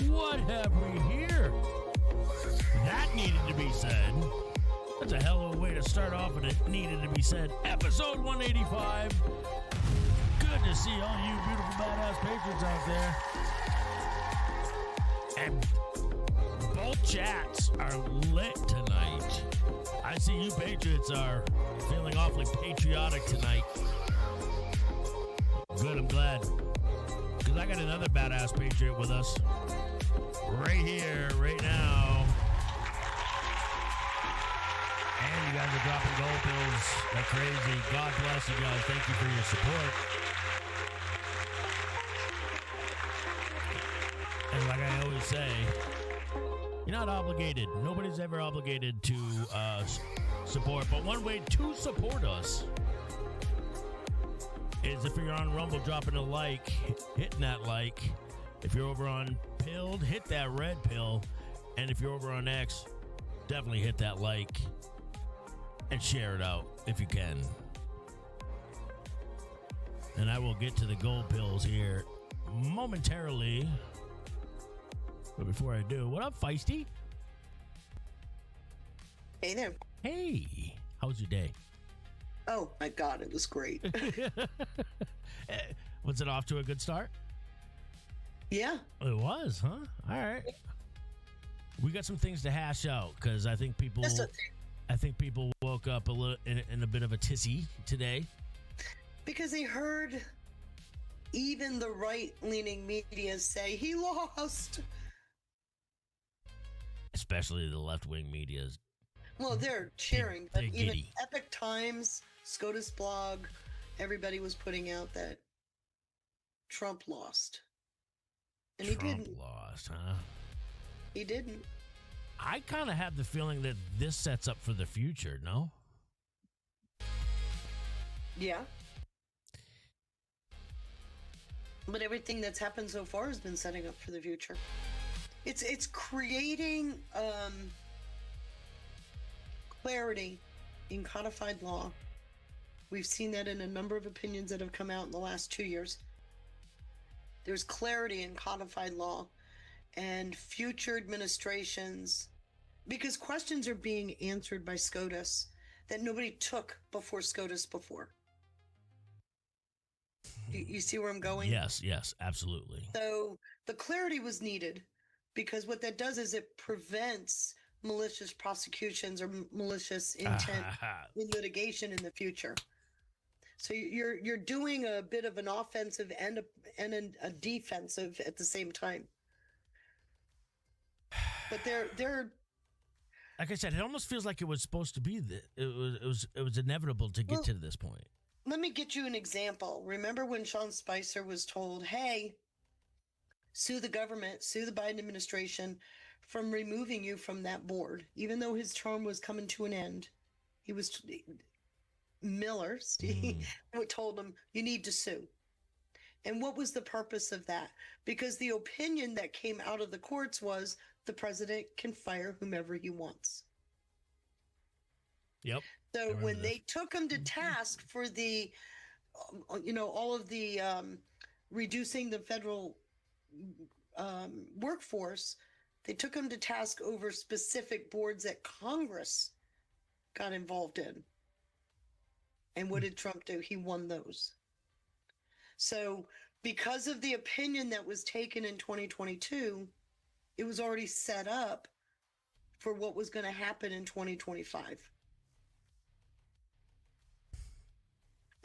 What have we here? That needed to be said. That's a hell of a way to start off, and it needed to be said. Episode 185. Good to see all you beautiful badass patrons out there. And both chats are lit tonight. I see you patriots are feeling awfully patriotic tonight. Good, I'm glad. Because I got another badass patriot with us. Right here, right now. And you guys are dropping gold bills like crazy. God bless you guys. Thank you for your support. And like I always say, you're not obligated. Nobody's ever obligated to support. But one way to support us is if you're on Rumble, dropping a like, hitting that like. If you're over on Pilled, hit that red pill. And if you're over on X, definitely hit that like and share it out if you can. And I will get to the gold pills here momentarily. But before I do, what up, Feisty? Hey there. Hey, how was your day? Oh my God, it was great. Was it off to a good start? Yeah. It was, huh? All right. We got some things to hash out because I think people woke up a little in a bit of a tizzy today because they heard even the right-leaning media say he lost. Especially the left-wing medias. Well, they're cheering, they're but even giddy. Epic Times, SCOTUS blog, everybody was putting out that Trump lost. And Trump he didn't. Lost, huh? He didn't. I kind of have the feeling that this sets up for the future, no? Yeah. But everything that's happened so far has been setting up for the future. It's creating clarity in codified law. We've seen that in a number of opinions that have come out in the last 2 years. There's clarity in codified law and future administrations, because questions are being answered by SCOTUS that nobody took before SCOTUS before. You see where I'm going? Yes, absolutely. So the clarity was needed because what that does is it prevents malicious prosecutions or malicious intent in litigation in the future. So you're doing a bit of an offensive and a defensive at the same time. But they're like I said, it almost feels like it was supposed to be it was inevitable to get to this point. Let me get you an example. Remember when Sean Spicer was told, "Hey, sue the government, sue the Biden administration from removing you from that board," even though his term was coming to an end. He was Miller told him, "You need to sue." And what was the purpose of that? Because the opinion that came out of the courts was the president can fire whomever he wants. Yep. So when they took him to task for the, all of the reducing the federal workforce, they took him to task over specific boards that Congress got involved in. And what did Trump do? He won those. So because of the opinion that was taken in 2022, it was already set up for what was going to happen in 2025.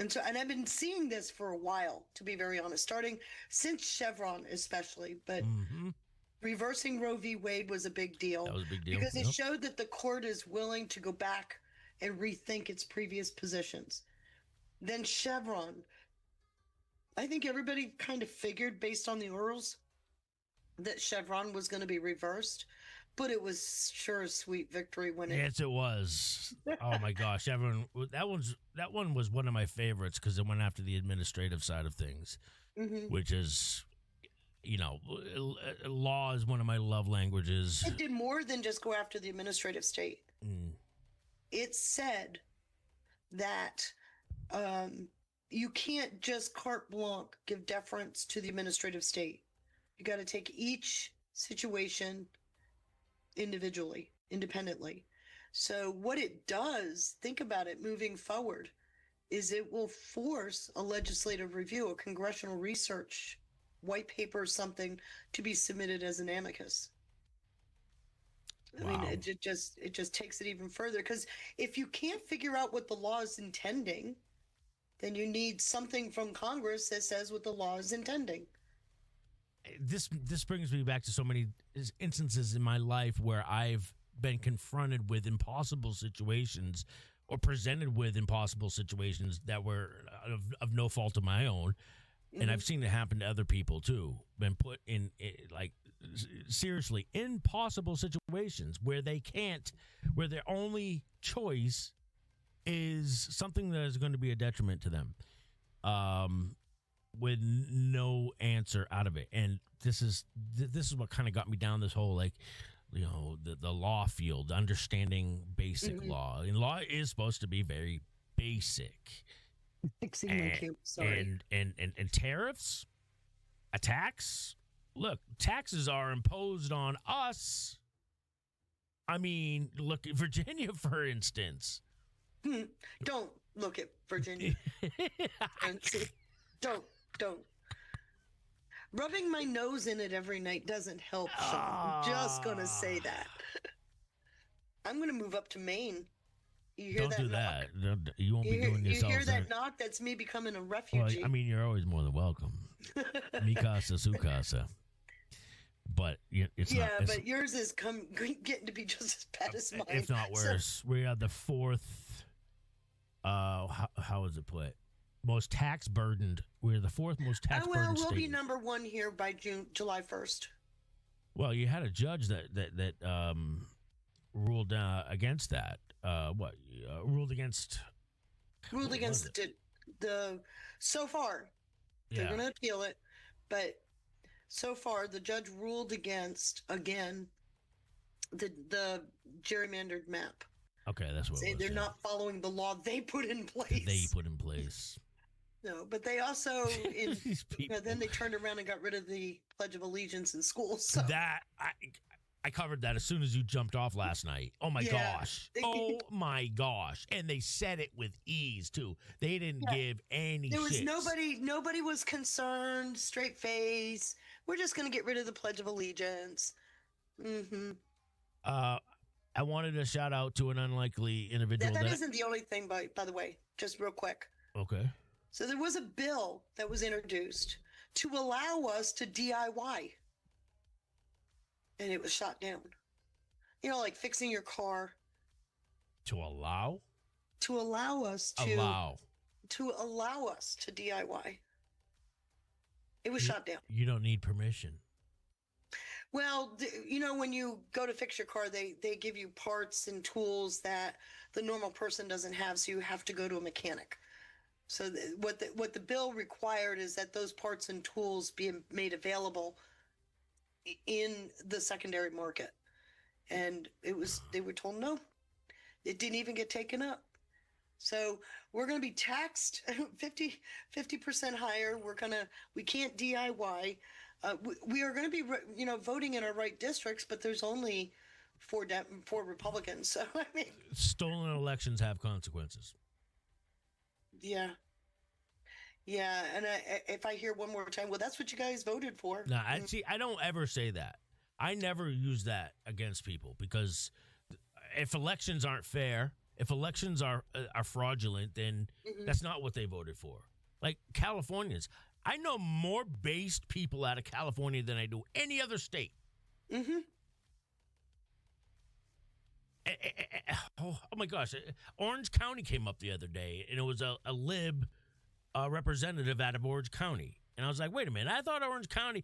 And I've been seeing this for a while, to be very honest, starting since Chevron especially, but reversing Roe v. Wade was a big deal. That was a big deal. Because it showed that the court is willing to go back and rethink its previous positions. Then Chevron, I think everybody kind of figured based on the orals that Chevron was going to be reversed, but it was sure a sweet victory when it... Yes, it was. Oh my gosh, everyone! That one was one of my favorites because it went after the administrative side of things, which is, law is one of my love languages. It did more than just go after the administrative state. It said that you can't just carte blanche give deference to the administrative state. You got to take each situation individually, independently. So what it does, think about it moving forward, is it will force a legislative review, a congressional research white paper or something to be submitted as an amicus. I mean, it just takes it even further, because if you can't figure out what the law is intending, then you need something from Congress that says what the law is intending. This brings me back to so many instances in my life where I've been confronted with impossible situations or presented with impossible situations that were of no fault of my own. And I've seen it happen to other people too. Been put in like seriously impossible situations where they can't, where their only choice is something that is going to be a detriment to them, with no answer out of it. And this is what kind of got me down this whole, like, you know, the law field, understanding basic law. And law is supposed to be very basic. Fixing my cube, sorry. And tariffs, a tax. Look, taxes are imposed on us. I mean, look at Virginia, for instance. Don't look at Virginia. Don't. Rubbing my nose in it every night doesn't help, Sean. I'm just going to say that. I'm going to move up to Maine. You hear Don't that do knock? that. You won't be doing yourself. You hear that knock? That's me becoming a refugee. Well, I mean, you're always more than welcome. Mi casa, su casa. But it's not. Yeah, but yours is getting to be just as bad as mine. If not worse. So, we are the fourth, how is it put? Most tax burdened. We're the fourth most tax burdened we'll state. be number one here by July 1st. Well, you had a judge that ruled against that. Ruled against the so far. They're going to appeal it, but so far the judge ruled against, again, the gerrymandered map. Okay, that's what they're not following the law they put in place. No, but they also then they turned around and got rid of the Pledge of Allegiance in schools. So. That I covered that as soon as you jumped off last night. Oh my gosh. Oh my gosh. And they said it with ease too. They didn't give any There was shits. nobody was concerned, straight face. We're just going to get rid of the Pledge of Allegiance. I wanted to shout out to an unlikely individual. That isn't the only thing, by the way, just real quick. Okay. So there was a bill that was introduced to allow us to DIY. And it was shot down. You know, like fixing your car. To allow? To allow us to... Allow. To allow us to DIY. It was shot down. You don't need permission. Well, you know, when you go to fix your car, they give you parts and tools that the normal person doesn't have, so you have to go to a mechanic. So what the bill required is that those parts and tools be made available in the secondary market. And they were told no. It didn't even get taken up. So we're going to be taxed 50% higher. We can't DIY. We are going to be, voting in our right districts, but there's only four Republicans. So I mean, stolen elections have consequences. Yeah. And if I hear one more time, well, that's what you guys voted for. No, I don't ever say that. I never use that against people, because if elections aren't fair, if elections are fraudulent, then that's not what they voted for. Like Californians, I know more based people out of California than I do any other state. Oh my gosh. Orange County came up the other day, and it was a lib representative out of Orange County. And I was like, wait a minute, I thought Orange County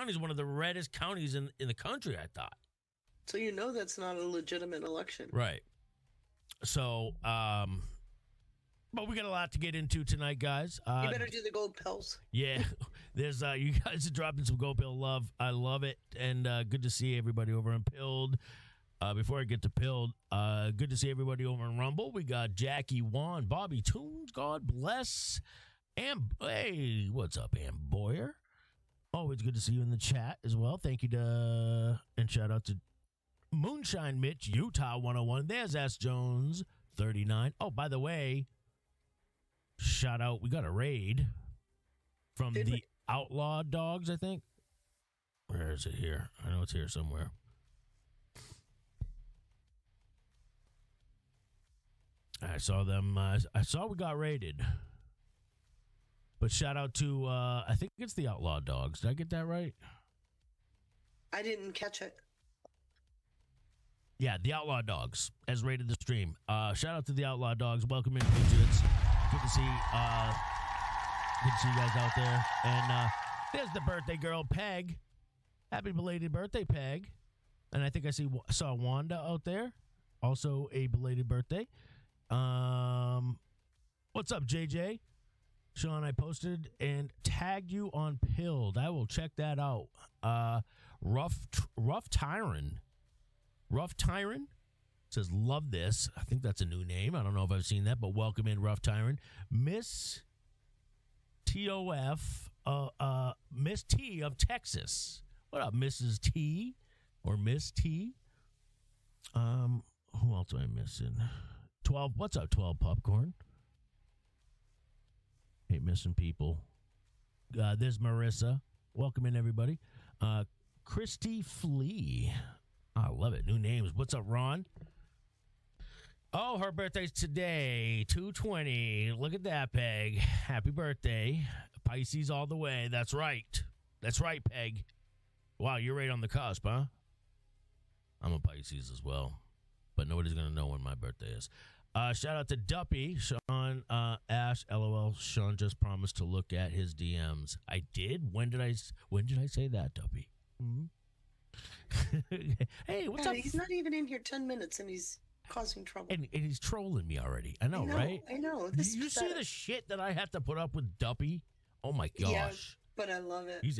is one of the reddest counties in the country, I thought. So you know that's not a legitimate election. Right. So, but we got a lot to get into tonight, guys. You better do the gold pills. Yeah, there's you guys are dropping some gold pill love. I love it, and good to see everybody over on Pilled. Before I get to Pilled, good to see everybody over on Rumble. We got Jackie Wan, Bobby Toons, God bless, and hey, what's up, Ann Boyer? Always good to see you in the chat as well. Thank you and shout out to Moonshine Mitch, Utah 101. There's S Jones 39. Oh, by the way, shout out. We got a raid from the Outlaw Dogs, I think. Where is it here? I know it's here somewhere. I saw them. I saw we got raided. But shout out to, I think it's the Outlaw Dogs. Did I get that right? I didn't catch it. Yeah, the Outlaw Dogs has raided the stream. Shout out to the Outlaw Dogs. Welcome in, Patriots. Good to see you guys out there. And there's the birthday girl, Peg. Happy belated birthday, Peg. And I think I saw Wanda out there. Also a belated birthday. What's up, JJ? Sean, I posted and tagged you on Pilled. I will check that out. Rough Tyron says, love this. I think that's a new name. I don't know if I've seen that, but welcome in, Rough Tyron. Miss TOF, Miss T of Texas. What up, Mrs. T or Miss T? Who else am I missing? 12. What's up, 12 Popcorn? Ain't missing people. There's Marissa. Welcome in, everybody. Christy Flea. I love it. New names. What's up, Ron? Oh, her birthday's today, 2/20. Look at that, Peg. Happy birthday. Pisces all the way. That's right. That's right, Peg. Wow, you're right on the cusp, huh? I'm a Pisces as well, but nobody's going to know when my birthday is. Shout out to Duppy, Sean, Ash, LOL. Sean just promised to look at his DMs. I did? When did I say that, Duppy? Mm-hmm. Hey, what's up? He's not even in here 10 minutes and he's causing trouble. And he's trolling me already. I know, right? I know. You see the shit that I have to put up with Duppy? Oh, my gosh. Yeah, but I love it. He's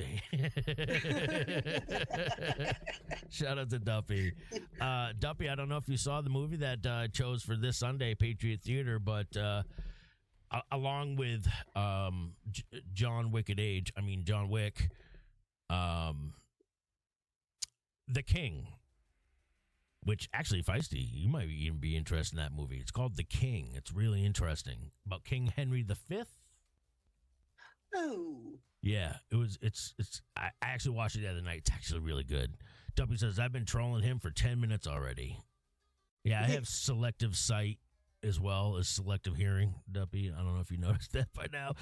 Shout out to Duppy. Duppy, I don't know if you saw the movie that I chose for this Sunday, Patriot Theater, but along with John Wick, The King, which actually, Feisty, you might even be interested in that movie. It's called The King. It's really interesting. About King Henry V. Oh. Yeah, I actually watched it the other night. It's actually really good. W says, I've been trolling him for 10 minutes already. Yeah, I have selective sight as well as selective hearing, Duppy. I don't know if you noticed that by now.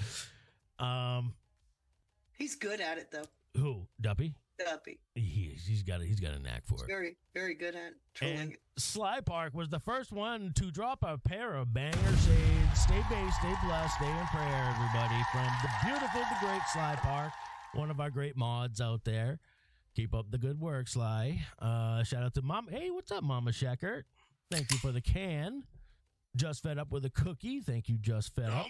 He's good at it, though. Who, Duppy? Duppy. He's got a knack for it. Very, very good at trolling. And Sly Park was the first one to drop a pair of bangers. Saying, stay based, stay blessed, stay in prayer, everybody. From the beautiful, the great Sly Park, one of our great mods out there. Keep up the good work, Sly. Shout out to Mom. Hey, what's up, Mama Sheckert? Thank you for the can. Just Fed Up with a cookie. Thank you, Just Fed Up.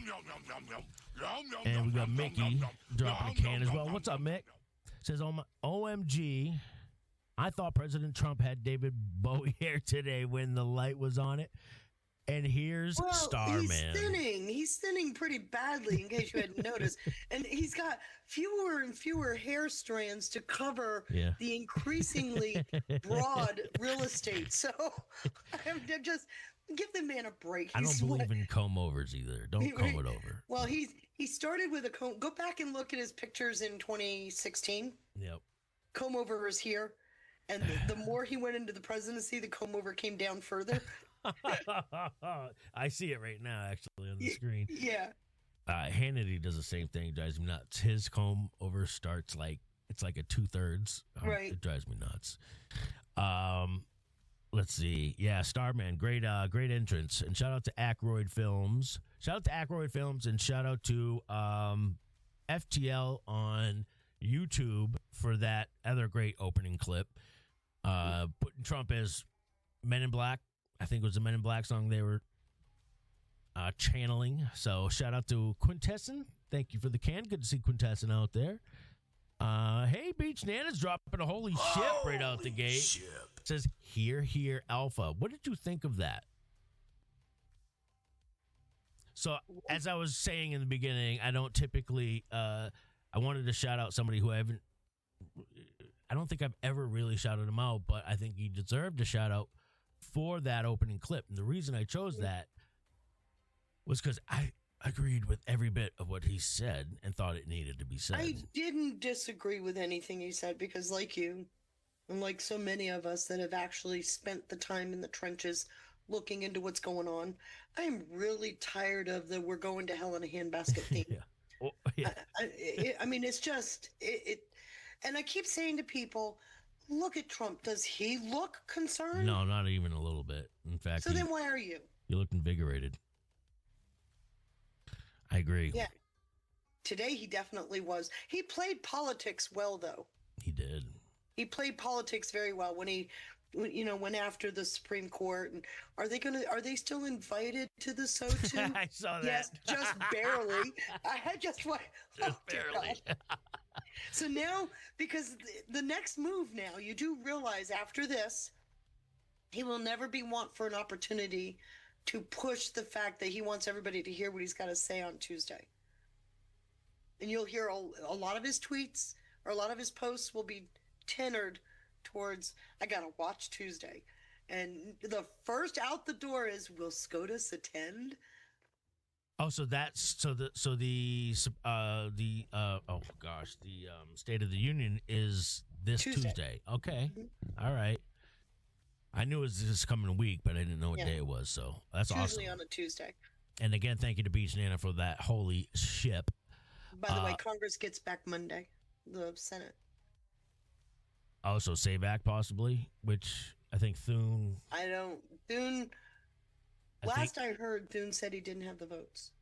And we got Mickey dropping a can as well. What's up, Mick? Says, OMG, I thought President Trump had David Bowie hair today when the light was on it. And here's Starman. He's thinning pretty badly, in case you hadn't noticed. And he's got fewer and fewer hair strands to cover the increasingly broad real estate. So I'm just give the man a break. I don't believe in comb overs either. Don't comb it over. Well, he started with a comb. Go back and look at his pictures in 2016. Yep. Comb over is here. And the more he went into the presidency, the comb over came down further. I see it right now, actually, on the screen. Yeah. Hannity does the same thing. It drives me nuts. His comb over starts it's like a 2/3. Right. It drives me nuts. Let's see. Yeah, Starman, great entrance. And shout out to Aykroyd Films. And shout out to FTL on YouTube for that other great opening clip. Putting Trump as Men in Black. I think it was the Men in Black song they were channeling. So shout out to Quintesson. Thank you for the can. Good to see Quintesson out there. Hey, Beach Nana's dropping a holy ship right out the gate. It says, here, Alpha. What did you think of that? So, as I was saying in the beginning, I don't typically, I wanted to shout out somebody who I haven't I don't think I've ever really shouted him out, but I think he deserved a shout out for that opening clip. And the reason I chose that was because I agreed with every bit of what he said and thought it needed to be said. I didn't disagree with anything he said because, like you, and like so many of us that have actually spent the time in the trenches looking into what's going on, I'm really tired of the "we're going to hell in a handbasket" theme. Yeah. Well, yeah. I mean, it's just it. And I keep saying to people, look at Trump. Does he look concerned? No, not even a little bit. In fact, So then why are you? You look invigorated. I agree. Yeah. Today he definitely was. He played politics well, though. He did. He played politics very well when he, went after the Supreme Court. And are they still invited to the SCOTUS? I saw that. Yes, just barely. I just went, Just barely. So now, because the next move now, you do realize after this, he will never be want for an opportunity to push the fact that he wants everybody to hear what he's got to say on Tuesday. And you'll hear a lot of his tweets or a lot of his posts will be tenored towards, I got to watch Tuesday. And the first out the door is, will SCOTUS attend? Oh, so that's the State of the Union is this Tuesday. Okay. Mm-hmm. All right. I knew it was this coming week, but I didn't know what day it was. So that's it's awesome. Usually on a Tuesday. And again, thank you to Beach Nana for that holy ship. By the way, Congress gets back Monday. The Senate. Oh, so SAVAC possibly, which I think Thune. Last I heard, Thune said he didn't have the votes.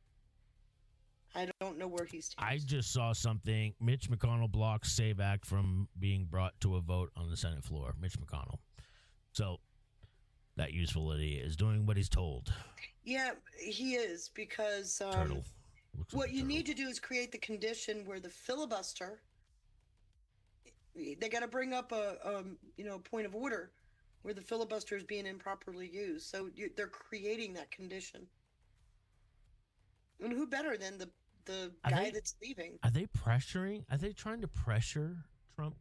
I don't know where he stands. I just saw something. Mitch McConnell blocks SAVAC from being brought to a vote on the Senate floor. Mitch McConnell. So that usefulity is doing what he's told. Yeah, he is, because Turtle. What you need to do is create the condition where the filibuster, they got to bring up a point of order where the filibuster is being improperly used. So they're creating that condition. And who better than the guy that's leaving? Are they pressuring? Are they trying to pressure Trump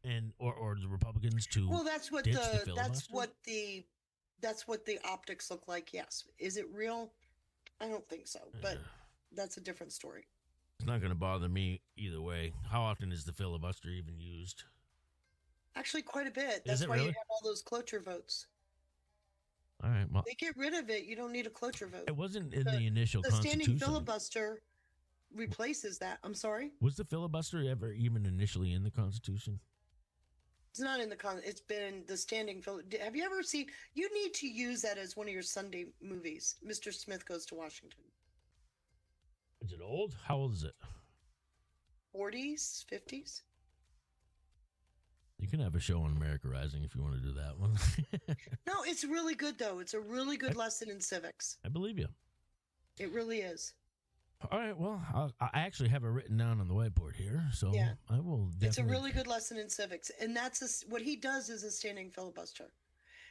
and or the Republicans to? Well, that's what ditch the filibuster? that's what the optics look like. Yes, is it real? I don't think so, but that's a different story. It's not going to bother me either way. How often is the filibuster even used? Actually, quite a bit. That's why you have all those cloture votes. All right. Well, they get rid of it. You don't need a cloture vote. It wasn't in the initial Constitution. The standing filibuster replaces that. I'm sorry? Was the filibuster ever even initially in the Constitution? It's not in the It's been the standing filibuster. Have you ever seen? You need to use that as one of your Sunday movies. Mr. Smith Goes to Washington. Is it old? How old is it? 40s, 50s. You can have a show on America Rising if you want to do that one. No, it's really good, though. It's a really good lesson in civics. I believe you. It really is. All right. Well, I actually have it written down on the whiteboard here, so yeah. I will definitely. It's a really good lesson in civics, and that's what he does is a standing filibuster.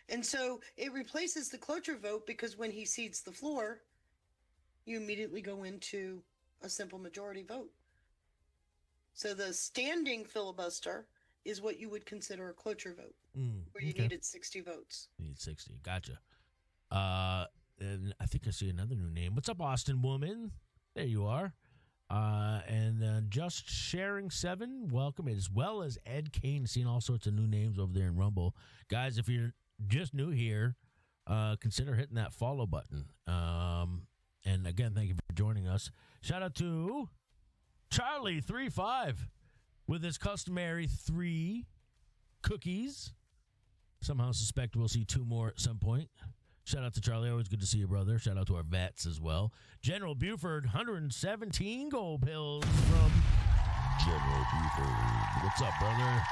And so it replaces the cloture vote because when he cedes the floor, you immediately go into a simple majority vote. So the standing filibuster is what you would consider a cloture vote, where you needed 60 votes. You need 60. Gotcha. And I think I see another new name. What's up, Austin woman? There you are. And Just Sharing 7, welcome, as well as Ed Kane. Seeing all sorts of new names over there in Rumble. Guys, if you're just new here, consider hitting that follow button. And again, thank you for joining us. Shout out to Charlie35 with his customary 3 cookies. Somehow suspect we'll see 2 more at some point. Shout out to Charlie. Always good to see you, brother. Shout out to our vets as well. General Buford, 117 gold pills from General Buford. What's up, brother?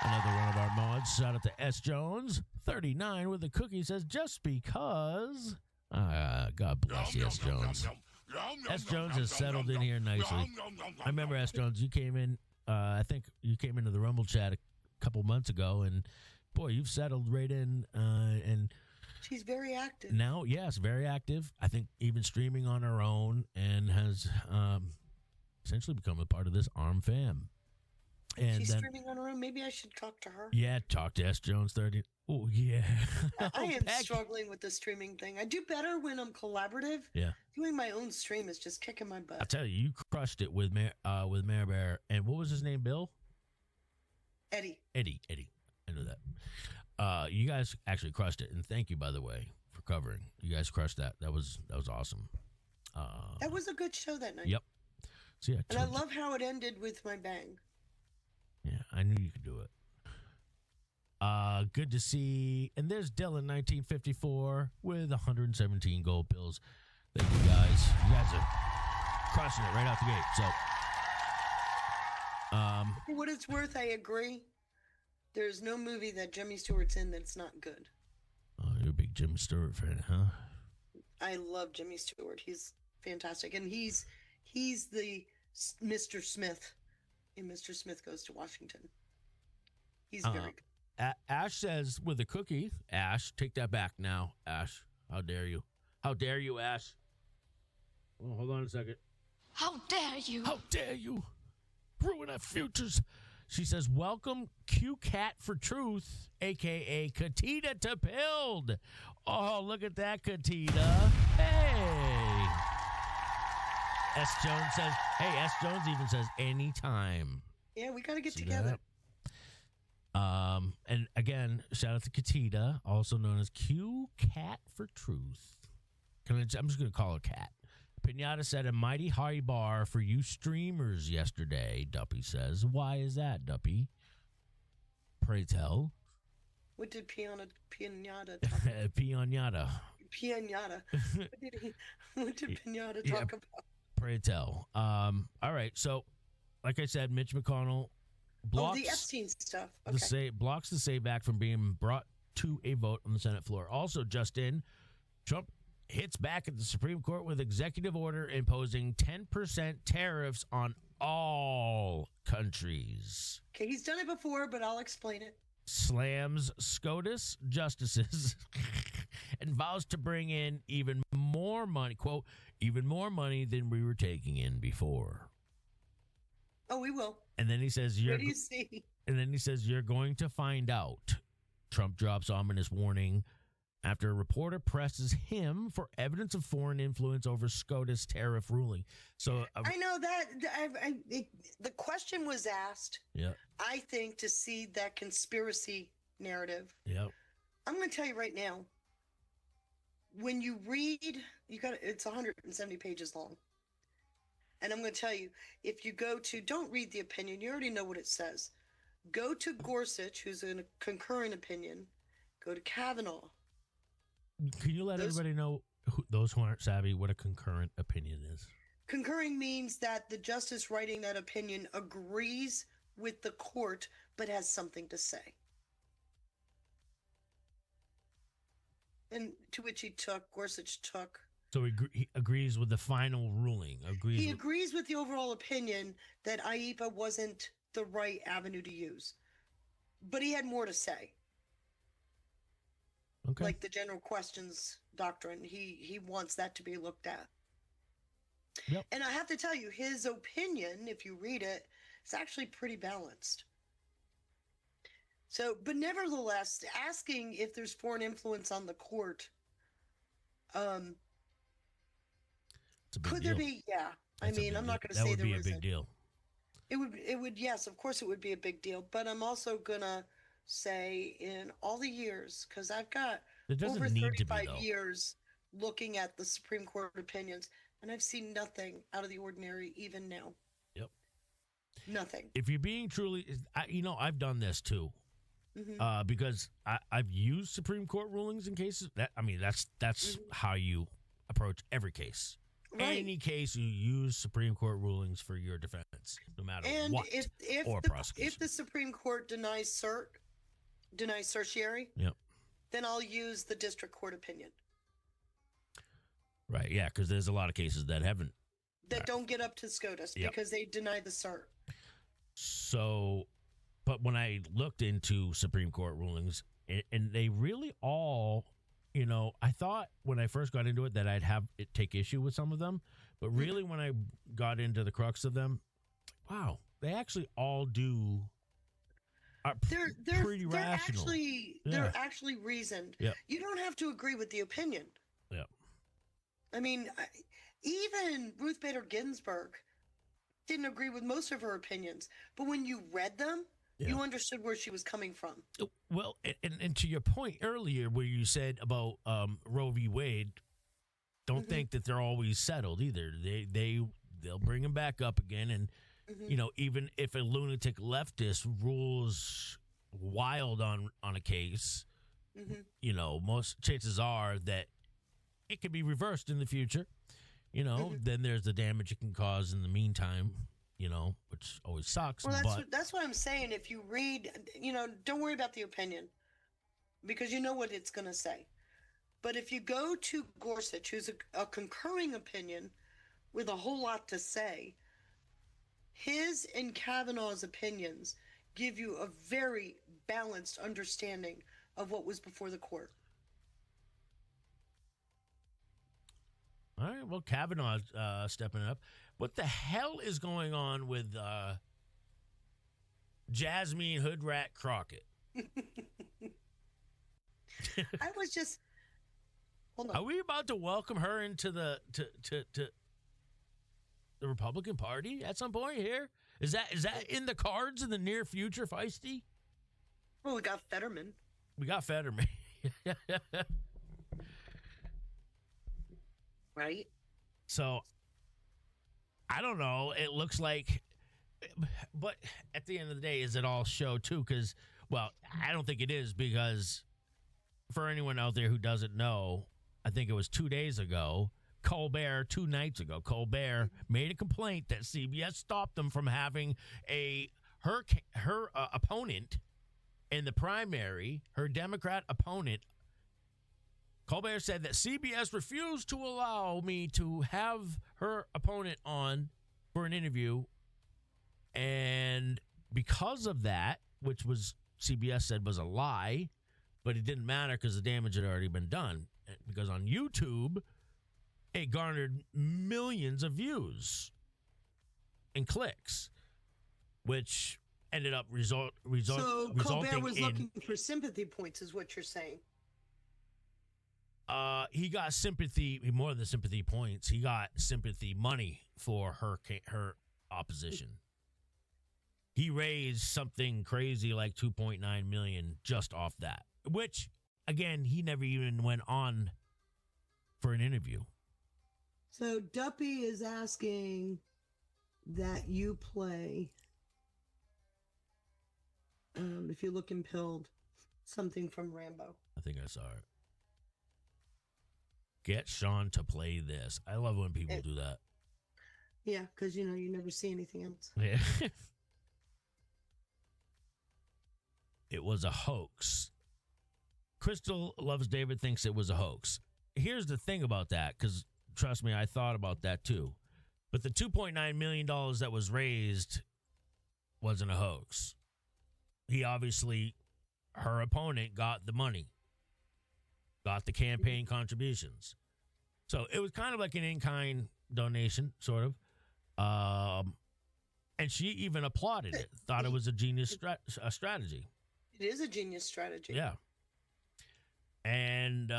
Another one of our mods. Shout out to S. Jones, 39 with a cookie. Says, just because. God bless you, S. Jones. S. Jones has settled in here nicely. I remember, S. Jones, you came in, I think you came into the Rumble chat a couple months ago, and boy, you've settled right in. And she's very active. Now, yes, very active. I think even streaming on her own, and has essentially become a part of this ARM fam. And She's then, streaming on her own. Maybe I should talk to her. yeah, talk to S. Jones 30. Oh, yeah. I am Becky. struggling with the streaming thing. I do better when I'm collaborative. Yeah. Doing my own stream is just kicking my butt. I'll tell you, you crushed it with Mayor Bear. And what was his name, Bill? Eddie. Eddie. I know that. You guys actually crushed it. And thank you, by the way, for covering. You guys crushed that. That was awesome. That was a good show that night. Yep. So, yeah. And I love how it ended with my bang. Yeah, I knew you could do it. Good to see. And there's Dylan, 1954, with 117 gold pills. Thank you, guys. You guys are crushing it right out the gate. So, For what it's worth, I agree. There's no movie that Jimmy Stewart's in that's not good. oh, you're a big Jimmy Stewart fan, huh? I love Jimmy Stewart. He's fantastic. And he's the Mr. Smith in Mr. Smith Goes to Washington. He's very good. Ash says with a cookie. Ash, take that back now. Ash, how dare you? How dare you, Ash? Oh, hold on a second. How dare you? How dare you ruin our futures? She says, welcome Q Cat for Truth, a.k.a. Katita to Pilled. Oh, look at that, Katita. Hey. S. Jones says, hey, S. Jones even says, anytime. Yeah, we got to get See together. that? And again, shout out to Katita, also known as Q Cat for Truth. I'm just going to call her Cat. Pinata set a mighty high bar for you streamers yesterday, Duppy says. Why is that, Duppy? Pray tell. What did Pinata talk about? Pinata. Pinata. What did Pinata talk about? Pray tell. All right, so like I said, Mitch McConnell blocks the Epstein stuff. Okay. blocks the Save Act from being brought to a vote on the Senate floor. Also, just in, Trump hits back at the Supreme Court with executive order imposing 10% tariffs on all countries. Okay, he's done it before, but I'll explain it. Slams SCOTUS justices and vows to bring in even more money, quote, even more money than we were taking in before. Oh, we will. And then he says, Where do you see? And then he says, you're going to find out. Trump drops ominous warning after a reporter presses him for evidence of foreign influence over SCOTUS tariff ruling. So I know that the question was asked, yeah, I think, to see that conspiracy narrative. yeah. I'm going to tell you right now, when you read, it's 170 pages long. And I'm going to tell you, if you go to, don't read the opinion, you already know what it says. Go to Gorsuch, who's in a concurrent opinion. Go to Kavanaugh. Can you let everybody know, those who aren't savvy, what a concurrent opinion is? Concurring means that the justice writing that opinion agrees with the court, but has something to say. And to which Gorsuch took. So he agrees with the final ruling. He agrees with the overall opinion that IEEPA wasn't the right avenue to use. But he had more to say. Okay. Like the general questions doctrine. He wants that to be looked at. Yep. And I have to tell you, his opinion, if you read it, is actually pretty balanced. So, but nevertheless, asking if there's foreign influence on the court, could there be? Yeah. I mean, I'm not going to say there isn't. That would be a big deal. It would, yes, of course it would be a big deal. But I'm also going to say in all the years, because I've got over 35 years looking at the Supreme Court opinions, and I've seen nothing out of the ordinary even now. Yep. Nothing. If you're being truly, I've done this too. Mm-hmm. Because I've used Supreme Court rulings in cases that's mm-hmm. how you approach every case. Right. Any case you use Supreme Court rulings for your defense, no matter what, or prosecution. If the Supreme Court denies certiorari, yep, then I'll use the district court opinion. Right, yeah, because there's a lot of cases that don't get up to SCOTUS because they deny the cert. So, but when I looked into Supreme Court rulings, and they really all, I thought when I first got into it that I'd have it take issue with some of them, but really when I got into the crux of them, wow, they actually all do are They're pretty rational. they're actually reasoned. Yep. You don't have to agree with the opinion. Yep. I mean, even Ruth Bader Ginsburg didn't agree with most of her opinions, but when you read them, you understood where she was coming from. Well, and to your point earlier, where you said about Roe v. Wade, don't think that they're always settled either. They'll bring them back up again, and even if a lunatic leftist rules wild on a case, most chances are that it can be reversed in the future. Then there's the damage it can cause in the meantime. Which always sucks. Well, but that's what I'm saying. If you read, don't worry about the opinion, because you know what it's going to say. But if you go to Gorsuch, who's a concurring opinion with a whole lot to say, his and Kavanaugh's opinions give you a very balanced understanding of what was before the court. All right, well, Kavanaugh's stepping up. What the hell is going on with Jasmine Hoodrat Crockett? I was just... Hold on. Are we about to welcome her into the Republican Party at some point here? Is that in the cards in the near future, Feisty? Well, we got Fetterman. Right? So, I don't know. It looks like, but at the end of the day, is it all show too? Because, well, I don't think it is, because for anyone out there who doesn't know, I think it was 2 days ago, 2 nights ago, Colbert made a complaint that CBS stopped them from having her opponent in the primary, her Democrat opponent. Colbert said that CBS refused to allow me to have her opponent on for an interview. And because of that, which was CBS said was a lie, but it didn't matter because the damage had already been done. Because on YouTube, it garnered millions of views and clicks, which ended up So resulting Colbert was in, looking for sympathy points, is what you're saying. He got sympathy, more than sympathy points. He got sympathy money for her opposition. He raised something crazy like $2.9 million just off that, which, again, he never even went on for an interview. So Duppy is asking that you play, if you look in Pilled, something from Rambo. I think I saw it. Get Sean to play this. I love when people do that. Yeah, because, you never see anything else. Yeah. It was a hoax. Crystal Loves David thinks it was a hoax. Here's the thing about that, because trust me, I thought about that too. But the $2.9 million that was raised wasn't a hoax. Her opponent got the money, got the campaign contributions. So it was kind of like an in-kind donation, sort of. And she even applauded it, thought it was a genius strategy. It is a genius strategy. Yeah. And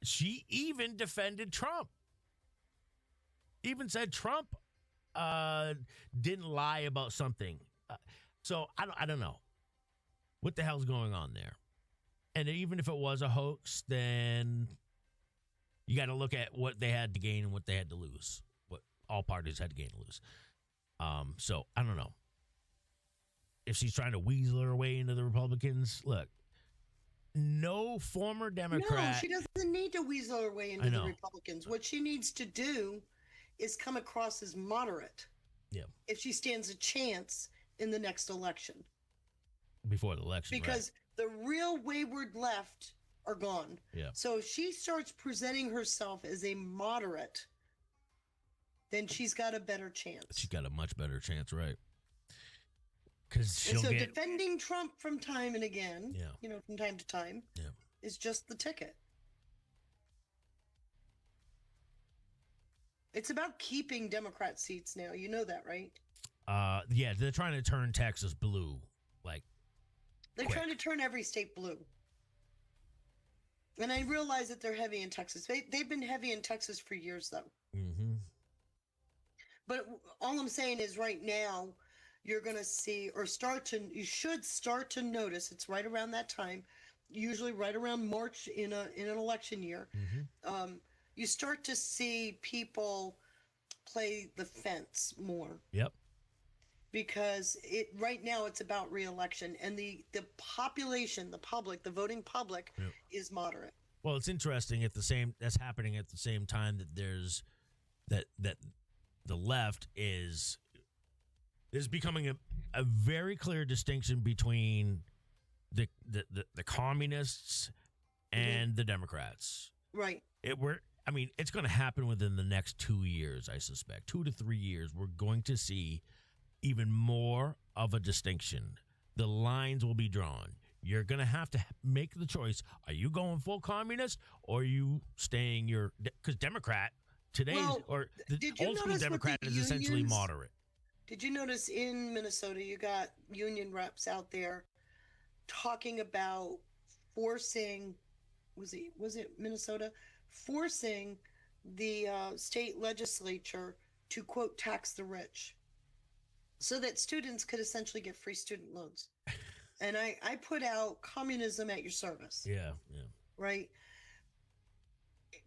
she even defended Trump. Even said Trump didn't lie about something. So I don't know. What the hell's going on there? And even if it was a hoax, then you got to look at what they had to gain and what they had to lose. What all parties had to gain and lose. So I don't know. If she's trying to weasel her way into the Republicans, look, no former Democrat. No, she doesn't need to weasel her way into the Republicans. What she needs to do is come across as moderate. Yeah. If she stands a chance in the next election. Before the election, because the real wayward left are gone. Yeah. So if she starts presenting herself as a moderate, then she's got a better chance. She's got a much better chance, right? Because she'll get defending Trump from time and again, yeah. From time to time, is just the ticket. It's about keeping Democrat seats now. You know that, right? Yeah, they're trying to turn Texas blue. Like, They're quick. trying to turn every state blue. And I realize that they're heavy in Texas. They've been heavy in Texas for years, though. Mm-hmm. But all I'm saying is right now, you're going to see, or you should start to notice, it's right around that time, usually right around March in an election year, you start to see people play the fence more. Yep. Because right now it's about re-election, and the population, the public, the voting public is moderate. Well, it's interesting that's happening at the same time that there's that the left is becoming a very clear distinction between the communists and the Democrats. Right. It's going to happen within the next 2 years, I suspect. 2 to 3 years, we're going to see even more of a distinction. The lines will be drawn. You're going to have to make the choice. Are you going full communist, or are you staying because Democrat today, or the old school Democrat is essentially moderate. Did you notice in Minnesota, you got union reps out there talking about forcing, was it Minnesota? Forcing the state legislature to, quote, tax the rich, so that students could essentially get free student loans. And I put out communism at your service. Yeah. Right?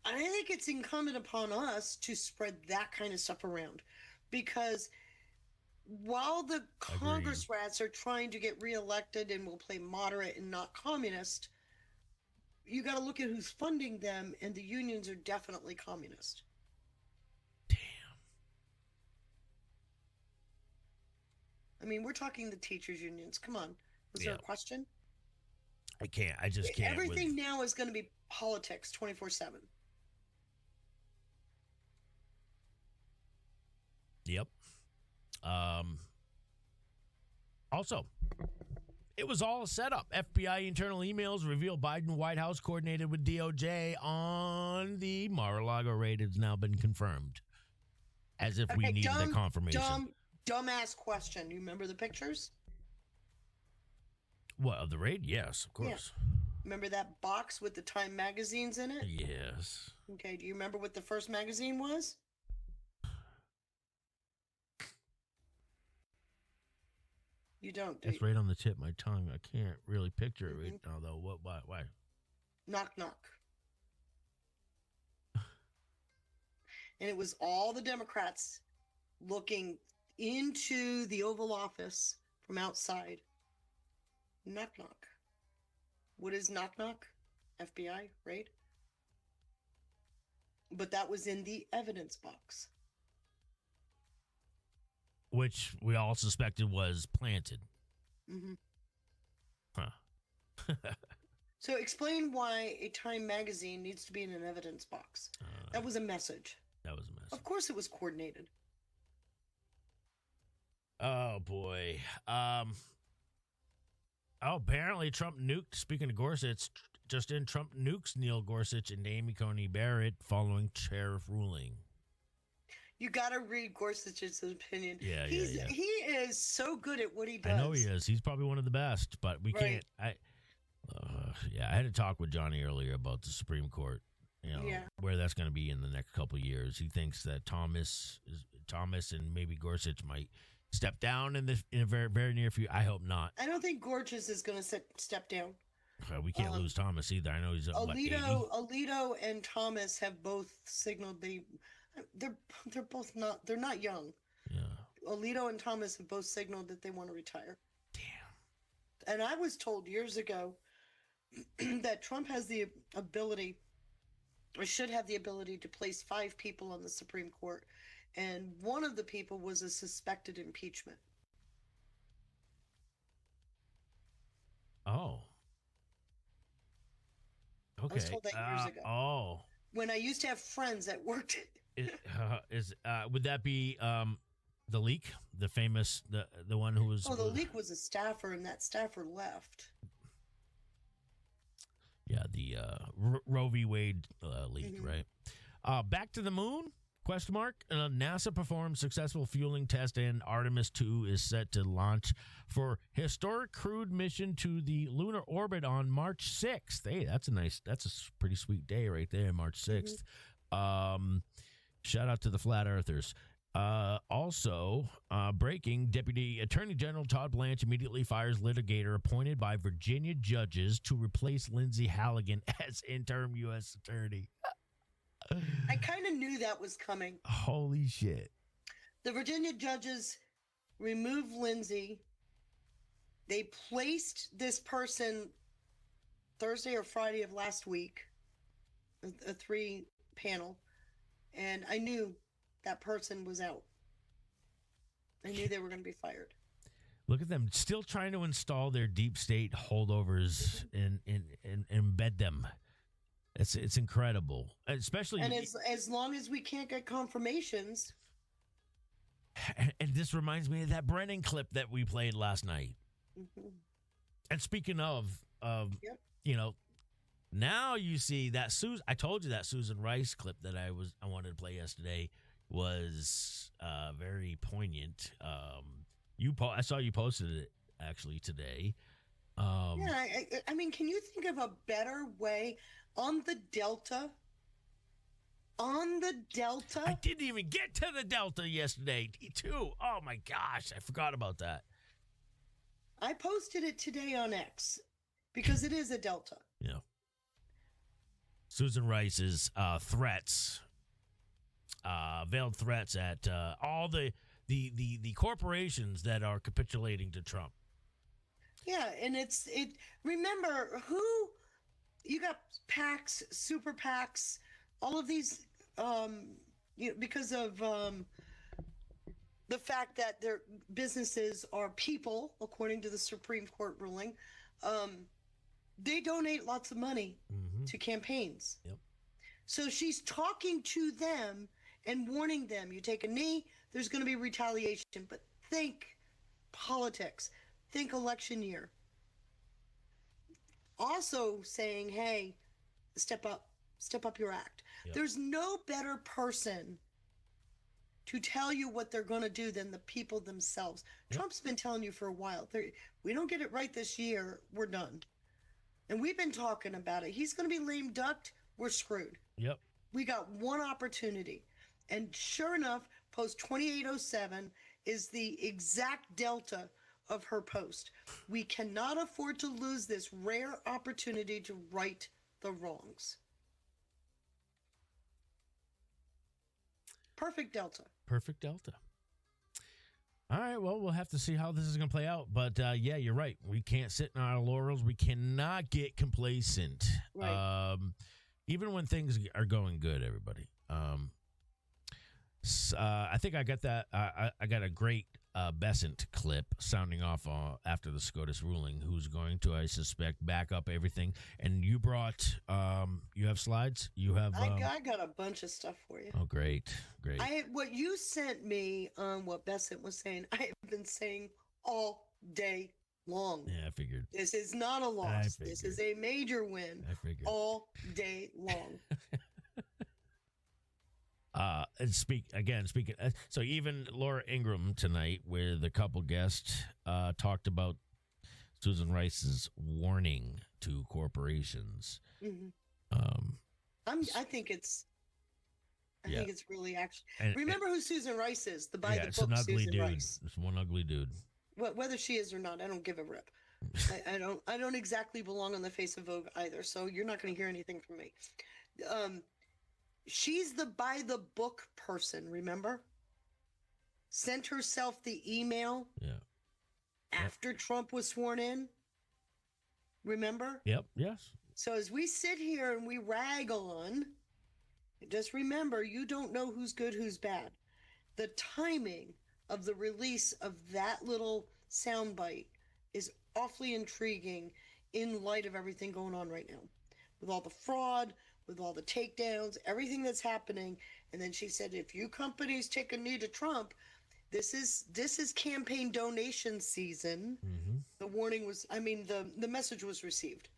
And I think it's incumbent upon us to spread that kind of stuff around. Because while the Congress rats are trying to get reelected and will play moderate and not communist, you got to look at who's funding them, and the unions are definitely communist. I mean, we're talking the teachers' unions. Come on. Was there a question? I just can't. Everything now is going to be politics 24/7. Yep. Also, it was all a setup. FBI internal emails reveal Biden White House coordinated with DOJ on the Mar-a-Lago raid. Has now been confirmed. As if we needed the confirmation. Dumbass question. You remember the pictures? What, of the raid? Yes, of course. Yeah. Remember that box with the Time magazines in it? Yes. Okay, do you remember what the first magazine was? You don't, do It's you? right on the tip of my tongue. I can't really picture it right now, though. What? Why? Knock, knock. And it was all the Democrats looking into the Oval Office from outside. Knock, knock. What is knock, knock? FBI, right? But that was in the evidence box. Which we all suspected was planted. Mm-hmm. Huh. So explain why a Time magazine needs to be in an evidence box. That was a message. That was a message. Of course it was coordinated. Oh, boy. Apparently Trump nuked, speaking of Gorsuch, just in, Trump nukes Neil Gorsuch and Amy Coney Barrett following tariff ruling. You got to read Gorsuch's opinion. Yeah. He is so good at what he does. I know he is. He's probably one of the best, but we can't. I had a talk with Johnny earlier about the Supreme Court, where that's going to be in the next couple of years. He thinks that Thomas and maybe Gorsuch might step down in a very, very near future. I hope not. I don't think Gorsuch is going to step down. We can't lose Thomas either. I know he's Alito and Thomas have both signaled they're both not, they're not young. Yeah. Alito and Thomas have both signaled that they want to retire. Damn. And I was told years ago that Trump has the ability, or should have the ability, to place 5 people on the Supreme Court. And one of the people was a suspected impeachment. Oh. Okay. I was told that years ago. Oh. When I used to have friends that worked would that be the leak, the famous the one who was? Oh, the leak was a staffer, and that staffer left. Yeah, the Roe v. Wade leak, right? Back to the moon. Question mark. NASA performed successful fueling test and Artemis 2 is set to launch for historic crewed mission to the lunar orbit on March 6th. Hey, that's a pretty sweet day right there, March 6th. Shout out to the flat earthers. Also, breaking, Deputy Attorney General Todd Blanche immediately fires litigator appointed by Virginia judges to replace Lindsay Halligan as interim U.S. attorney. I kind of knew that was coming. Holy shit. The Virginia judges removed Lindsay. They placed this person Thursday or Friday of last week, a 3-panel, and I knew that person was out. I knew they were going to be fired. Look at them still trying to install their deep state holdovers and embed them. It's incredible, especially. And as long as we can't get confirmations. And this reminds me of that Brennan clip that we played last night. Mm-hmm. And speaking of, now you see that I told you that Susan Rice clip that I wanted to play yesterday was very poignant. I saw you posted it actually today. I mean, can you think of a better way on the Delta? I didn't even get to the Delta yesterday, too. Oh, my gosh. I forgot about that. I posted it today on X because it is a Delta. Yeah. Susan Rice's threats, veiled threats at all the corporations that are capitulating to Trump. Yeah, and remember you got PACs, super PACs, all of these, because of the fact that their businesses are people, according to the Supreme Court ruling, they donate lots of money to campaigns. Yep. So she's talking to them and warning them, you take a knee, there's going to be retaliation, but think politics. Think election year. Also saying, hey, step up your act. Yep. There's no better person to tell you what they're going to do than the people themselves. Yep. Trump's been telling you for a while, we don't get it right this year, we're done. And we've been talking about it. He's going to be lame ducked, we're screwed. Yep. We got one opportunity. And sure enough, post 2807 is the exact delta of her post. We cannot afford to lose this rare opportunity to right the wrongs. Perfect delta. Perfect delta. All right, well, we'll have to see how this is going to play out. But, yeah, you're right. We can't sit in our laurels. We cannot get complacent. Right. Even when things are going good, everybody. I think I got that. I got a great Besant clip sounding off after the SCOTUS ruling, who's going to, I suspect, back up everything. And you brought, you have slides? You have. I got a bunch of stuff for you. Oh, great. What you sent me on what Besant was saying, I have been saying all day long. Yeah, I figured. This is not a loss. This is a major win. I figured. All day long. Speaking, so even Laura Ingraham tonight, with a couple guests, talked about Susan Rice's warning to corporations. Mm-hmm. I think it's really actually. Remember who Susan Rice is? The book it's an ugly Susan dude. Rice. It's one ugly dude. Whether she is or not, I don't give a rip. I don't exactly belong on the face of Vogue either, so you're not going to hear anything from me. She's the by the book person, remember? Sent herself the email after Trump was sworn in. Remember? Yep, yes. So as we sit here and we rag on, just remember, you don't know who's good, who's bad. The timing of the release of that little soundbite is awfully intriguing in light of everything going on right now. With all the fraud, with all the takedowns, everything that's happening. And then she said, if you companies take a knee to Trump, this is campaign donation season. Mm-hmm. The warning was, the message was received.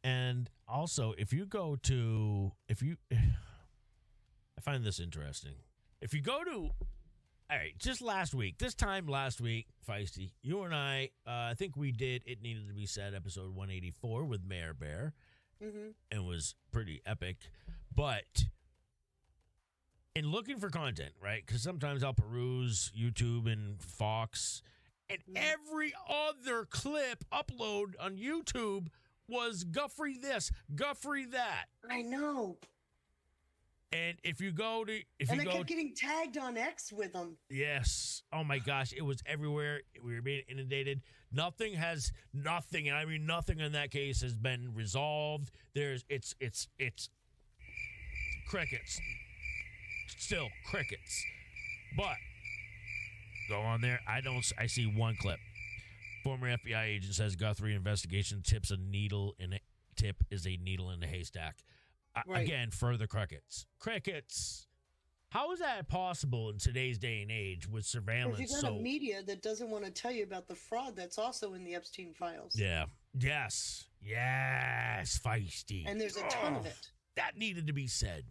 And also, I find this interesting. If you go to, all right, just this time last week, Feisty, you and I think we did It Needed to Be Said, episode 184 with Mayor Bear. Mm-hmm. And was pretty epic. But in looking for content, right? Because sometimes I'll peruse YouTube and Fox, and every other clip upload on YouTube was Guffrey this, Guffrey that. I know. And I kept getting tagged on X with them. Yes. Oh my gosh, it was everywhere. We were being inundated. Nothing, and I mean nothing in that case has been resolved. It's crickets. Still crickets. But go on there. I see one clip. Former FBI agent says Guthrie investigation is a needle in a haystack. Right. Again, further crickets. Crickets. How is that possible in today's day and age with surveillance? Because you got a media that doesn't want to tell you about the fraud that's also in the Epstein files. Yeah. Yes. Feisty. And there's a ton of it. That needed to be said.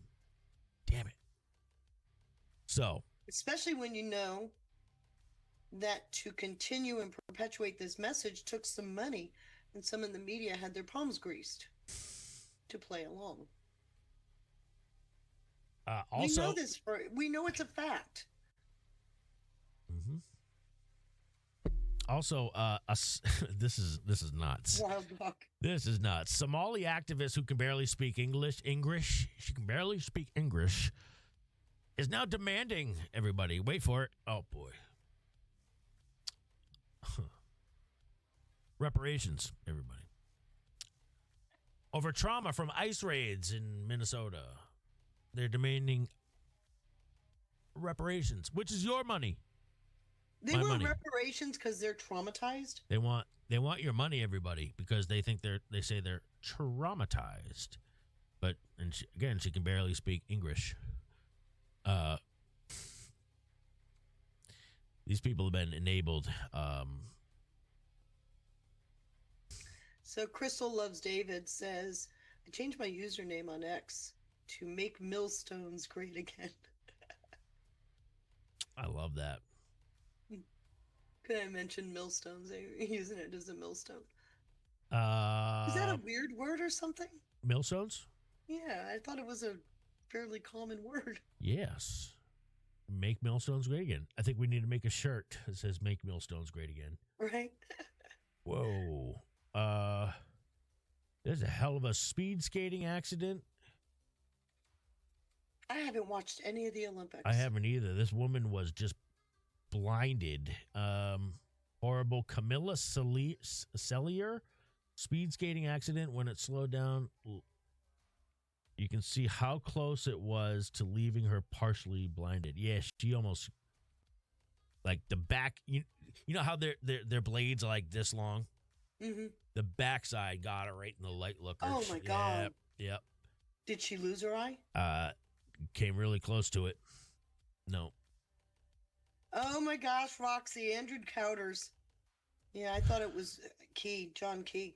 Damn it. So. Especially when you know that to continue and perpetuate this message took some money, and some in the media had their palms greased to play along. Also, we know it's a fact. Mm-hmm. Also, this is nuts. Wild dog. This is nuts. Somali activist who can barely speak English, she can barely speak English, is now demanding everybody. Wait for it. Oh boy. Reparations, everybody. Over trauma from ICE raids in Minnesota. They're demanding reparations, which is your money. They want reparations because they're traumatized. They want your money, everybody, because they say they're traumatized. But she can barely speak English. These people have been enabled. So Crystal Loves David says, I changed my username on X to make millstones great again. I love that. Could I mention millstones? Using it as a millstone. Is Is that a weird word or something? Millstones? Yeah, I thought it was a fairly common word. Yes. Make millstones great again. I think we need to make a shirt that says make millstones great again. Right? Whoa. There's a hell of a speed skating accident. I haven't watched any of the Olympics. I haven't either. This woman was just blinded. Horrible. Camilla Cellier speed skating accident. When it slowed down, you can see how close it was to leaving her partially blinded. Yeah, she almost, like the back. You know how their blades are like this long. Mm-hmm. The backside got it right in the light looker. Oh my God. Yep. Did she lose her eye? Came really close to it. No. Oh my gosh, Roxy, Andrew Cowders. Yeah, I thought it was John Key.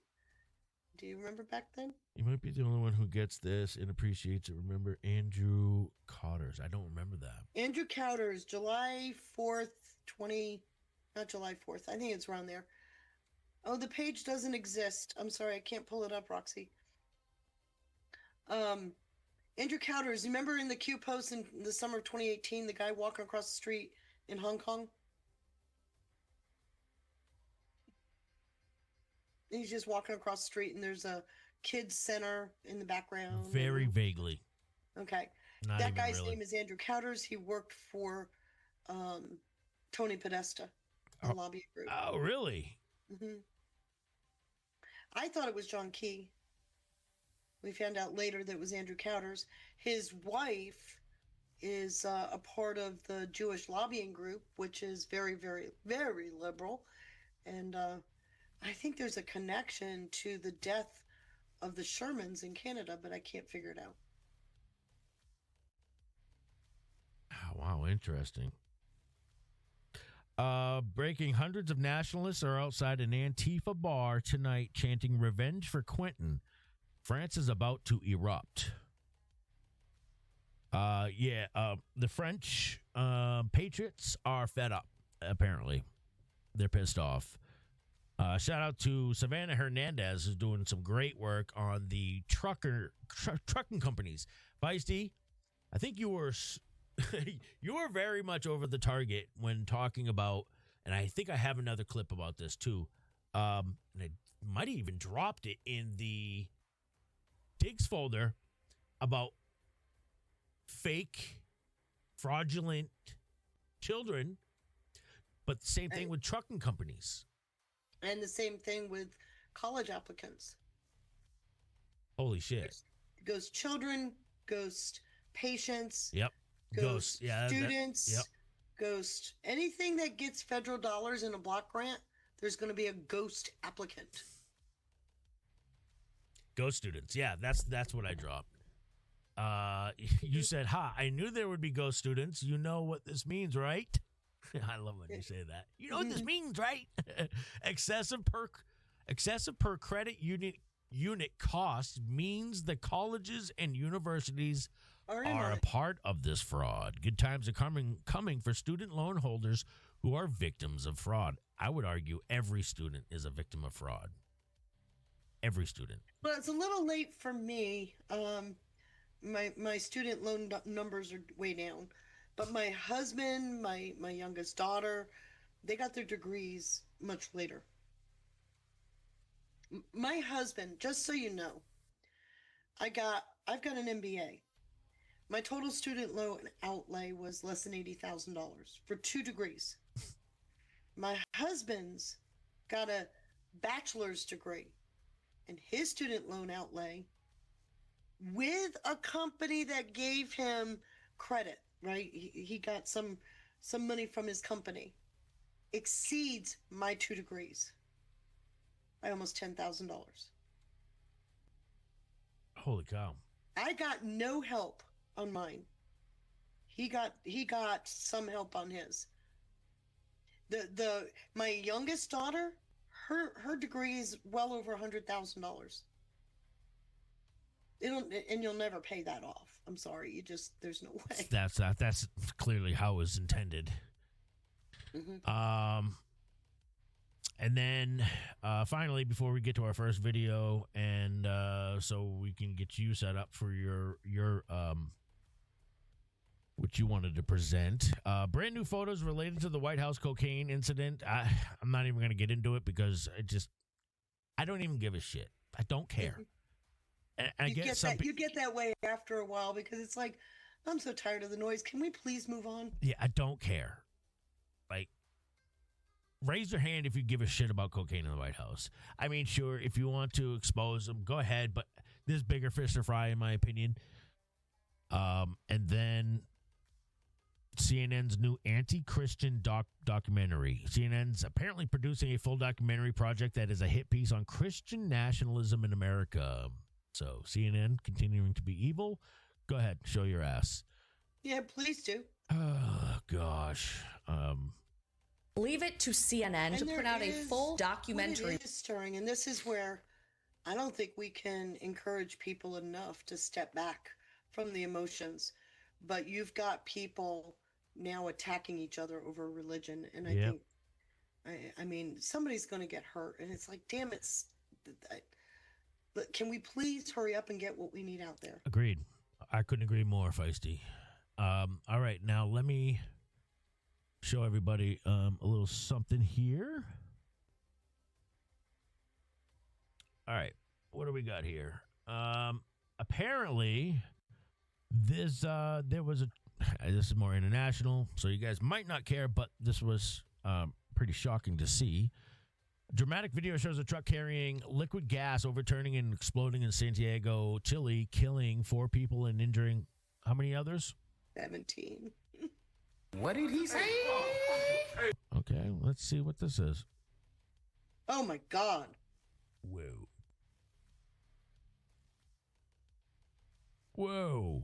Do you remember back then? You might be the only one who gets this and appreciates it. Remember Andrew Cotters. I don't remember that. Andrew Cowders, July 4th, not July 4th. I think it's around there. Oh, the page doesn't exist. I'm sorry, I can't pull it up, Roxy. Andrew Cowders, remember in the Q post in the summer of 2018, the guy walking across the street in Hong Kong? He's just walking across the street and there's a kids center in the background. Very vaguely. Okay. Not that even guy's really. name is Andrew Cowders. He worked for Tony Podesta, the lobbying group. Oh, really? Mm-hmm. I thought it was John Key. We found out later that it was Andrew Cowders. His wife is a part of the Jewish lobbying group, which is very, very, very liberal. And I think there's a connection to the death of the Shermans in Canada, but I can't figure it out. Oh, wow, interesting. Breaking, hundreds of nationalists are outside an Antifa bar tonight chanting revenge for Quentin France is about to erupt. The French patriots are fed up, apparently. They're pissed off. Shout out to Savannah Hernandez, who's doing some great work on the trucking companies. Feisty, I think you were you were very much over the target when talking about, and I think I have another clip about this too. And I might have even dropped it in the digs folder about fake, fraudulent children, but the same thing with trucking companies. And the same thing with college applicants. Holy shit. Ghost children, ghost patients. Yep. Ghost students. Yep. Ghost anything that gets federal dollars in a block grant, there's going to be a ghost applicant. Ghost students. Yeah, that's what I dropped. You said, I knew there would be ghost students. You know what this means, right? I love when you say that. You know what this means, right? Excessive per credit unit cost means the colleges and universities are a part of this fraud. Good times are coming for student loan holders who are victims of fraud. I would argue every student is a victim of fraud. Every student. Well, it's a little late for me. My student loan numbers are way down. But my husband, my youngest daughter, they got their degrees much later. My husband, just so you know, I've got an MBA. My total student loan outlay was less than $80,000 for 2 degrees. My husband's got a bachelor's degree, and his student loan outlay with a company that gave him credit, right? He got some money from his company, exceeds my 2 degrees by almost $10,000. Holy cow. I got no help on mine. He got some help on his. My youngest daughter, her degree is well over $100,000. And you'll never pay that off. I'm sorry. There's no way. That's clearly how it was intended. Mm-hmm. And then finally, before we get to our first video, and so we can get you set up for your what you wanted to present, brand new photos related to the White House cocaine incident. I'm not even going to get into it because I don't even give a shit. I don't care. And I you get that way after a while because it's like, I'm so tired of the noise. Can we please move on? Yeah, I don't care. Like, raise your hand if you give a shit about cocaine in the White House. I mean, sure, if you want to expose them, go ahead, but there's bigger fish to fry, in my opinion. And then CNN's new anti-Christian documentary. CNN's apparently producing a full documentary project that is a hit piece on Christian nationalism in America. So CNN continuing to be evil. Go ahead, show your ass. Yeah, please do. Oh, gosh. Leave it to CNN to put out a full documentary. It is stirring, and this is where I don't think we can encourage people enough to step back from the emotions. But you've got people now attacking each other over religion, and I mean, somebody's going to get hurt, and it's like, damn it. Can we please hurry up and get what we need out there? Agreed. I couldn't agree more, Feisty. All right, now let me show everybody a little something here. All right, what do we got here? Apparently, there was this is more international, so you guys might not care, but this was pretty shocking to see. Dramatic video shows a truck carrying liquid gas overturning and exploding in Santiago, Chile, killing 4 people and injuring how many others? 17. What did he say? Okay, let's see what this is. Oh my God. Whoa. Whoa.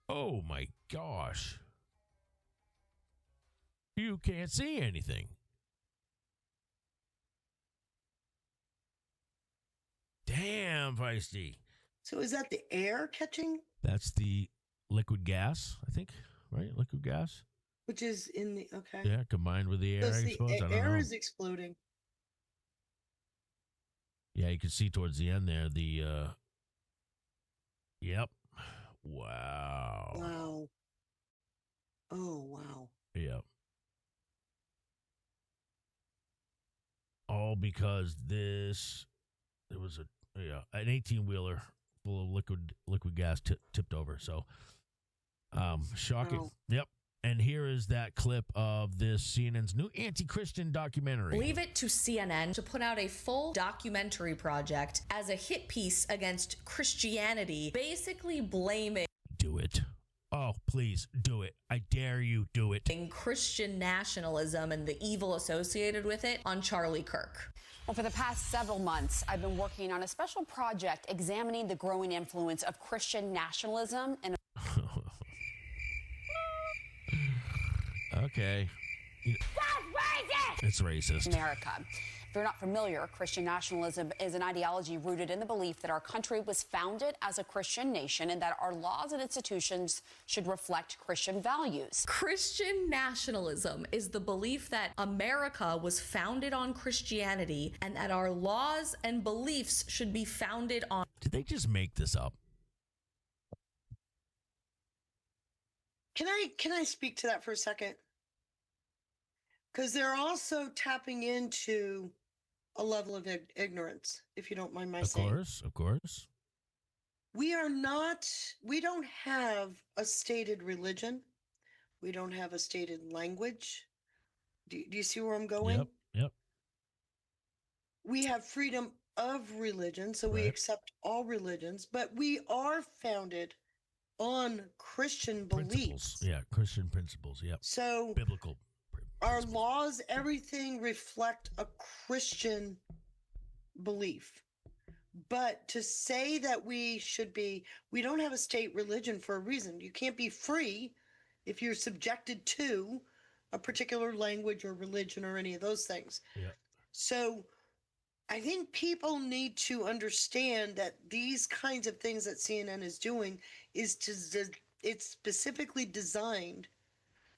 Oh my gosh. You can't see anything. Damn, Feisty. So is that the air catching? That's the liquid gas, I think, right? Liquid gas? Which is in the, okay. Yeah, combined with the air, Because I the suppose. I don't air know. is exploding. Yeah, you can see towards the end there yep. Wow. Wow. Oh, wow. Yep. All because there was an 18-wheeler full of liquid gas tipped over. So, shocking. Wow. Yep. And here is that clip of this CNN's new anti-Christian documentary. Leave it to CNN to put out a full documentary project as a hit piece against Christianity, basically blaming Do it. Oh, please do it. I dare you, do it. Christian nationalism and the evil associated with it on Charlie Kirk. Well, for the past several months, I've been working on a special project examining the growing influence of Christian nationalism and Okay. It's racist. America. If you're not familiar, Christian nationalism is an ideology rooted in the belief that our country was founded as a Christian nation and that our laws and institutions should reflect Christian values. Christian nationalism is the belief that America was founded on Christianity and that our laws and beliefs should be founded on. Did they just make this up? Can I speak to that for a second? Because they're also tapping into a level of ignorance, if you don't mind my saying. Of course. We don't have a stated religion. We don't have a stated language. Do you see where I'm going? Yep. We have freedom of religion, so we Right. accept all religions, but we are founded on Christian Principles. beliefs. Yeah, Christian principles. Yep. So Biblical our principles. laws, everything reflect a Christian belief. But to say that we don't have a state religion for a reason. You can't be free if you're subjected to a particular language or religion or any of those things. Yeah. So I think people need to understand that these kinds of things that CNN is doing it's specifically designed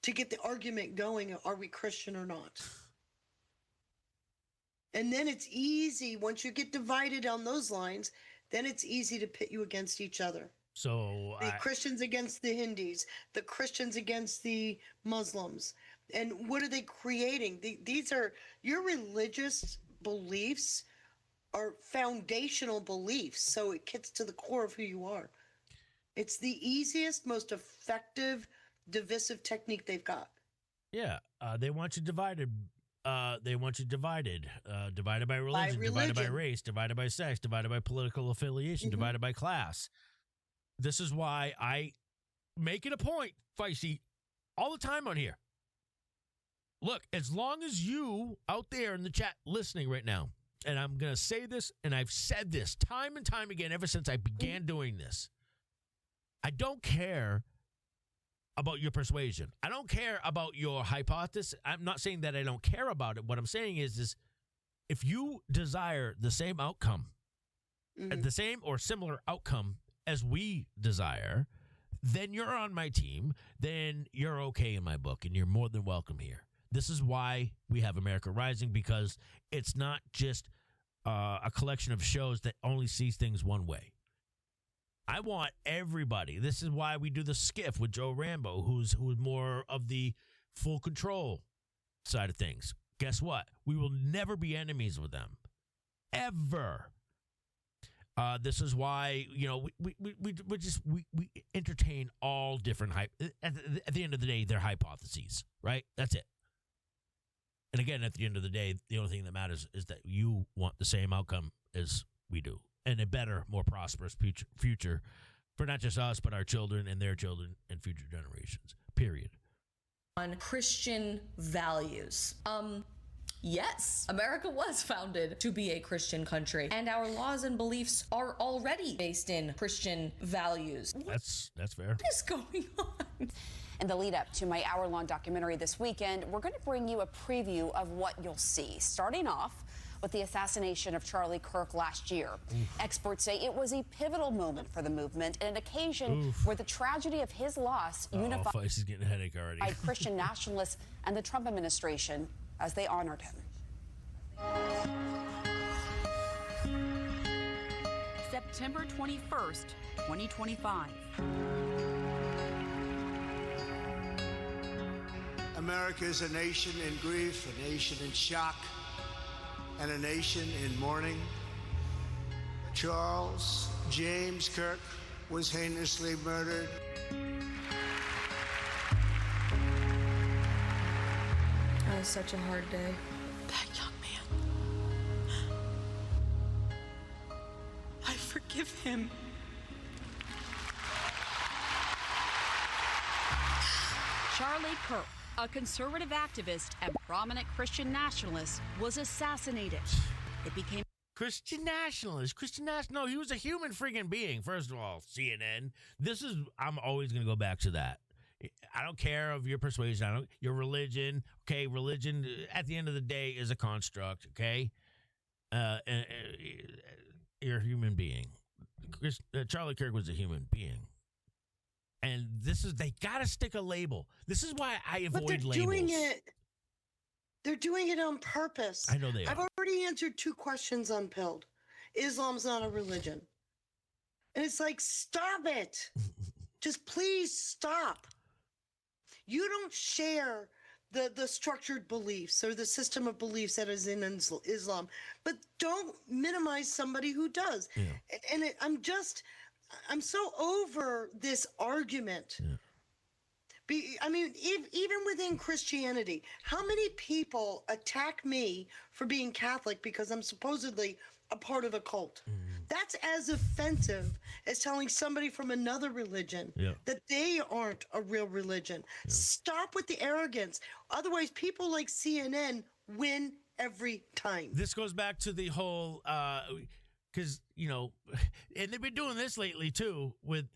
to get the argument going. Are we Christian or not? And then it's easy, once you get divided on those lines, then it's easy to pit you against each other. So The Christians against the Hindus, the Christians against the Muslims. And what are they creating? These are your religious beliefs are foundational beliefs. So it gets to the core of who you are. It's the easiest, most effective, divisive technique they've got. yeah, they want you divided. Divided by religion, divided by race, divided by sex, divided by political affiliation, divided by class. This is why I make it a point, Feisty, all the time on here. Look, as long as you out there in the chat listening right now, and I'm going to say this, and I've said this time and time again ever since I began doing this, I don't care about your persuasion. I don't care about your hypothesis. I'm not saying that I don't care about it. What I'm saying is if you desire the same outcome, the same or similar outcome as we desire, then you're on my team. Then you're okay in my book, and you're more than welcome here. This is why we have America Rising, because it's not just a collection of shows that only sees things one way. I want everybody. This is why we do the skiff with Joe Rambo, who's more of the full control side of things. Guess what? We will never be enemies with them, ever. This is why we entertain all different at the end of the day, they're hypotheses, right? That's it. And again, at the end of the day, the only thing that matters is that you want the same outcome as we do, and a better, more prosperous future for not just us, but our children and their children and future generations, period. On Christian values. Yes, America was founded to be a Christian country, and our laws and beliefs are already based in Christian values. That's fair. What is going on? In the lead up to my hour-long documentary this weekend, we're going to bring you a preview of what you'll see, starting off with the assassination of Charlie Kirk last year. Experts say it was a pivotal moment for the movement and an occasion where the tragedy of his loss unified Feisty's getting a headache already. Christian nationalists and the Trump administration as they honored him. September 21st, 2025. America is a nation in grief, a nation in shock, and a nation in mourning. Charles James Kirk was heinously murdered. That was such a hard day. That young man. I forgive him. Charlie Kirk, a conservative activist and prominent Christian nationalist, was assassinated. It became Christian nationalist. No, he was a human friggin' being. First of all, CNN. I'm always going to go back to that. I don't care of your persuasion. Your religion. Okay, religion at the end of the day is a construct. Okay, you're a human being. Charlie Kirk was a human being. And they got to stick a label. This is why I avoid labels. They're doing it on purpose. I know they are. I've already answered 2 questions on Pilled. Islam's not a religion. And it's like, stop it. Just please stop. You don't share the structured beliefs or the system of beliefs that is in Islam, but don't minimize somebody who does. Yeah. And I'm so over this argument. Yeah. Even within Christianity, how many people attack me for being Catholic because I'm supposedly a part of a cult? That's as offensive as telling somebody from another religion that they aren't a real religion. Yeah. Stop with the arrogance. Otherwise, people like CNN win every time. This goes back to the whole, because, and they've been doing this lately, too, with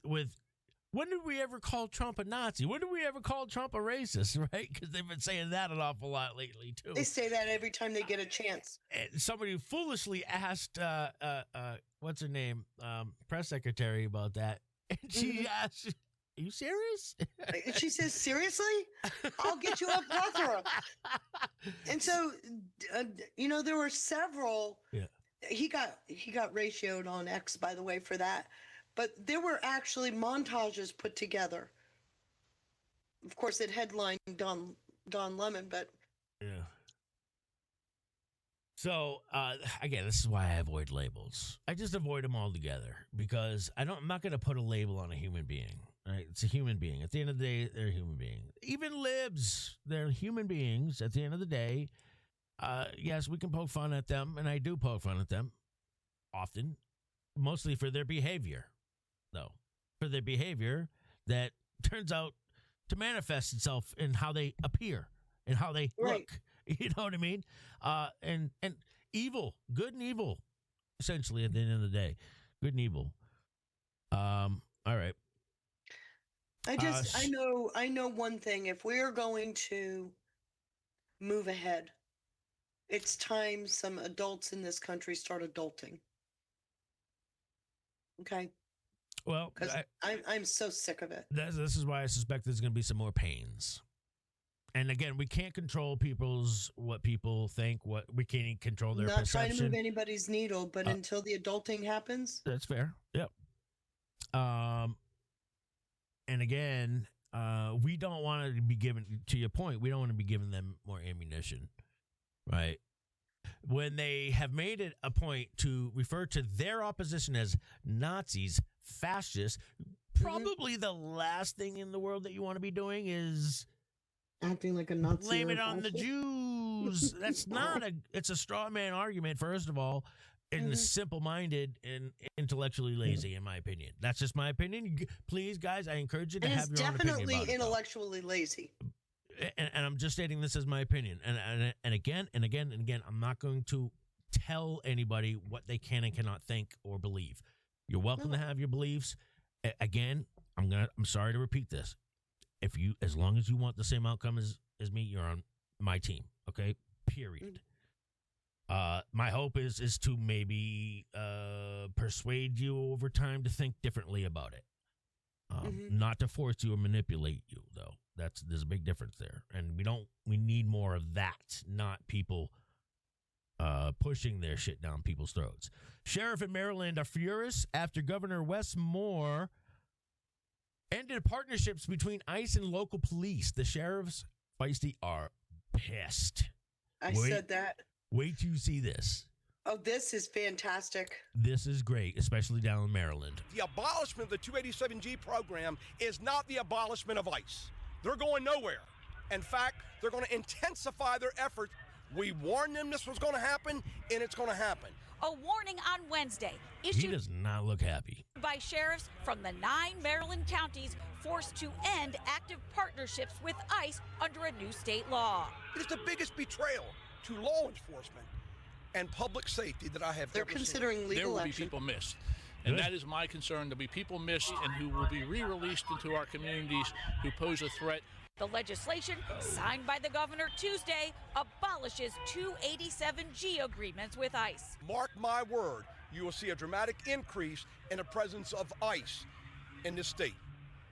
when did we ever call Trump a Nazi? When did we ever call Trump a racist, right? Because they've been saying that an awful lot lately, too. They say that every time they get a chance. And somebody foolishly asked, what's her name, press secretary about that. And she asked, are you serious? She says, seriously? I'll get you a plethora. And so, there were several. Yeah. He got ratioed on X, by the way, for that. But there were actually montages put together. Of course, it headlined Don Lemon, but yeah. So again, this is why I avoid labels. I just avoid them altogether because I'm not going to put a label on a human being. Right? It's a human being. At the end of the day, they're a human being. Even libs, they're human beings. At the end of the day, yes, we can poke fun at them, and I do poke fun at them often, mostly for their behavior. Though, for their behavior that turns out to manifest itself in how they appear and how they look. You know what I mean? And evil, good and evil, essentially, at the end of the day. Good and evil. All right. I know one thing. If we're going to move ahead, it's time some adults in this country start adulting. Okay? Well, because I'm so sick of it. This is why I suspect there's going to be some more pains. And again, we can't control what people think. What we can't control their perception. Not trying to move anybody's needle, but until the adulting happens, that's fair. Yep. And again, we don't want to be given. To your point, we don't want to be giving them more ammunition, right? When they have made it a point to refer to their opposition as Nazis, fascists, probably the last thing in the world that you want to be doing is acting like a Nazi. Blame it on the Jews. That's it's a straw man argument, first of all, and simple-minded and intellectually lazy, in my opinion. That's just my opinion. Please, guys, I encourage you to have your own opinion about it. It's definitely intellectually lazy. And I'm just stating this as my opinion. And again, I'm not going to tell anybody what they can and cannot think or believe. You're welcome to have your beliefs. Again, I'm sorry to repeat this. as long as you want the same outcome as me, you're on my team. Okay, period. My hope is to maybe persuade you over time to think differently about it. Not to force you or manipulate you, though. There's a big difference there, and we need more of that, not people pushing their shit down people's throats. Sheriff in Maryland are furious after Governor Wes Moore ended partnerships between ICE and local police. The sheriffs, Feisty, are pissed. I said that. Wait till you see this. Oh, this is fantastic. This is great, especially down in Maryland. The abolishment of the 287G program is not the abolishment of ICE. They're going nowhere. In fact, they're going to intensify their efforts. We warned them this was going to happen, and it's going to happen. A warning on Wednesday He issued does not look happy. by sheriffs from the 9 Maryland counties forced to end active partnerships with ICE under a new state law. It is the biggest betrayal to law enforcement and public safety that I have They're ever seen. considering legal There will action. be people missed. And that is my concern. There'll be people missed and who will be re-released into our communities who pose a threat. The legislation, signed by the governor Tuesday, abolishes 287G agreements with ICE. Mark my word, you will see a dramatic increase in the presence of ICE in this state.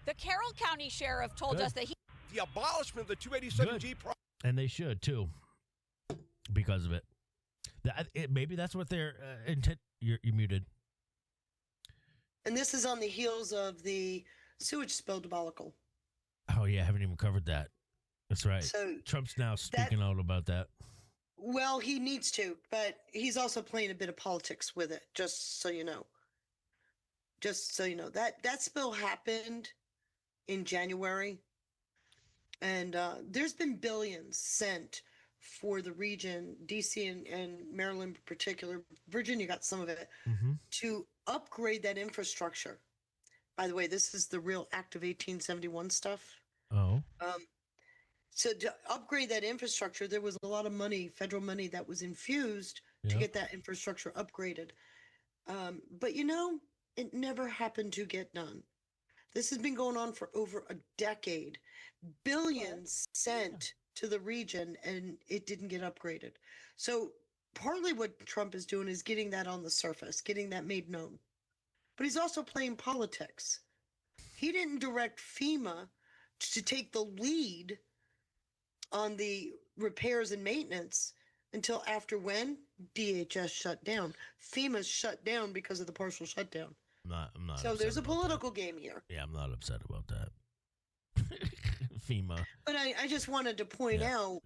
The Carroll County Sheriff told us that he The abolishment of the 287G program. And they should, too, because of it. Maybe that's what their intent. You're muted. And this is on the heels of the sewage spill debacle. Oh, yeah, I haven't even covered that. That's right. So Trump's now speaking out about that. Well, he needs to, but he's also playing a bit of politics with it, just so you know. Just so you know. That spill happened in January, and there's been billions sent for the region, D.C. and Maryland in particular. Virginia got some of it, to upgrade that infrastructure. By the way, this is the real Act of 1871 stuff. Oh. So to upgrade that infrastructure, there was a lot of money, federal money, that was infused to get that infrastructure upgraded. But, it never happened to get done. This has been going on for over a decade. Billions sent to the region, and it didn't get upgraded. So partly what Trump is doing is getting that on the surface, getting that made known. But he's also playing politics. He didn't direct FEMA to take the lead on the repairs and maintenance until after when? DHS shut down. FEMA shut down because of the partial shutdown. I'm not. So there's a political game here. Yeah, I'm not upset about that. FEMA. But I just wanted to point out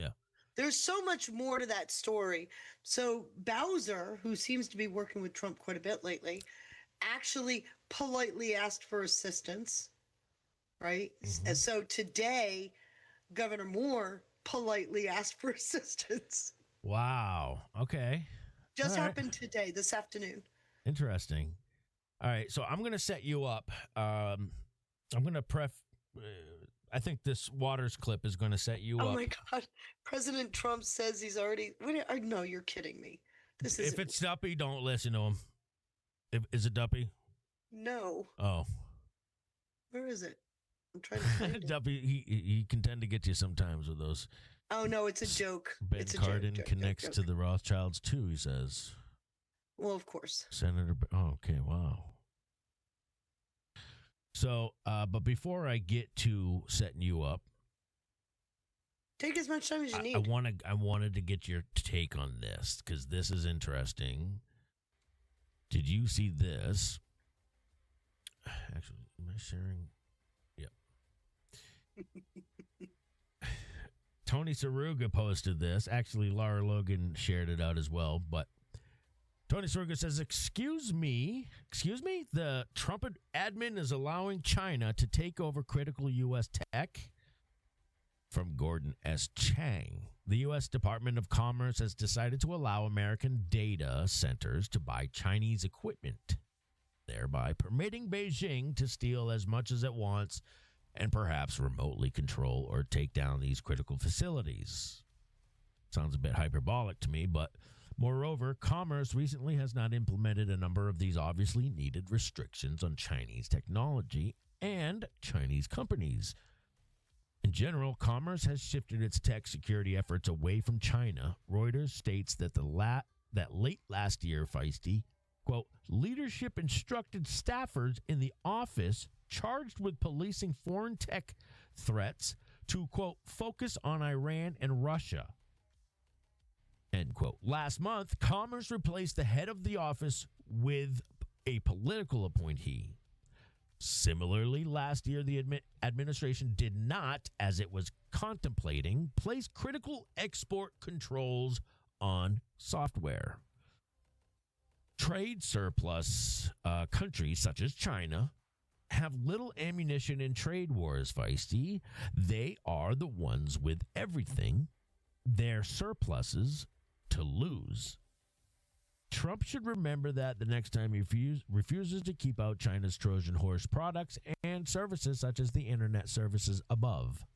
there's so much more to that story. So Bowser, who seems to be working with Trump quite a bit lately, actually politely asked for assistance, right? And so today, Governor Moore politely asked for assistance. Wow. Okay. Just happened today, this afternoon. Interesting. All right, so I'm going to set you up. I'm going to I think this Waters clip is going to set you up. Oh my God. President Trump says he's already... No, you're kidding me. If it's Duppy, don't listen to him. Is it Duppy? No. Oh. Where is it? I'm trying to find it. Duppy, he can tend to get you sometimes with those. Oh, no, it's a joke. Ben It's a Cardin joke, connects joke. to the Rothschilds too, he says. Well, of course. Senator... Oh, okay, wow. So, but before I get to setting you up, take as much time as you need. I wanted to get your take on this because this is interesting. Did you see this? Actually, am I sharing? Yep. Tony Saruga posted this. Actually, Laura Logan shared it out as well, but Tony Saruga says, excuse me, the Trump admin is allowing China to take over critical U.S. tech? From Gordon S. Chang. The U.S. Department of Commerce has decided to allow American data centers to buy Chinese equipment, thereby permitting Beijing to steal as much as it wants and perhaps remotely control or take down these critical facilities. Sounds a bit hyperbolic to me, but moreover, Commerce recently has not implemented a number of these obviously needed restrictions on Chinese technology and Chinese companies. In general, commerce has shifted its tech security efforts away from China. Reuters states that that late last year, Feisty, quote, leadership instructed staffers in the office charged with policing foreign tech threats to, quote, focus on Iran and Russia, end quote. Last month, Commerce replaced the head of the office with a political appointee. Similarly, last year, the administration did not, as it was contemplating, place critical export controls on software. Trade surplus countries such as China have little ammunition in trade wars, Feisty. They are the ones with everything, their surpluses, to lose. Trump should remember that the next time he refuses to keep out China's Trojan horse products and services such as the internet services above.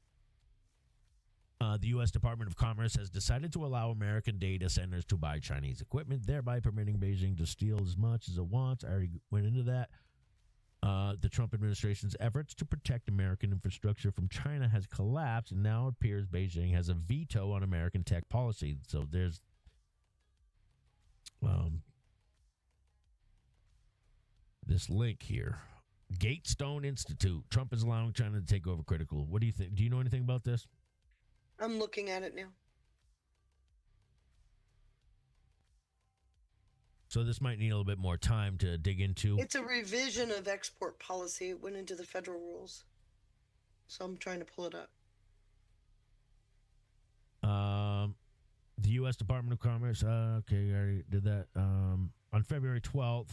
The U.S. Department of Commerce has decided to allow American data centers to buy Chinese equipment, thereby permitting Beijing to steal as much as it wants. I already went into that. The Trump administration's efforts to protect American infrastructure from China has collapsed, and now it appears Beijing has a veto on American tech policy. So there's this link here. Gatestone Institute. Trump is allowing China to take over critical. What do you think? Do you know anything about this? I'm looking at it now. So this might need a little bit more time to dig into. It's a revision of export policy. It went into the federal rules. So I'm trying to pull it up. The U.S. Department of Commerce, okay, I already did that. On February 12th,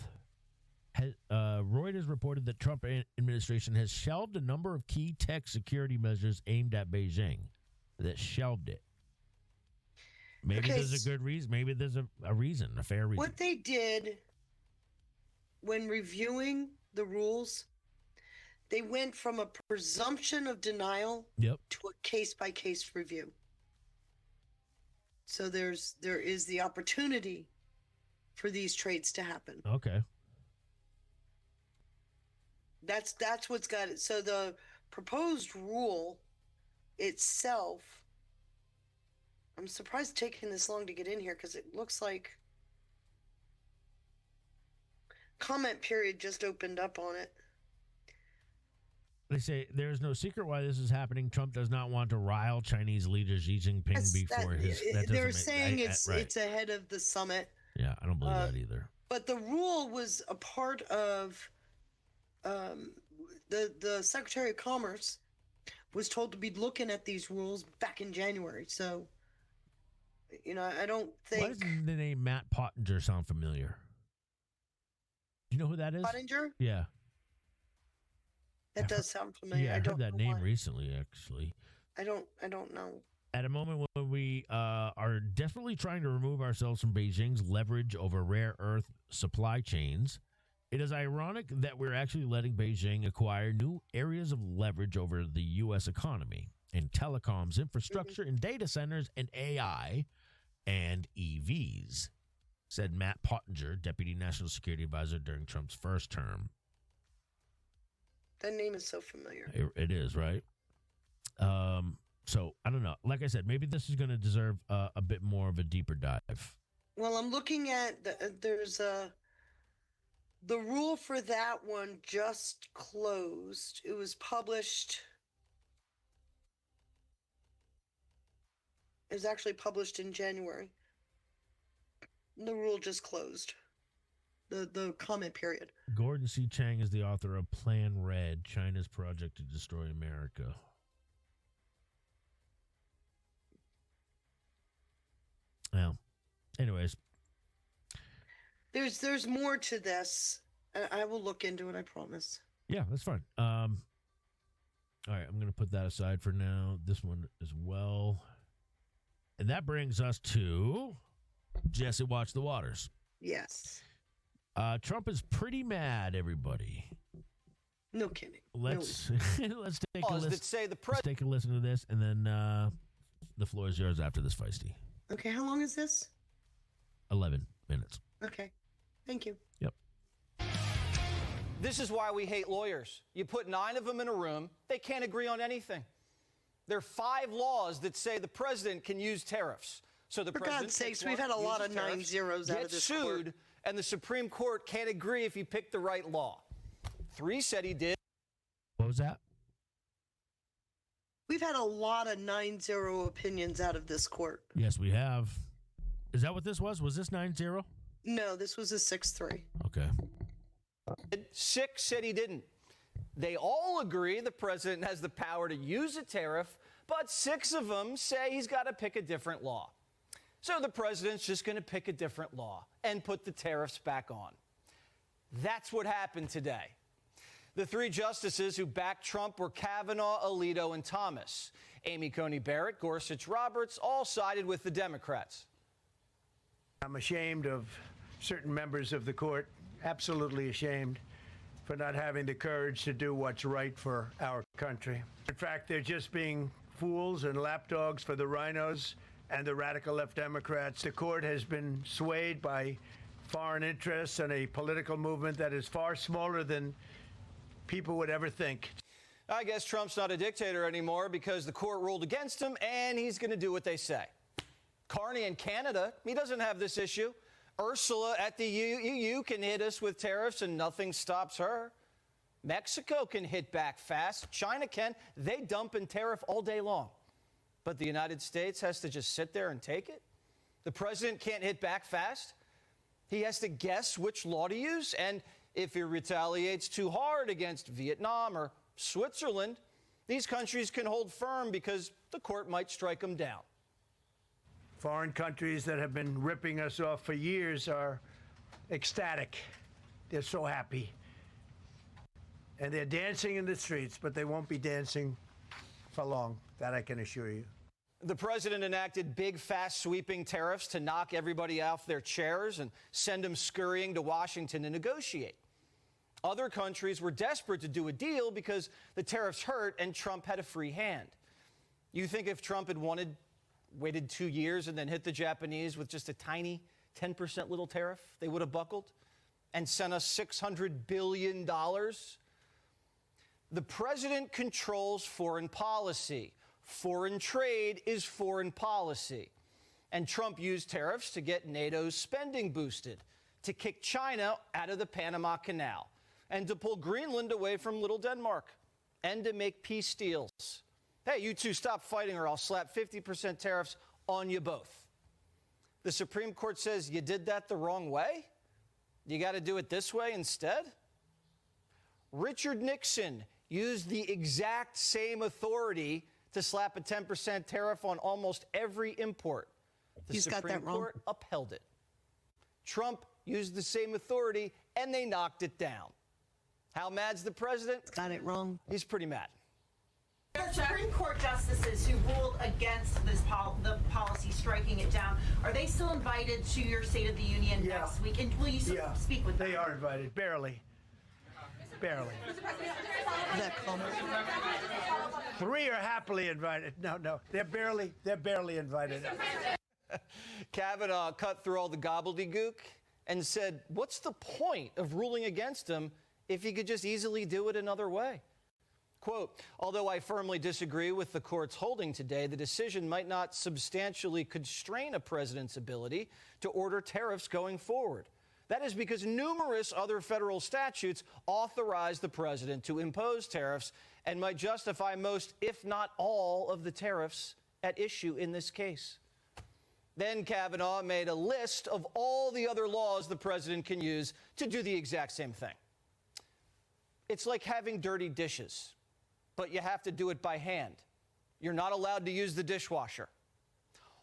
Reuters reported that Trump administration has shelved a number of key tech security measures aimed at Beijing. That shelved it. Maybe there's a good reason. Maybe there's a reason, a fair reason. What they did when reviewing the rules, they went from a presumption of denial to a case-by-case review. So there is the opportunity for these trades to happen. Okay. That's what's got it. So the proposed rule itself, I'm surprised it's taking this long to get in here because it looks like comment period just opened up on it. They say there's no secret why this is happening. Trump does not want to rile Chinese leader Xi Jinping before his. They're saying it's ahead of the summit. Yeah, I don't believe that either. But the rule was a part of the Secretary of Commerce was told to be looking at these rules back in January. So, I don't think. Why doesn't the name Matt Pottinger sound familiar? Do you know who that is? Pottinger? Yeah. That does sound familiar. Yeah, I heard that name recently, actually. I don't know. At a moment when we are desperately trying to remove ourselves from Beijing's leverage over rare earth supply chains, it is ironic that we're actually letting Beijing acquire new areas of leverage over the U.S. economy in telecoms, infrastructure, and data centers, and AI and EVs, said Matt Pottinger, Deputy National Security Advisor during Trump's first term. That name is so familiar. It is, right? So, I don't know. Like I said, maybe this is going to deserve a bit more of a deeper dive. Well, I'm looking at, the rule for that one just closed. It was published. It was actually published in January. The rule just closed. The comment period. Gordon C. Chang is the author of Plan Red, China's Project to Destroy America. Well, anyways. There's more to this. I will look into it, I promise. Yeah, that's fine. All right, I'm going to put that aside for now. This one as well. And that brings us to Jesse Watch the Waters. Yes. Trump is pretty mad, everybody. No kidding. Let's take a listen. Let's take a listen to this, and then the floor is yours after this, Feisty. Okay, how long is this? 11 minutes. Okay, thank you. Yep. This is why we hate lawyers. You put 9 of them in a room, they can't agree on anything. There are 5 laws that say the president can use tariffs. So the For president God's sakes, we've had a lot of 9 zeros out of this court. sued, and the Supreme Court can't agree if he picked the right law. 3 said he did. What was that? We've had a lot of 9-0 opinions out of this court. Yes, we have. Is that what this was? Was this 9-0? No, this was a 6-3. Okay. 6 said he didn't. They all agree the president has the power to use a tariff, but 6 of them say he's got to pick a different law. So the president's just going to pick a different law and put the tariffs back on. That's what happened today. The 3 justices who backed Trump were Kavanaugh, Alito, and Thomas. Amy Coney Barrett, Gorsuch, Roberts all sided with the Democrats. I'm ashamed of certain members of the court, absolutely ashamed, for not having the courage to do what's right for our country. In fact, they're just being fools and lapdogs for the rhinos and the radical left Democrats. The court has been swayed by foreign interests and a political movement that is far smaller than people would ever think. I guess Trump's not a dictator anymore because the court ruled against him, and he's going to do what they say. Carney in Canada, he doesn't have this issue. Ursula at the EU can hit us with tariffs, and nothing stops her. Mexico can hit back fast. China can. They dump and tariff all day long. But the United States has to just sit there and take it? The president can't hit back fast? He has to guess which law to use, and if he retaliates too hard against Vietnam or Switzerland, these countries can hold firm because the court might strike them down. Foreign countries that have been ripping us off for years are ecstatic. They're so happy. And they're dancing in the streets, but they won't be dancing for long. That I can assure you. The president enacted big, fast, sweeping tariffs to knock everybody off their chairs and send them scurrying to Washington to negotiate. Other countries were desperate to do a deal because the tariffs hurt and Trump had a free hand. You think if Trump had waited 2 years and then hit the Japanese with just a tiny 10% little tariff, they would have buckled and sent us $600 billion? The president controls foreign policy. Foreign trade is foreign policy. And Trump used tariffs to get NATO's spending boosted, to kick China out of the Panama Canal, and to pull Greenland away from little Denmark, and to make peace deals. Hey, you two stop fighting or I'll slap 50% tariffs on you both. The Supreme Court says you did that the wrong way? You got to do it this way instead? Richard Nixon used the exact same authority to slap a 10% tariff on almost every import. The Supreme Court upheld it. Trump used the same authority, and they knocked it down. How mad's the president? Got it wrong. He's pretty mad. The Supreme Court justices who ruled against this the policy striking it down, are they still invited to your State of the Union next week? And will you speak with them? They are invited, barely. Barely. That comment. 3 are happily invited. No, they're barely invited. Kavanaugh cut through all the gobbledygook and said, what's the point of ruling against him if he could just easily do it another way? Quote, although I firmly disagree with the court's holding today, the decision might not substantially constrain a president's ability to order tariffs going forward. That is because numerous other federal statutes authorize the president to impose tariffs and might justify most, if not all, of the tariffs at issue in this case. Then Kavanaugh made a list of all the other laws the president can use to do the exact same thing. It's like having dirty dishes, but you have to do it by hand. You're not allowed to use the dishwasher.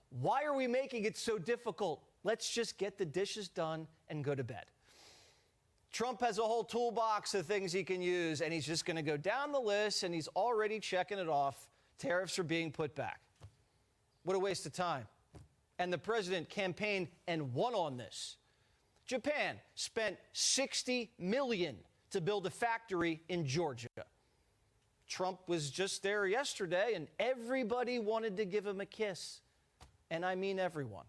Why are we making it so difficult? Let's just get the dishes done and go to bed. Trump has a whole toolbox of things he can use, and he's just going to go down the list, and he's already checking it off. Tariffs are being put back. What a waste of time. And the president campaigned and won on this. Japan spent $60 million to build a factory in Georgia. Trump was just there yesterday, and everybody wanted to give him a kiss. And I mean everyone.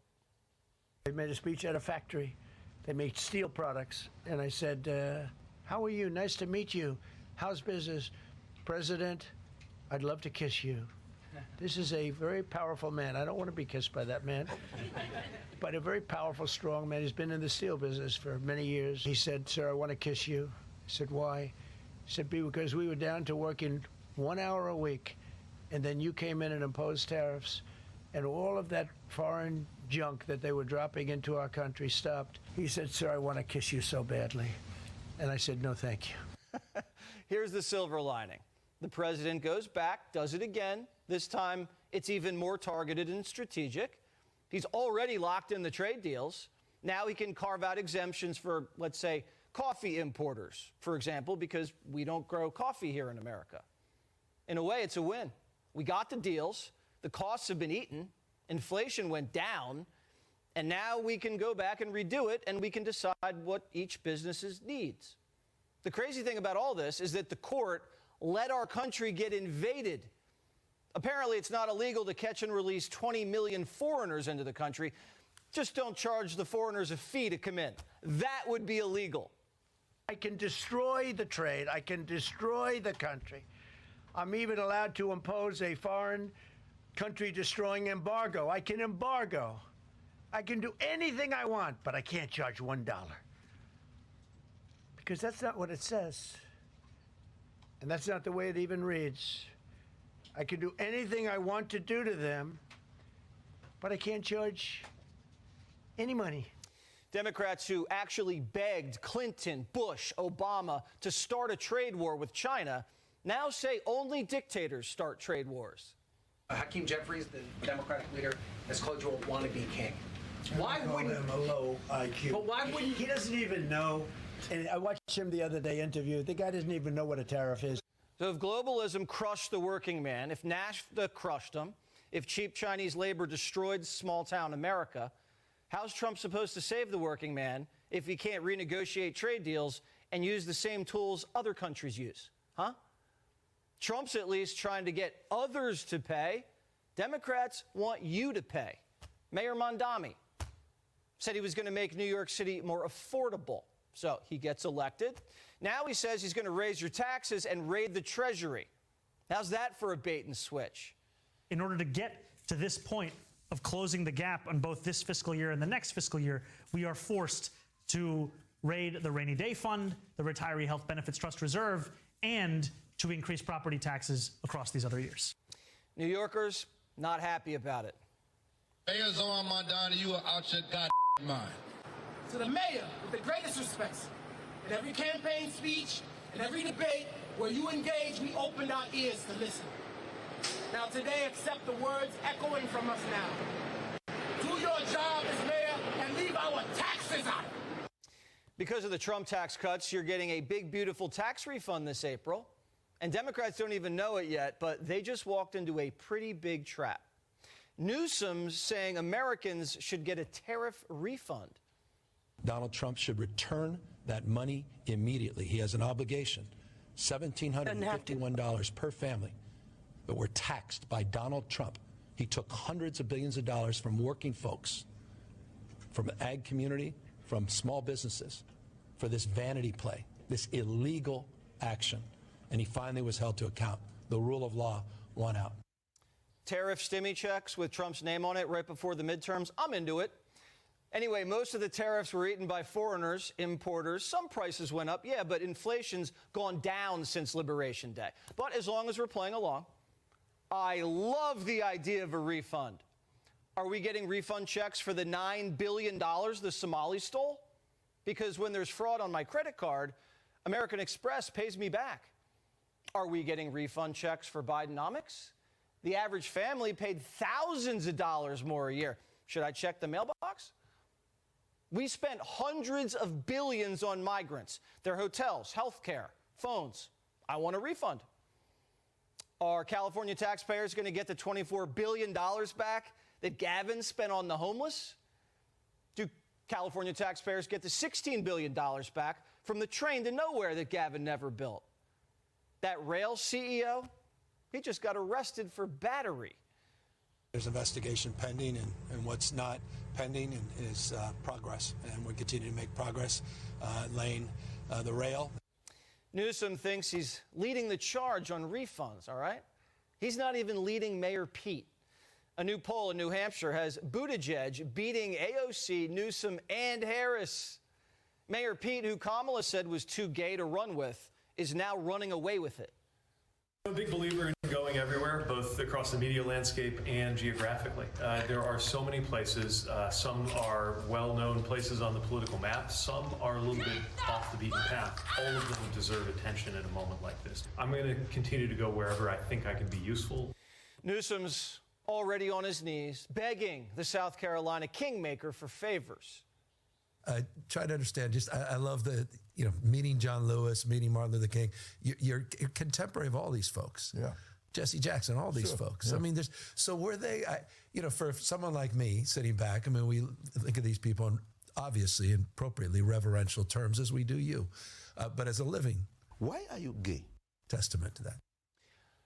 They made a speech at a factory. They make steel products. And I said, how are you? Nice to meet you. How's business? President, I'd love to kiss you. This is a very powerful man. I don't want to be kissed by that man, but a very powerful, strong man. He's been in the steel business for many years. He said, "Sir, I want to kiss you." I said, "Why?" He said, "Because we were down to working 1 hour a week, and then you came in and imposed tariffs, and all of that foreign junk that they were dropping into our country stopped." He said, "Sir, I want to kiss you so badly." And I said, "No, thank you." Here's the silver lining. The president goes back, does it again. This time, it's even more targeted and strategic. He's already locked in the trade deals. Now he can carve out exemptions for, let's say, coffee importers, for example, because we don't grow coffee here in America. In a way, it's a win. We got the deals. The costs have been eaten. Inflation went down. And now we can go back and redo it, and we can decide what each business needs. The crazy thing about all this is that the court let our country get invaded. Apparently, it's not illegal to catch and release 20 million foreigners into the country. Just don't charge the foreigners a fee to come in. That would be illegal. I can destroy the trade. I can destroy the country. I'm even allowed to impose a foreign country-destroying embargo. I can embargo. I can do anything I want, but I can't charge $1. Because that's not what it says. And that's not the way it even reads. I can do anything I want to do to them, but I can't charge any money. Democrats who actually begged Clinton, Bush, Obama to start a trade war with China now say only dictators start trade wars. Hakeem Jeffries, the Democratic leader, has called you a wannabe king. Why wouldn't him a low IQ? But why wouldn't he? Doesn't even know. And I watched him the other day interview. The guy doesn't even know what a tariff is. So if globalism crushed the working man, if NAFTA crushed him, if cheap Chinese labor destroyed small-town America, how's Trump supposed to save the working man if he can't renegotiate trade deals and use the same tools other countries use? Huh? Trump's at least trying to get others to pay. Democrats want you to pay. Mayor Mondami said he was going to make New York City more affordable. So he gets elected. Now he says he's going to raise your taxes and raid the Treasury. How's that for a bait and switch? In order to get to this point of closing the gap on both this fiscal year and the next fiscal year, we are forced to raid the Rainy Day Fund, the Retiree Health Benefits Trust Reserve, and to increase property taxes across these other years. New Yorkers not happy about it. Mayor Zoran Mondani, you are out your goddamn mind. To the mayor, with the greatest respect, in every campaign speech, in every debate where you engage, we opened our ears to listen. Now today, accept the words echoing from us now. Do your job as mayor and leave our taxes out. Because of the Trump tax cuts, you're getting a big, beautiful tax refund this April. And Democrats don't even know it yet, but they just walked into a pretty big trap. Newsom's saying Americans should get a tariff refund. Donald Trump should return that money immediately. He has an obligation, $1,751 per family. But we're taxed by Donald Trump. He took hundreds of billions of dollars from working folks, from the ag community, from small businesses, for this vanity play, this illegal action. And he finally was held to account. The rule of law won out. Tariff stimmy checks with Trump's name on it right before the midterms. I'm into it. Anyway, most of the tariffs were eaten by foreigners, importers. Some prices went up, yeah, but inflation's gone down since Liberation Day. But as long as we're playing along, I love the idea of a refund. Are we getting refund checks for the $9 billion the Somalis stole? Because when there's fraud on my credit card, American Express pays me back. Are we getting refund checks for Bidenomics? The average family paid thousands of dollars more a year. Should I check the mailbox? We spent hundreds of billions on migrants, their hotels, health care, phones. I want a refund. Are California taxpayers going to get the $24 billion back that Gavin spent on the homeless? Do California taxpayers get the $16 billion back from the train to nowhere that Gavin never built? That rail CEO, he just got arrested for battery. There's investigation pending, and what's not pending is progress, and we continue to make progress laying the rail. Newsom thinks he's leading the charge on refunds, all right? He's not even leading Mayor Pete. A new poll in New Hampshire has Buttigieg beating AOC, Newsom, and Harris. Mayor Pete, who Kamala said was too gay to run with, is now running away with it. I'm a big believer in going everywhere, both across the media landscape and geographically. There are so many places. Some are well-known places on the political map. Some are a little bit off the beaten path. All of them deserve attention at a moment like this. I'm going to continue to go wherever I think I can be useful. Newsom's already on his knees, begging the South Carolina kingmaker for favors. Try to understand. I love the meeting John Lewis, meeting Martin Luther King. You're contemporary of all these folks. Yeah, Jesse Jackson, all these folks. Yeah. I mean, were they? For someone like me sitting back, I mean, we think of these people in obviously and appropriately reverential terms as we do you, but as a living. Why are you gay? Testament to that.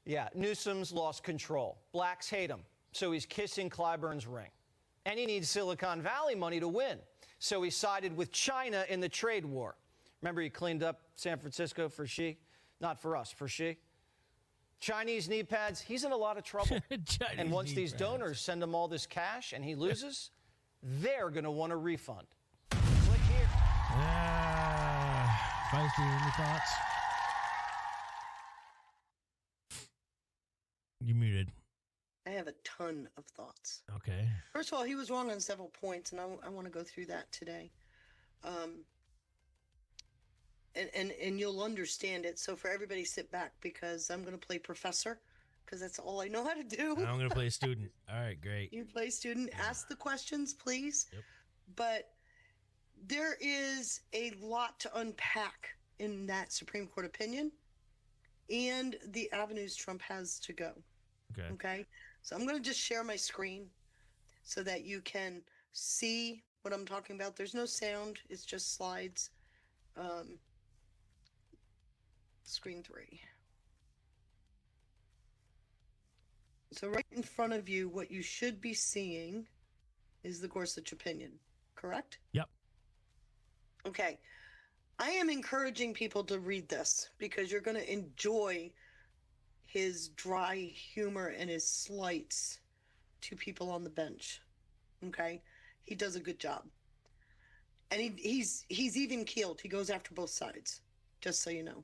Yeah, Newsom's lost control. Blacks hate him, so he's kissing Clyburn's ring, and he needs Silicon Valley money to win. So he sided with China in the trade war. Remember he cleaned up San Francisco for Xi? Not for us, for Xi. Chinese knee pads, he's in a lot of trouble. And once these donors send him all this cash and he loses, they're going to want a refund. Click here. Feisty, any thoughts? You muted. I have a ton of thoughts. Okay. First of all, he was wrong on several points, and I want to go through that today. And you'll understand it. So for everybody, sit back, because I'm going to play professor, because that's all I know how to do. I'm going to play student. All right, great. You play student. Ask the questions, please. Yep. But there is a lot to unpack in that Supreme Court opinion and the avenues Trump has to go. Okay. So I'm going to just share my screen so that you can see what I'm talking about. There's no sound. It's just slides. Screen 3. So right in front of you, what you should be seeing is the Gorsuch opinion, correct? Yep. Okay. I am encouraging people to read this because you're going to enjoy his dry humor and his slights to people on the bench. Okay? He does a good job. And he's even keeled. He goes after both sides, just so you know.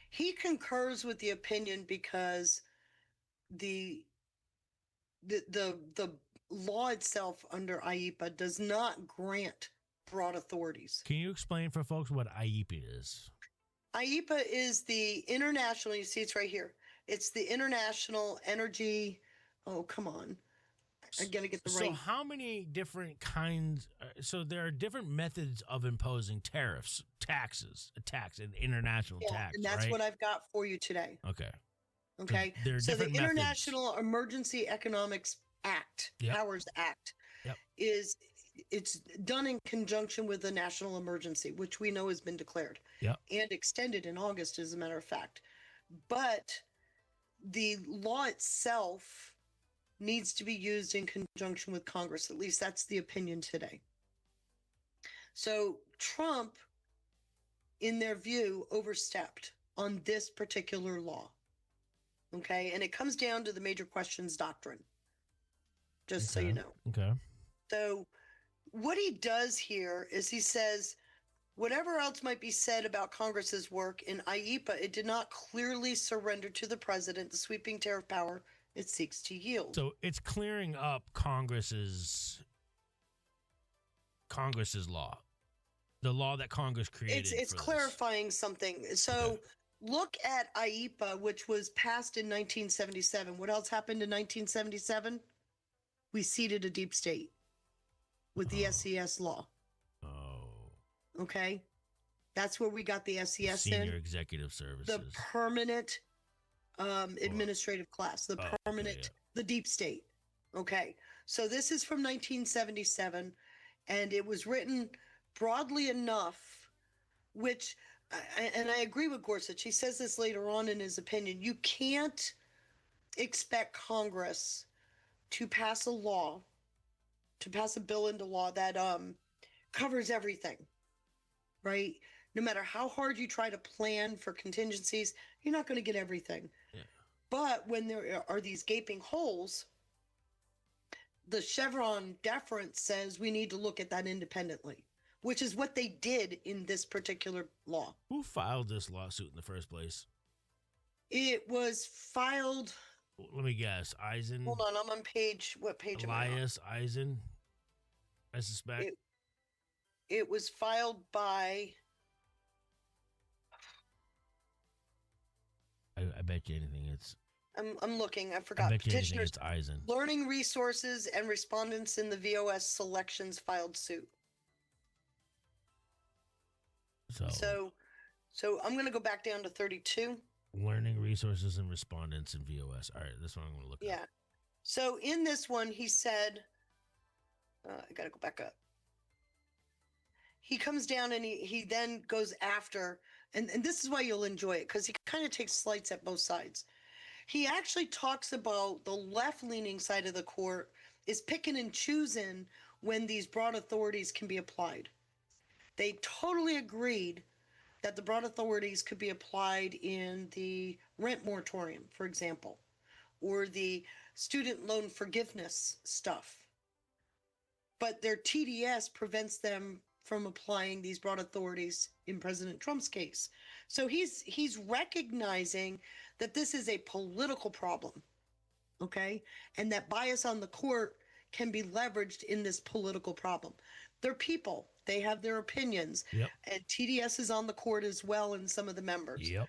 He concurs with the opinion because the law itself under IEEPA does not grant broad authorities. Can you explain for folks what IEEPA is? IEEPA is the international, you see it's right here. It's the International Energy, oh, come on. I got to get the right. So how many different kinds, so there are different methods of imposing tariffs, taxes, a tax, an international tax, and that's right? what I've got for you today. Okay. Okay. So the International Emergency Economics Act, Yep. Powers Act, Yep. it's done in conjunction with the national emergency, which we know has been declared Yep. and extended in August, as a matter of fact. But the law itself needs to be used in conjunction with Congress. At least that's the opinion today. So Trump, in their view, overstepped on this particular law. Okay. And it comes down to the major questions doctrine, just so you know. Okay. So what he does here is he says, whatever else might be said about Congress's work in IEEPA, it did not clearly surrender to the president the sweeping tariff power it seeks to yield. So it's clearing up Congress's law, the law that Congress created. It's clarifying something. So look at IEEPA, which was passed in 1977. What else happened in 1977? We seeded a deep state with the SES law. Oh. Okay. That's where we got the SES Senior in. Executive Services. The permanent administrative class, the permanent, the deep state. Okay. So this is from 1977, and it was written broadly enough, which, and I agree with Gorsuch. He says this later on in his opinion. You can't expect Congress to pass a law, to pass a bill into law that covers everything, right? No matter how hard you try to plan for contingencies, you're not going to get everything. Yeah. But when there are these gaping holes, the Chevron deference says we need to look at that independently, which is what they did in this particular law. Who filed this lawsuit in the first place? It was filed. Let me guess. Eisen. Hold on, I'm on what page am I on? Elias Eisen, I suspect. It was filed by. I bet you anything it's. I'm looking. I forgot. I bet you anything Petitioners, it's Eisen. Learning Resources and respondents in the VOS selections filed suit. So I'm going to go back down to 32. Learning Resources and respondents in VOS. All right, this one I'm going to look Yeah. at. So in this one, he said, I got to go back up. He comes down and he then goes after, and this is why you'll enjoy it, because he kind of takes slights at both sides. He actually talks about the left-leaning side of the court is picking and choosing when these broad authorities can be applied. They totally agreed that the broad authorities could be applied in the rent moratorium, for example, or the student loan forgiveness stuff. But their TDS prevents them from applying these broad authorities in President Trump's case. So he's recognizing that this is a political problem, okay? And that bias on the court can be leveraged in this political problem. They're people. They have their opinions. Yep. And TDS is on the court as well, and some of the members. Yep.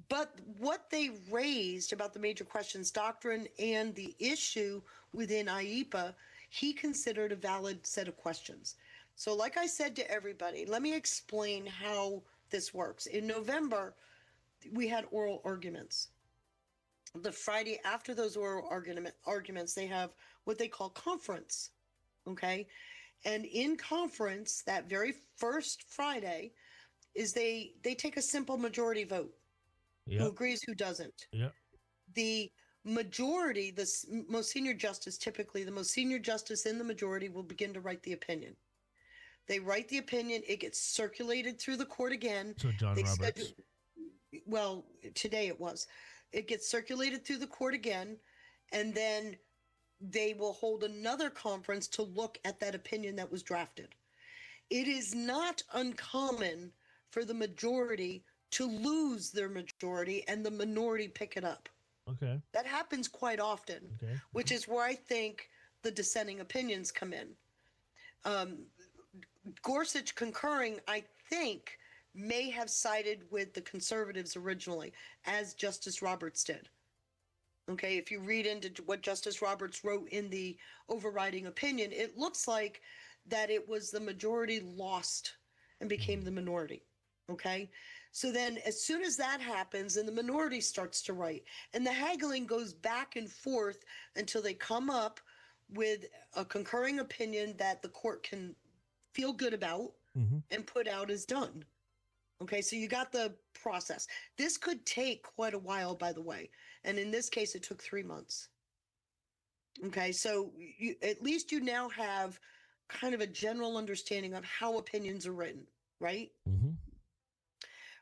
But what they raised about the major questions doctrine and the issue within IEEPA, he considered a valid set of questions. So like I said to everybody, let me explain how this works. In November, we had oral arguments. The Friday after those oral arguments, they have what they call conference, okay? And in conference, that very first Friday, is they take a simple majority vote. Yep. Who agrees, who doesn't. Yep. The majority, the most senior justice, typically the most senior justice in the majority will begin to write the opinion. They write the opinion. It gets circulated through the court again. So John Roberts. Well, today it was. It gets circulated through the court again, and then they will hold another conference to look at that opinion that was drafted. It is not uncommon for the majority to lose their majority and the minority pick it up. Okay. That happens quite often, Okay. which is where I think the dissenting opinions come in. Gorsuch concurring, I think, may have sided with the conservatives originally, as Justice Roberts did. Okay, if you read into what Justice Roberts wrote in the overriding opinion, it looks like that it was the majority lost and became the minority. Okay, so then as soon as that happens, then the minority starts to write, and the haggling goes back and forth until they come up with a concurring opinion that the court can feel good about and put out as done. Okay, so you got the process. This could take quite a while, by the way. And in this case, it took 3 months. Okay, so at least you now have kind of a general understanding of how opinions are written, right?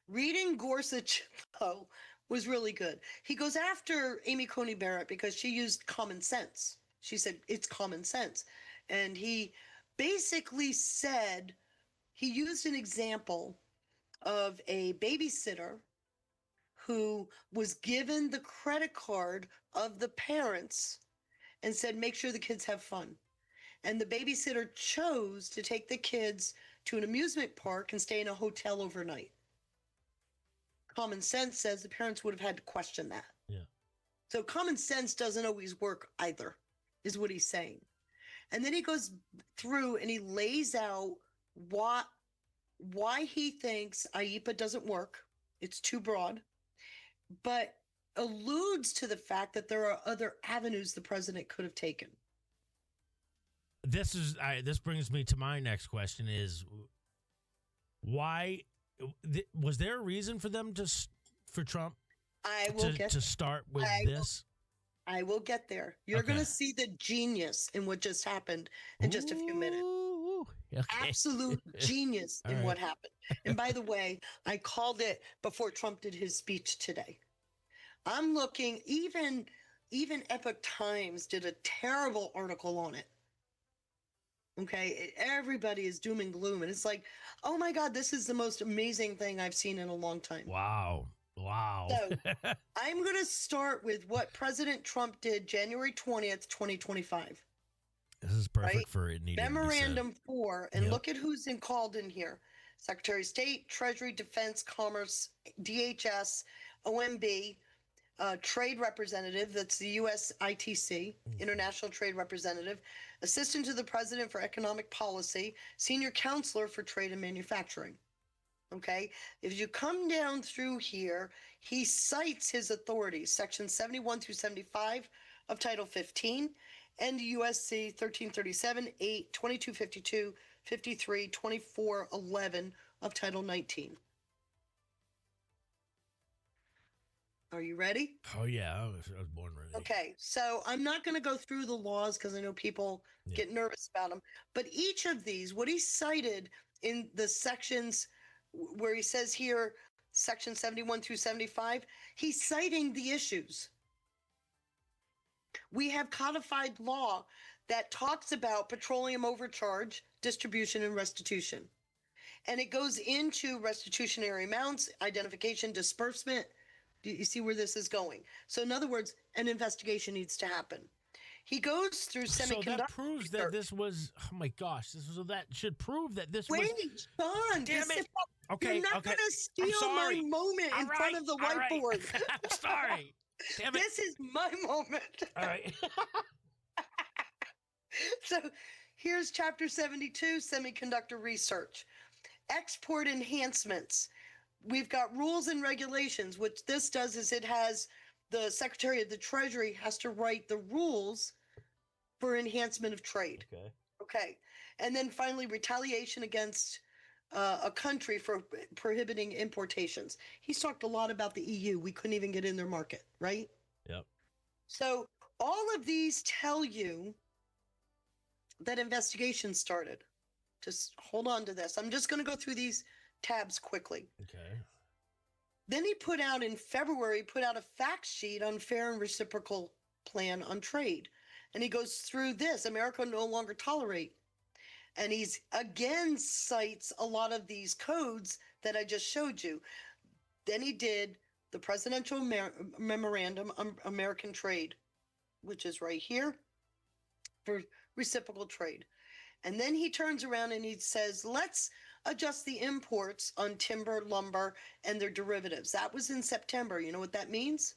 Reading Gorsuch, though, was really good. He goes after Amy Coney Barrett because she used common sense. She said, it's common sense. And he basically said, he used an example of a babysitter who was given the credit card of the parents and said, make sure the kids have fun. And the babysitter chose to take the kids to an amusement park and stay in a hotel overnight. Common sense says the parents would have had to question that. Yeah. So common sense doesn't always work either, is what he's saying. And then he goes through and he lays out why he thinks IEEPA doesn't work. It's too broad, but alludes to the fact that there are other avenues the president could have taken. This brings me to my next question: is why was there a reason for them for Trump to start with this? I will get there. You're going to see the genius in what just happened in just a few minutes. Okay. Absolute genius in what happened. And by the way, I called it before Trump did his speech today. I'm looking, even Epoch Times did a terrible article on it. Okay, everybody is doom and gloom, and it's like, oh my God, this is the most amazing thing I've seen in a long time. Wow. So I'm going to start with what President Trump did January 20th, 2025. This is perfect Right? for it needing Memorandum 4, and Yep. look at who's called in here. Secretary of State, Treasury, Defense, Commerce, DHS, OMB, Trade Representative, that's the U.S. ITC, International Trade Representative, Assistant to the President for Economic Policy, Senior Counselor for Trade and Manufacturing. Okay, if you come down through here, he cites his authorities, Section 71 through 75 of Title 15, and USC 1337, 8, 2252, 53, 24, 11 of Title 19. Are you ready? Oh, yeah. I was born ready. Okay, so I'm not going to go through the laws because I know people get nervous about them. But each of these, what he cited in the sections where he says here, section 71 through 75, he's citing the issues. We have codified law that talks about petroleum overcharge, distribution, and restitution. And it goes into restitutionary amounts, identification, disbursement. Do you see where this is going? So in other words, an investigation needs to happen. He goes through semiconductor. So that proves that this was, oh my gosh, that should prove that this was. Wait, Sean, damn it. Okay, you're not going to steal my moment in front of the whiteboard. I'm sorry. Damn it. This is my moment. All right. So here's chapter 72, semiconductor research. Export enhancements. We've got rules and regulations. What this does is it has the Secretary of the Treasury has to write the rules for enhancement of trade. Okay. And then finally, retaliation against a country for prohibiting importations. He's talked a lot about the EU. We couldn't even get in their market, right? Yep. So all of these tell you that investigations started. Just hold on to this. I'm just going to go through these tabs quickly. Okay. Then he put out in February, a fact sheet on fair and reciprocal plan on trade. And he goes through this. America no longer tolerate. And he's again cites a lot of these codes that I just showed you. Then he did the presidential memorandum on American trade, which is right here for reciprocal trade. And then he turns around and he says, let's adjust the imports on timber, lumber, and their derivatives. That was in September. You know what that means?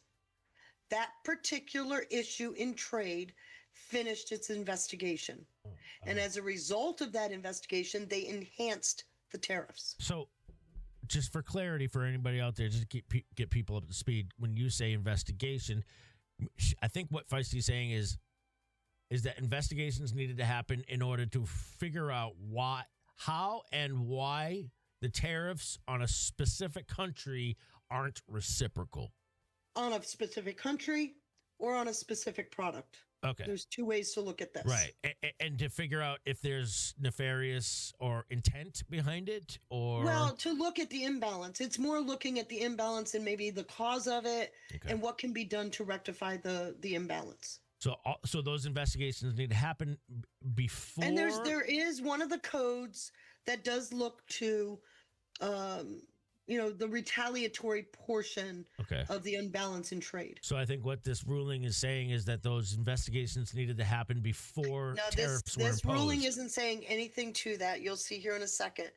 That particular issue in trade finished its investigation. And as a result of that investigation, they enhanced the tariffs. So just for clarity for anybody out there, just to get people up to speed, when you say investigation, I think what Feisty is saying is that investigations needed to happen in order to figure out how and why the tariffs on a specific country aren't reciprocal. On a specific country or on a specific product. Okay. There's two ways to look at this. Right. And to figure out if there's nefarious or intent behind it, or... Well, to look at the imbalance. It's more looking at the imbalance and maybe the cause of it and what can be done to rectify the imbalance. So those investigations need to happen before... And there is one of the codes that does look to, the retaliatory portion of the imbalance in trade. So I think what this ruling is saying is that those investigations needed to happen before tariffs were imposed. This ruling isn't saying anything to that. You'll see here in a second.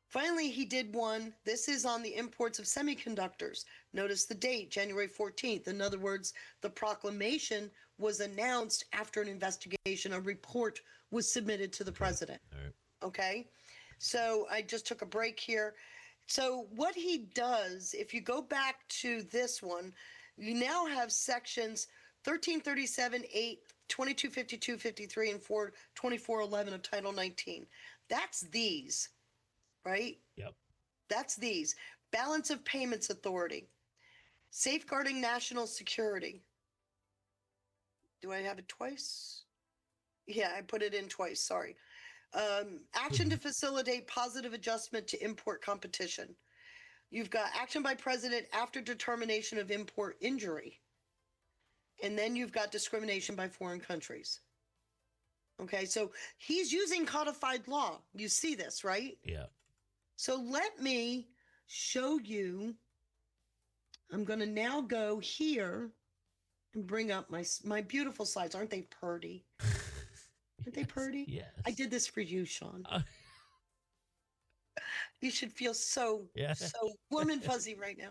Finally, he did one. This is on the imports of semiconductors. Notice the date, January 14th. In other words, the proclamation was announced after an investigation. A report was submitted to the president. All right. Okay? So I just took a break here. So what he does, if you go back to this one, you now have sections 1337, 8, 2252, 53, and 4, 2411 of Title 19. That's these. Right? Yep. That's these. Balance of payments authority. Safeguarding national security. Do I have it twice? Yeah, I put it in twice. Sorry. Action to facilitate positive adjustment to import competition. You've got action by president after determination of import injury. And then you've got discrimination by foreign countries. Okay, so he's using codified law. You see this, right? Yeah. So let me show you. I'm going to now go here and bring up my beautiful slides. Aren't they pretty? Aren't they pretty? Yes. I did this for you, Sean. You should feel so warm and fuzzy right now.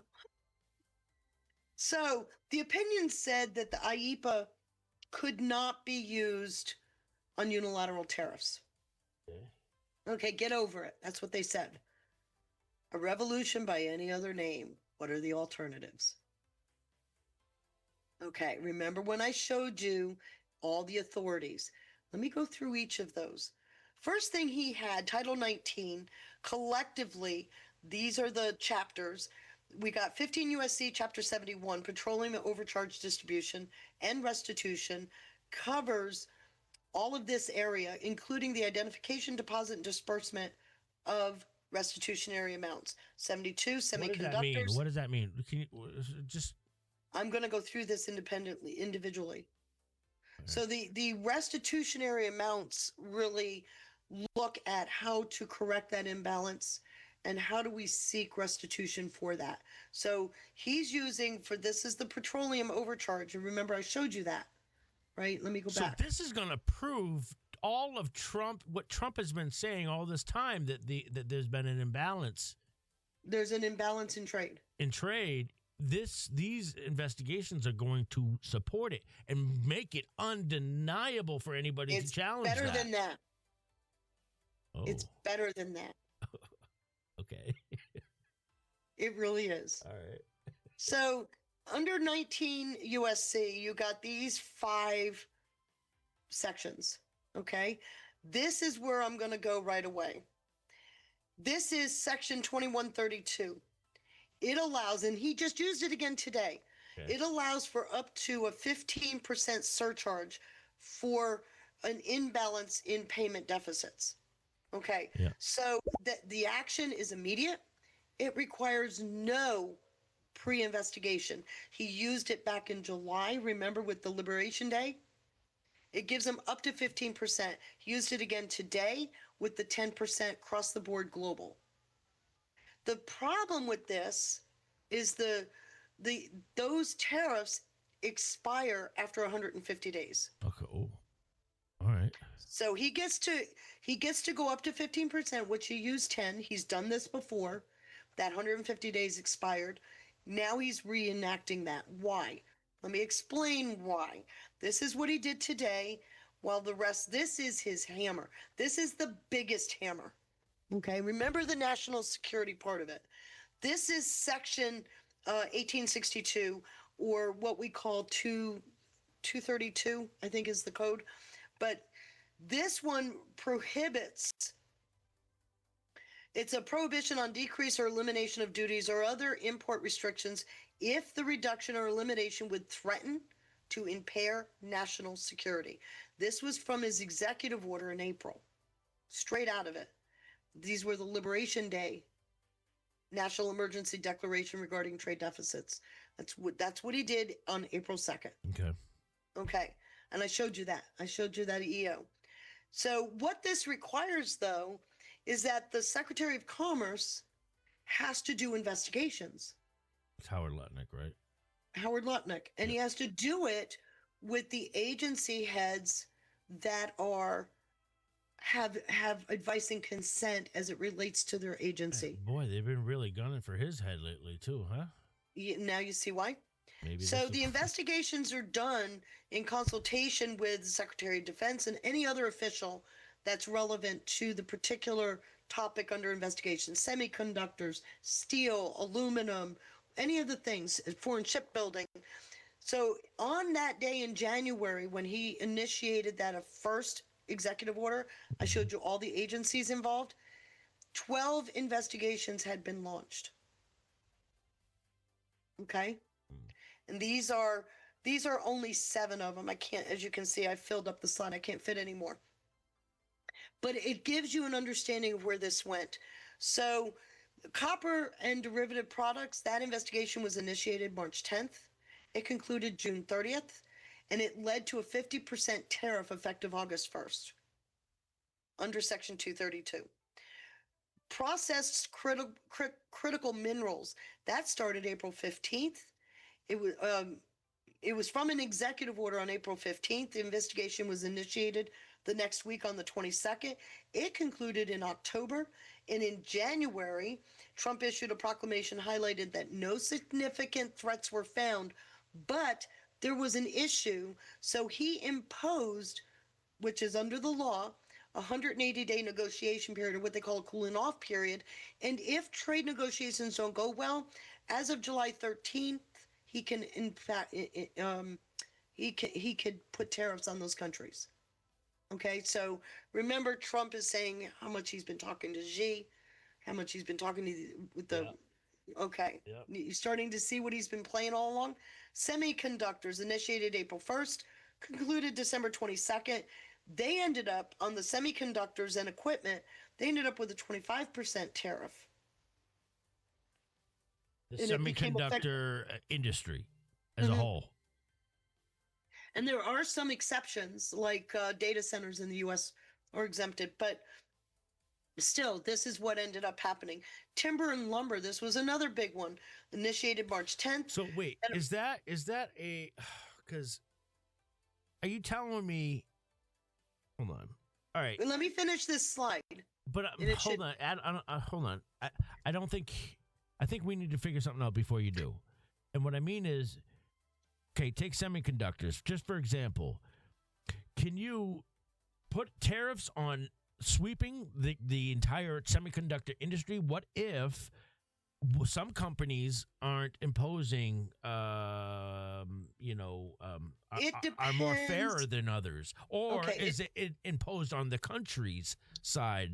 So the opinion said that the IEEPA could not be used on unilateral tariffs. Okay, get over it. That's what they said. A revolution by any other name. What are the alternatives? Okay, remember when I showed you all the authorities? Let me go through each of those. First thing he had, Title 19, collectively, these are the chapters. We got 15 U.S.C. Chapter 71, Petroleum Overcharge Distribution and Restitution, covers all of this area, including the identification, deposit, and disbursement of restitutionary amounts. 72, semiconductors. What does that mean? Can you just... I'm going to go through this individually. Okay. So the restitutionary amounts really look at how to correct that imbalance and how do we seek restitution for that. So he's using this is the petroleum overcharge. And remember, I showed you that, right? Let me go back. So this is going to prove all of what Trump has been saying all this time, that there's been an imbalance. There's an imbalance in trade. These investigations are going to support it and make it undeniable for anybody to challenge that. It's better than that. Oh. It's better than that. Okay. It really is. All right. So under 19 USC, you got these 5 sections. Okay. This is where I'm going to go right away. This is section 2132. It allows, and he just used it again today. Okay. It allows for up to a 15% surcharge for an imbalance in payment deficits. Okay. Yeah. So the action is immediate. It requires no pre-investigation. He used it back in July, remember, with the Liberation Day? It gives him up to 15%. He used it again today with the 10% across the board global. The problem with this is those tariffs expire after 150 days. Okay. Oh. All right. So he gets to go up to 15%, which he used 10. He's done this before. That 150 days expired. Now he's reenacting that. Why? Let me explain why. This is what he did today, while the rest, this is his hammer. This is the biggest hammer. Okay, remember the national security part of it. This is section 1862, or what we call 232, I think is the code. But this one prohibits, it's a prohibition on decrease or elimination of duties or other import restrictions if the reduction or elimination would threaten to impair national security. This was from his executive order in April, straight out of it. These were the Liberation Day National Emergency Declaration regarding trade deficits. That's what he did on April 2nd. Okay. And I showed you that. I showed you that EO. So what this requires, though, is that the Secretary of Commerce has to do investigations. It's Howard Lutnick, right? Howard Lutnick. And he has to do it with the agency heads that have advice and consent as it relates to their agency. Boy, they've been really gunning for his head lately, too, huh? Now you see why? Maybe so the investigations are done in consultation with the Secretary of Defense and any other official that's relevant to the particular topic under investigation. Semiconductors, steel, aluminum, any of the things, foreign shipbuilding. So on that day in January, when he initiated that first executive order, I showed you all the agencies involved. 12 investigations had been launched. Okay? And these are only 7 of them. I can't, as you can see, I filled up the slide. I can't fit anymore. But it gives you an understanding of where this went. So Copper and derivative products, that investigation was initiated March 10th. It concluded June 30th, and it led to a 50% tariff effective August 1st under Section 232. Processed critical minerals, that started April 15th. It was from an executive order on April 15th. The investigation was initiated the next week on the 22nd. It concluded in October. And in January, Trump issued a proclamation highlighted that no significant threats were found, but there was an issue. So he imposed, which is under the law, a 180-day negotiation period, or what they call a cooling off period. And if trade negotiations don't go well, as of July 13th, he can, in fact, he could put tariffs on those countries. Okay, so remember, Trump is saying how much he's been talking to Xi, how much he's been talking to with the. Yeah. Okay, You're starting to see what he's been playing all along. Semiconductors initiated April 1st, concluded December 22nd. They ended up on the semiconductors and equipment. They ended up with a 25% tariff. The semiconductor industry as a whole. And there are some exceptions, like data centers in the U.S. are exempted, but still, this is what ended up happening. Timber and lumber, this was another big one, initiated March 10th. So wait, is that a, because are you telling me, hold on. All right. Let me finish this slide. But hold on. Hold on. I think we need to figure something out before you do. And what I mean is, okay, take semiconductors. Just for example, can you put tariffs on sweeping the entire semiconductor industry? What if some companies aren't imposing, are more fairer than others? Or is it imposed on the country's side?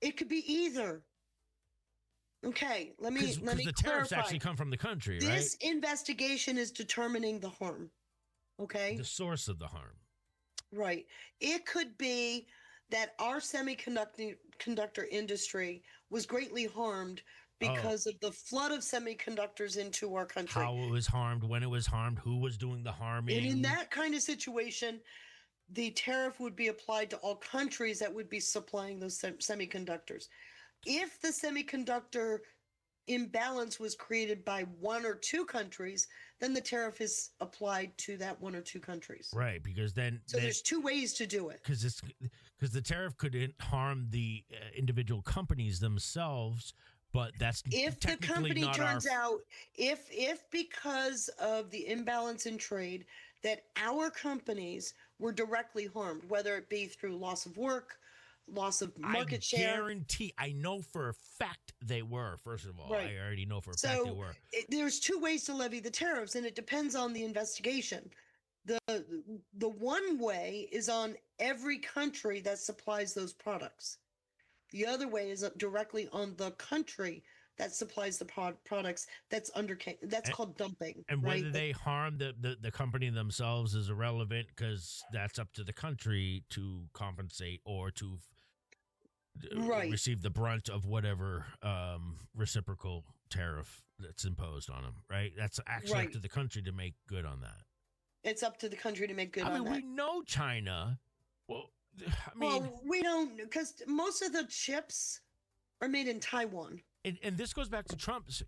It could be either. Okay, let me Because the tariffs actually come from the country, right? This investigation is determining the harm. Okay? The source of the harm. Right. It could be that our semiconductor industry was greatly harmed because of the flood of semiconductors into our country. How it was harmed, when it was harmed, who was doing the harming. And in that kind of situation, the tariff would be applied to all countries that would be supplying those semiconductors. If the semiconductor imbalance was created by one or two countries, then the tariff is applied to that one or two countries. Right, because then... So there's two ways to do it. Because the tariff could harm the individual companies themselves, but that's if the company not turns out, if because of the imbalance in trade, that our companies were directly harmed, whether it be through loss of work, loss of market share. I know for a fact they were, first of all. Right. I already know for a fact they were. There's two ways to levy the tariffs, and it depends on the investigation. The one way is on every country that supplies those products. The other way is directly on the country that supplies the products that's called dumping. And whether they harm the company themselves is irrelevant, because that's up to the country to compensate or to receive the brunt of whatever reciprocal tariff that's imposed on them, right? That's actually up to the country to make good on that. It's up to the country to make good on that. I mean, we know China. Well, we don't, because most of the chips are made in Taiwan. And this goes back to Trump's,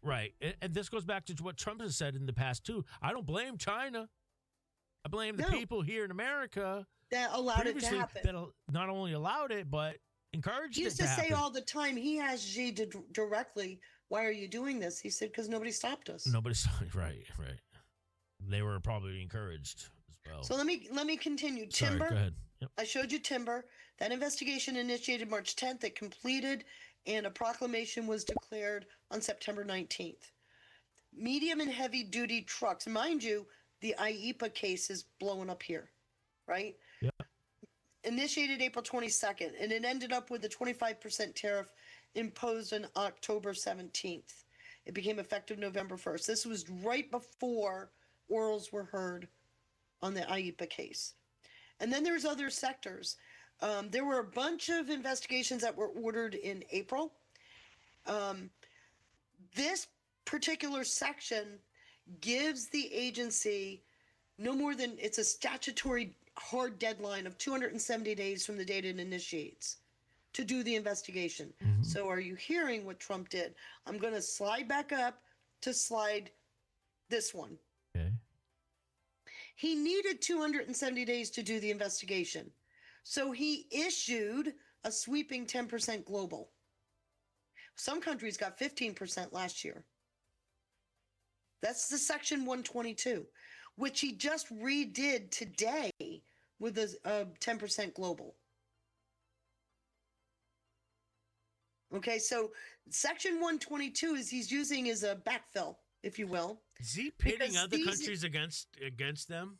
right? And this goes back to what Trump has said in the past, too. I don't blame China. I blame the people here in America that allowed it to happen. That not only allowed it, but encouraged it to happen. He used to say all the time, he asked Xi directly, why are you doing this? He said, because nobody stopped us. Nobody stopped, right. They were probably encouraged as well. So let me continue. Timber. Sorry, go ahead. Yep. I showed you timber. That investigation initiated March 10th. It completed, and a proclamation was declared on September 19th. Medium and heavy duty trucks. Mind you, the IEEPA case is blowing up here, right? Yeah. Initiated April 22nd, and it ended up with a 25% tariff imposed on October 17th. It became effective November 1st. This was right before orals were heard on the IEEPA case. And then there's other sectors. There were a bunch of investigations that were ordered in April. This particular section gives the agency no more than, it's a statutory hard deadline of 270 days from the date it initiates to do the investigation. So are you hearing what Trump did? I'm going to slide back up to slide this one. Okay. He needed 270 days to do the investigation. So he issued a sweeping 10% global. Some countries got 15% last year. That's the Section 122, which he just redid today with a 10% global. Okay, so Section 122 is he's using as a backfill, if you will. Is he pitting Because other these- countries against them?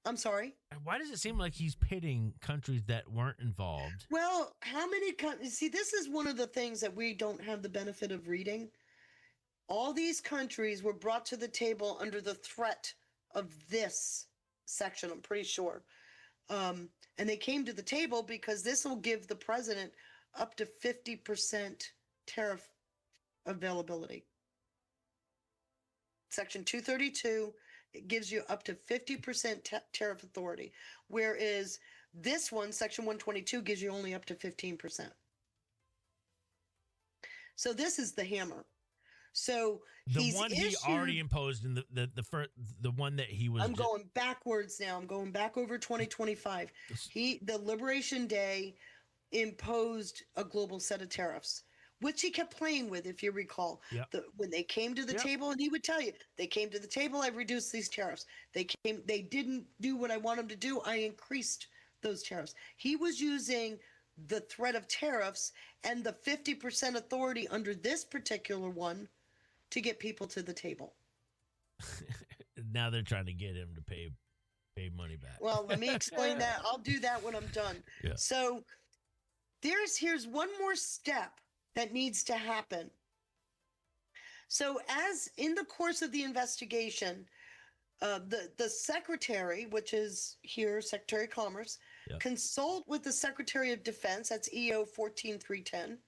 I'm sorry? Why does it seem like he's pitting countries that weren't involved? Well, how many countries? See, this is one of the things that we don't have the benefit of reading. All these countries were brought to the table under the threat of this section, I'm pretty sure. And they came to the table because this will give the president up to 50% tariff availability. Section 232, it gives you up to 50% tariff authority, whereas this one, Section 122, gives you only up to 15%. So this is the hammer. So The one he already imposed in the one that he was. I'm going backwards now. I'm going back over 2025. The Liberation Day imposed a global set of tariffs, which he kept playing with, if you recall. Yep. When they came to the table, and he would tell you, they came to the table, I reduced these tariffs. They didn't do what I want them to do, I increased those tariffs. He was using the threat of tariffs and the 50% authority under this particular one to get people to the table. Now they're trying to get him to pay money back. Well, let me explain that. I'll do that when I'm done. Yeah. So here's one more step that needs to happen. So as in the course of the investigation, the secretary, which is here, Secretary of Commerce, consult with the Secretary of Defense, that's EO 14310.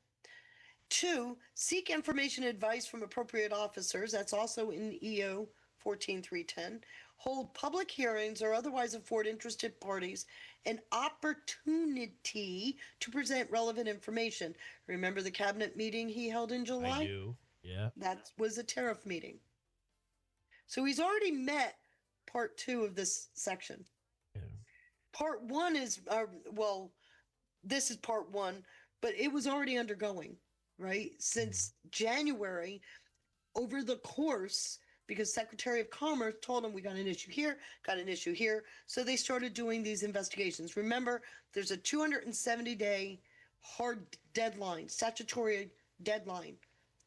2, seek information and advice from appropriate officers, that's also in EO 14310. Hold public hearings or otherwise afford interested parties an opportunity to present relevant information. Remember the cabinet meeting he held in July? I do, yeah. That was a tariff meeting. So he's already met part 2 of this section. Yeah. Part 1 is, this is part 1, but it was already undergoing, right? Since January, over the course, because Secretary of Commerce told them we got an issue here, got an issue here. So they started doing these investigations. Remember, there's a 270-day hard deadline, statutory deadline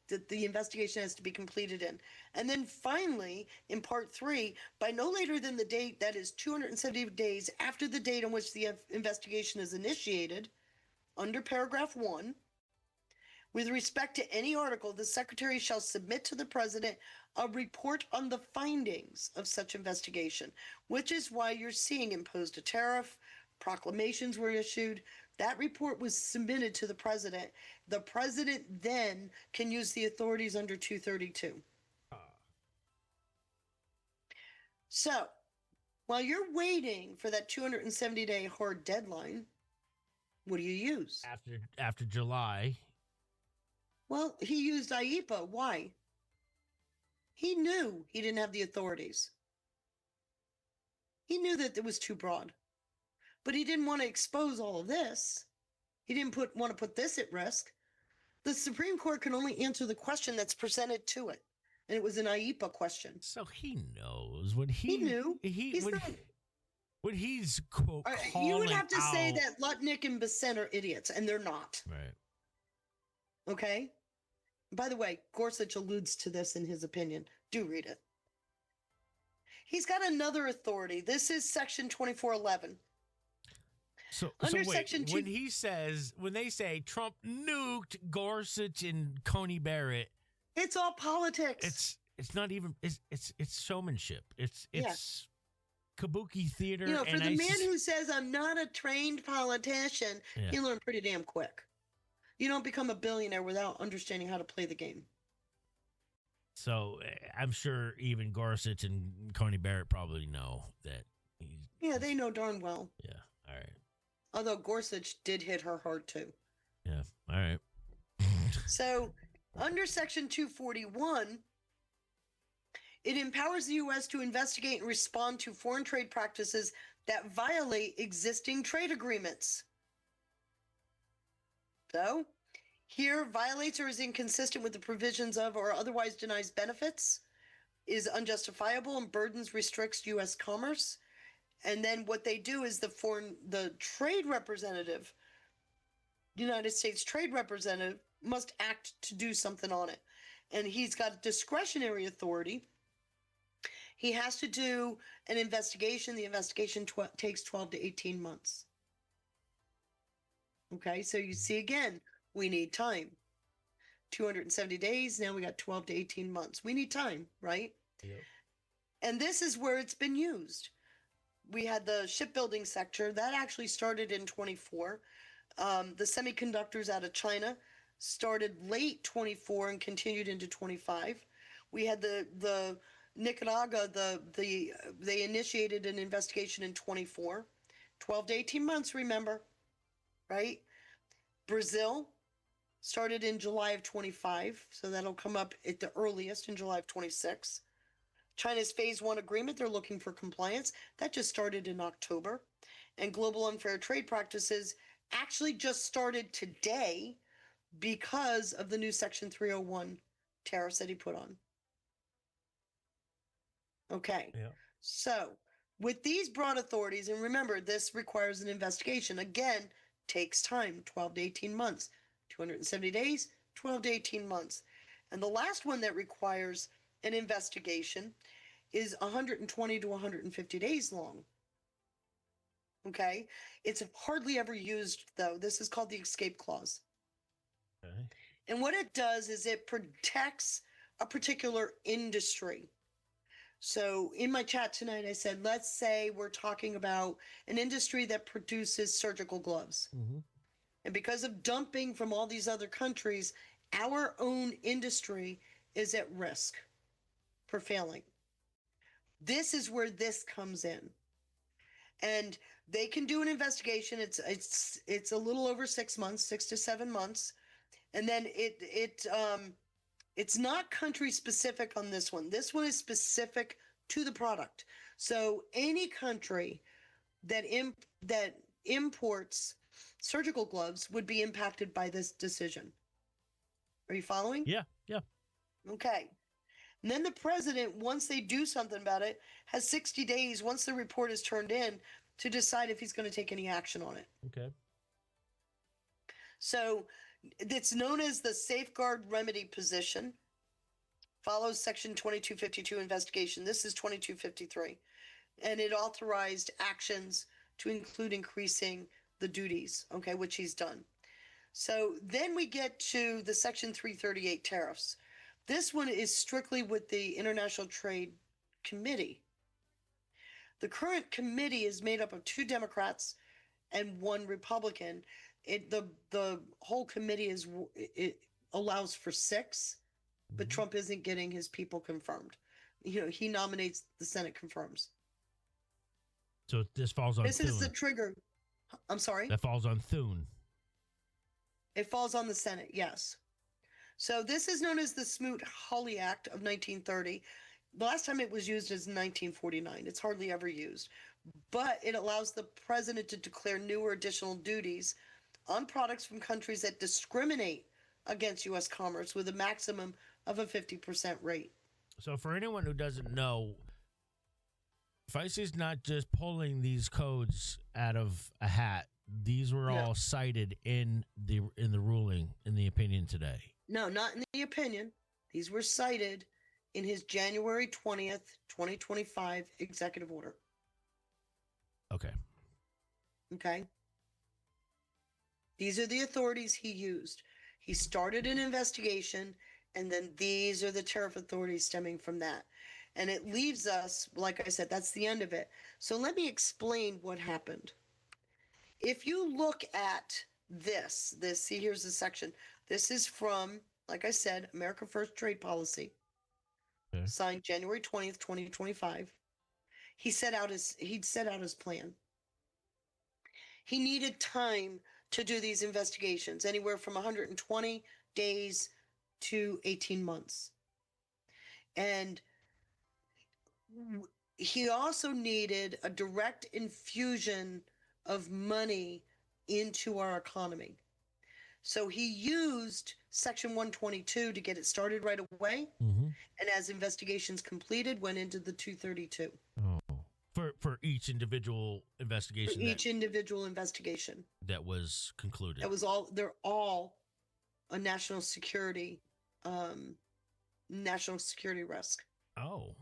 that the investigation has to be completed in. And then finally, in part 3, by no later than the date that is 270 days after the date on which the investigation is initiated, under paragraph 1, with respect to any article, the Secretary shall submit to the President a report on the findings of such investigation, which is why you're seeing imposed a tariff, proclamations were issued. That report was submitted to the President. The President then can use the authorities under 232. So, while you're waiting for that 270-day hard deadline, what do you use? After July. Well, he used IEEPA. Why? He knew he didn't have the authorities. He knew that it was too broad. But he didn't want to expose all of this. He didn't want to put this at risk. The Supreme Court can only answer the question that's presented to it. And it was an IEEPA question. So he knows when he knew. When he's quote calling you would have to say out- that Lutnick and Bassett are idiots, and they're not. Right. Okay? By the way, Gorsuch alludes to this in his opinion. Do read it. He's got another authority. This is Section 2411. So Under wait, Section 2 when they say Trump nuked Gorsuch and Coney Barrett, it's all politics. It's not even it's showmanship. It's Yeah. kabuki theater. You know, for and the man who says I'm not a trained politician, Yeah. he learned pretty damn quick. You don't become a billionaire without understanding how to play the game. So I'm sure even Gorsuch and Coney Barrett probably know that. Yeah, they know darn well. Yeah, all right. Although Gorsuch did hit her hard too. Yeah, all right. So under Section 241, it empowers the U.S. to investigate and respond to foreign trade practices that violate existing trade agreements. So, here, violates or is inconsistent with the provisions of or otherwise denies benefits, is unjustifiable and burdens, restricts U.S. commerce. And then what they do is the trade representative, United States trade representative, must act to do something on it. And he's got discretionary authority. He has to do an investigation. The investigation takes 12 to 18 months. Okay, so you see again, we need time. 270 days, now we got 12 to 18 months. We need time, right? Yep. And this is where it's been used. We had the shipbuilding sector, that actually started in 24. The semiconductors out of China started late 24 and continued into 25. We had the Nicaragua, they initiated an investigation in 24. 12 to 18 months, remember, right? Brazil started in July of 25, so that'll come up at the earliest in July of 26. China's Phase 1 agreement, they're looking for compliance. That just started in October. And global unfair trade practices actually just started today because of the new Section 301 tariffs that he put on. Okay. Yeah. So with these broad authorities, and remember, this requires an investigation. Again, takes time, 12 to 18 months. 270 days, 12 to 18 months. And the last one that requires an investigation is 120 to 150 days long. Okay? It's hardly ever used, though. This is called the escape clause. Okay. And what it does is it protects a particular industry. So in my chat tonight, I said, let's say we're talking about an industry that produces surgical gloves. Mm-hmm. And because of dumping from all these other countries, our own industry is at risk for failing. This is where this comes in. And they can do an investigation. It's a little over 6 months, 6 to 7 months. And then it's not country specific on this one. This one is specific to the product. So any country that imports surgical gloves would be impacted by this decision. Are you following? Yeah, yeah. Okay. And then the president, once they do something about it, has 60 days once the report is turned in to decide if he's going to take any action on it. Okay. So it's known as the safeguard remedy position. Follows Section 2252 investigation. This is 2253. And it authorized actions to include increasing the duties, okay, which he's done. So then we get to the Section 338 tariffs. This one is strictly with the International Trade Committee. The current committee is made up of 2 Democrats and 1 Republican. The whole committee it allows for 6, but Trump isn't getting his people confirmed. You know, he nominates, the Senate confirms. So this falls on This Thune. is the trigger. I'm sorry? That falls on Thune. It falls on the Senate, yes. So this is known as the Smoot-Hawley Act of 1930. The last time it was used is in 1949. It's hardly ever used. But it allows the president to declare new or additional duties on products from countries that discriminate against U.S. commerce with a maximum of a 50% rate. So for anyone who doesn't know, Feisty's not just pulling these codes out of a hat. These were all cited in the ruling, in the opinion today. No, not in the opinion. These were cited in his January 20th, 2025 executive order. Okay. Okay. These are the authorities he used. He started an investigation, and then these are the tariff authorities stemming from that. And it leaves us, like I said, that's the end of it. So let me explain what happened. If you look at see, here's the section. This is from, like I said, America First Trade Policy, signed January 20th, 2025. He'd set out his plan. He needed time to do these investigations, anywhere from 120 days to 18 months. And he also needed a direct infusion of money into our economy. So he used Section 122 to get it started right away. And as investigations completed, went into the 232. For each individual investigation. Individual investigation that was concluded. They're all a national security risk. Oh.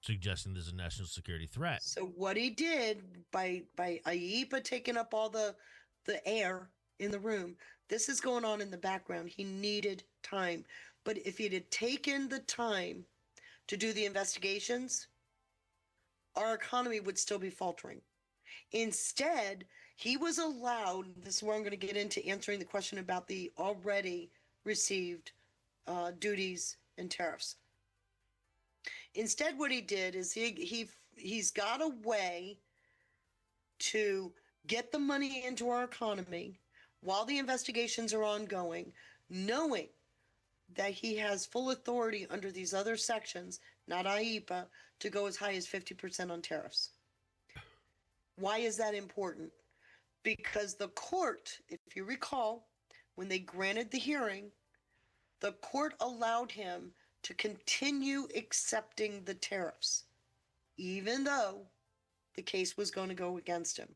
Suggesting there's a national security threat. So what he did by IEEPA taking up all the air in the room, this is going on in the background. He needed time. But if he'd had taken the time to do the investigations, our economy would still be faltering. Instead, he was allowed, this is where I'm going to get into answering the question about the already received duties and tariffs. Instead, what he did is he's got a way to get the money into our economy while the investigations are ongoing, knowing that he has full authority under these other sections, not IEEPA, to go as high as 50% on tariffs. Why is that important? Because the court, if you recall, when they granted the hearing, the court allowed him to continue accepting the tariffs, even though the case was going to go against him.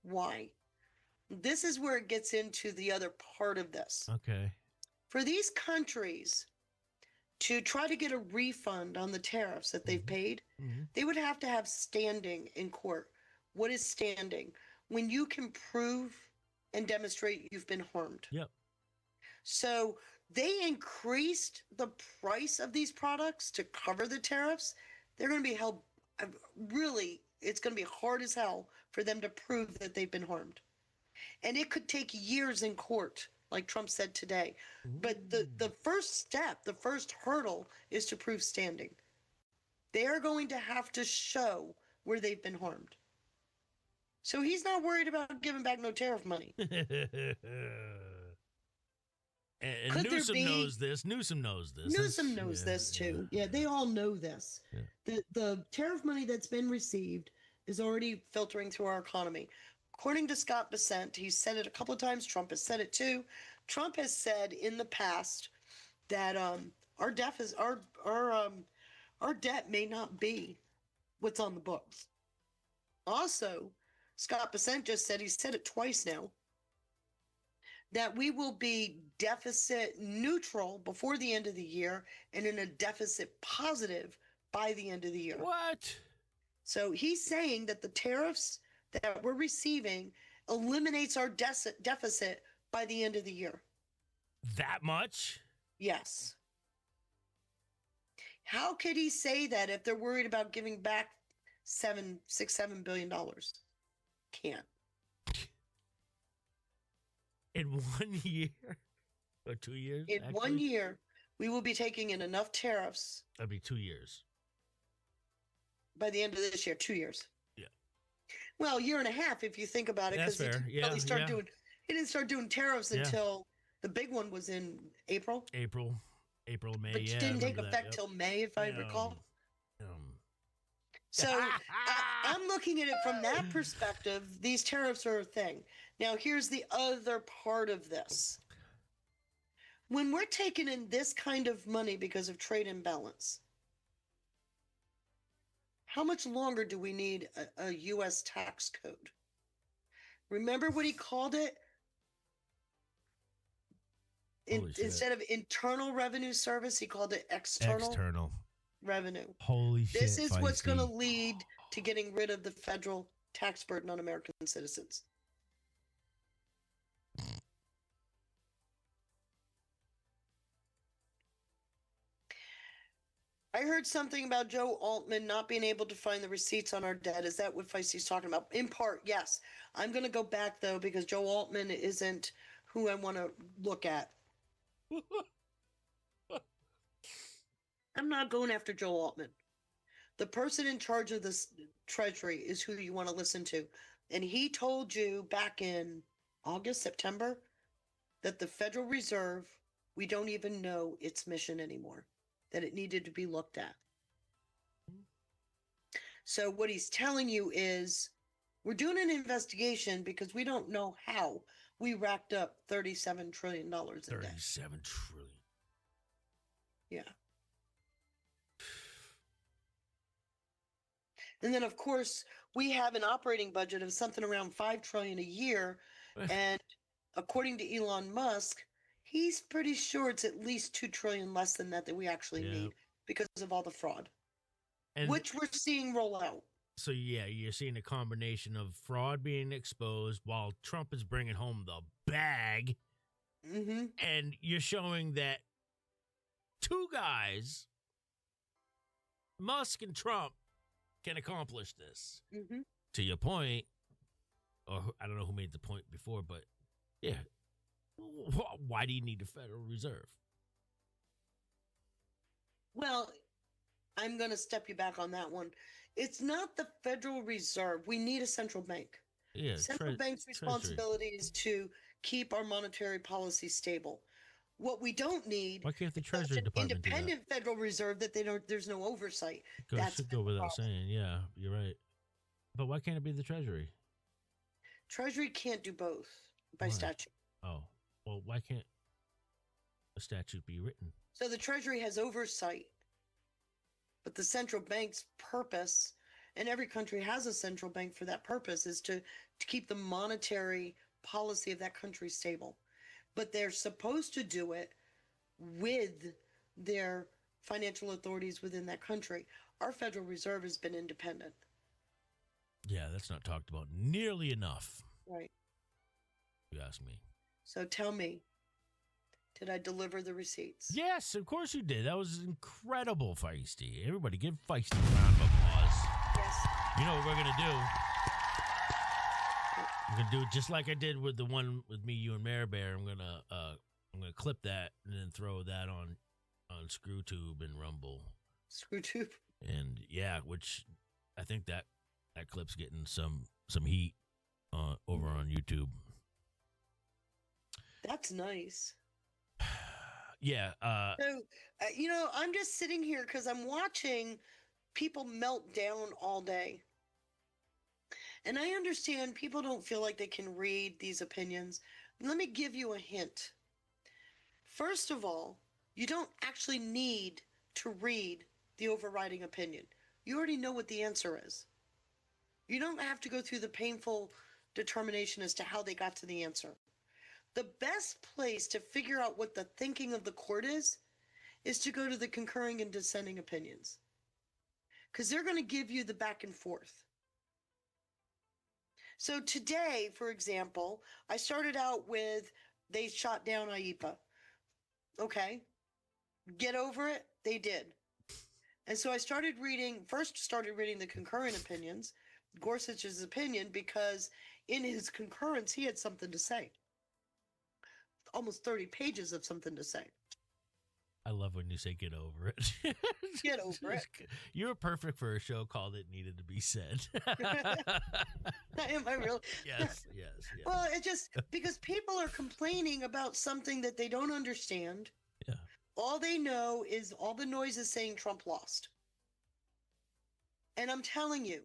Why? This is where it gets into the other part of this. Okay. For these countries to try to get a refund on the tariffs that they've paid, they would have to have standing in court. What is standing? When you can prove and demonstrate you've been harmed. Yep. So they increased the price of these products to cover the tariffs. They're going to be held, really, it's going to be hard as hell for them to prove that they've been harmed. And it could take years in court, like Trump said today. But the first step, the first hurdle is to prove standing. They are going to have to show where they've been harmed. So he's not worried about giving back no tariff money. And Newsom knows this. Newsom knows this. Newsom knows this too. Yeah, they all know this. Yeah. The tariff money that's been received is already filtering through our economy. According to Scott Bessent, he's said it a couple of times. Trump has said it too. Trump has said in the past that our debt may not be what's on the books. Also, Scott Bessent just said, he said it twice now, that we will be deficit neutral before the end of the year and in a deficit positive by the end of the year. What? So he's saying that the tariffs that we're receiving eliminates our deficit by the end of the year. That much? Yes. How could he say that if they're worried about giving back $7 billion? Can't. In 1 year? Or 2 years? In actually? 1 year, we will be taking in enough tariffs. That'd be 2 years. By the end of this year, 2 years. Yeah. Well, a year and a half if you think about it. That's fair. He didn't start doing tariffs until the big one was in April. April, May. But it didn't take effect till May, if I recall. So I'm looking at it from that perspective. These tariffs are a thing. Now, here's the other part of this. When we're taking in this kind of money because of trade imbalance, how much longer do we need a U.S. tax code? Remember what he called it? Instead of internal revenue service, he called it external revenue. Holy shit. This is what's going to lead to getting rid of the federal tax burden on American citizens. I heard something about Joe Altman not being able to find the receipts on our debt. Is that what Feisty's talking about? In part, yes. I'm going to go back, though, because Joe Altman isn't who I want to look at. I'm not going after Joe Altman. The person in charge of the Treasury is who you want to listen to. And he told you back in August, September, that the Federal Reserve, we don't even know its mission anymore, that it needed to be looked at. So what he's telling you is, we're doing an investigation because we don't know how we racked up $37 trillion in debt. 37 trillion. Yeah. And then, of course, we have an operating budget of something around $5 trillion a year. And according to Elon Musk, he's pretty sure it's at least $2 trillion less than that we actually need because of all the fraud, And which we're seeing roll out. so, yeah, you're seeing a combination of fraud being exposed while Trump is bringing home the bag. Mm-hmm. And you're showing that two guys, Musk and Trump, can accomplish this. Mm-hmm. To your point, or I don't know who made the point before, but yeah, why do you need a Federal Reserve? Well, I'm going to step you back on that one. It's not the Federal Reserve. We need a central bank. Yeah, Central bank's responsibility is to keep our monetary policy stable. What we don't need Why can't the is Treasury an Department do that? independent Federal Reserve that there's no oversight. Should go without saying. Yeah, you're right. But why can't it be the Treasury? Treasury can't do both by Why? statute. Oh, well, why can't a statute be written? So the Treasury has oversight, but the central bank's purpose, and every country has a central bank for that purpose, is to keep the monetary policy of that country stable. But they're supposed to do it with their financial authorities within that country. Our Federal Reserve has been independent. Yeah, that's not talked about nearly enough. Right. You ask me. So tell me, did I deliver the receipts? Yes, of course you did. That was incredible, Feisty. Everybody give Feisty a round of applause. Yes. You know what we're going to do? I'm going to do it just like I did with the one with me, you, and Mare Bear. I'm going to clip that and then throw that on ScrewTube and Rumble. ScrewTube? And yeah, which I think that clip's getting some heat over on YouTube. That's nice. Yeah. So, I'm just sitting here because I'm watching people melt down all day. And I understand people don't feel like they can read these opinions. Let me give you a hint. First of all, you don't actually need to read the overriding opinion. You already know what the answer is. You don't have to go through the painful determination as to how they got to the answer. The best place to figure out what the thinking of the court is to go to the concurring and dissenting opinions. Because they're going to give you the back and forth. So today, for example, I started out with, they shot down IEEPA. Okay. Get over it. They did. And so I started reading the concurrent opinions, Gorsuch's opinion, because in his concurrence, he had something to say. Almost 30 pages of something to say. I love when you say get over it. Get over it. You were perfect for a show called It Needed to Be Said. Am I really? Yes. Well, it's just because people are complaining about something that they don't understand. Yeah. All they know is all the noise is saying Trump lost. And I'm telling you,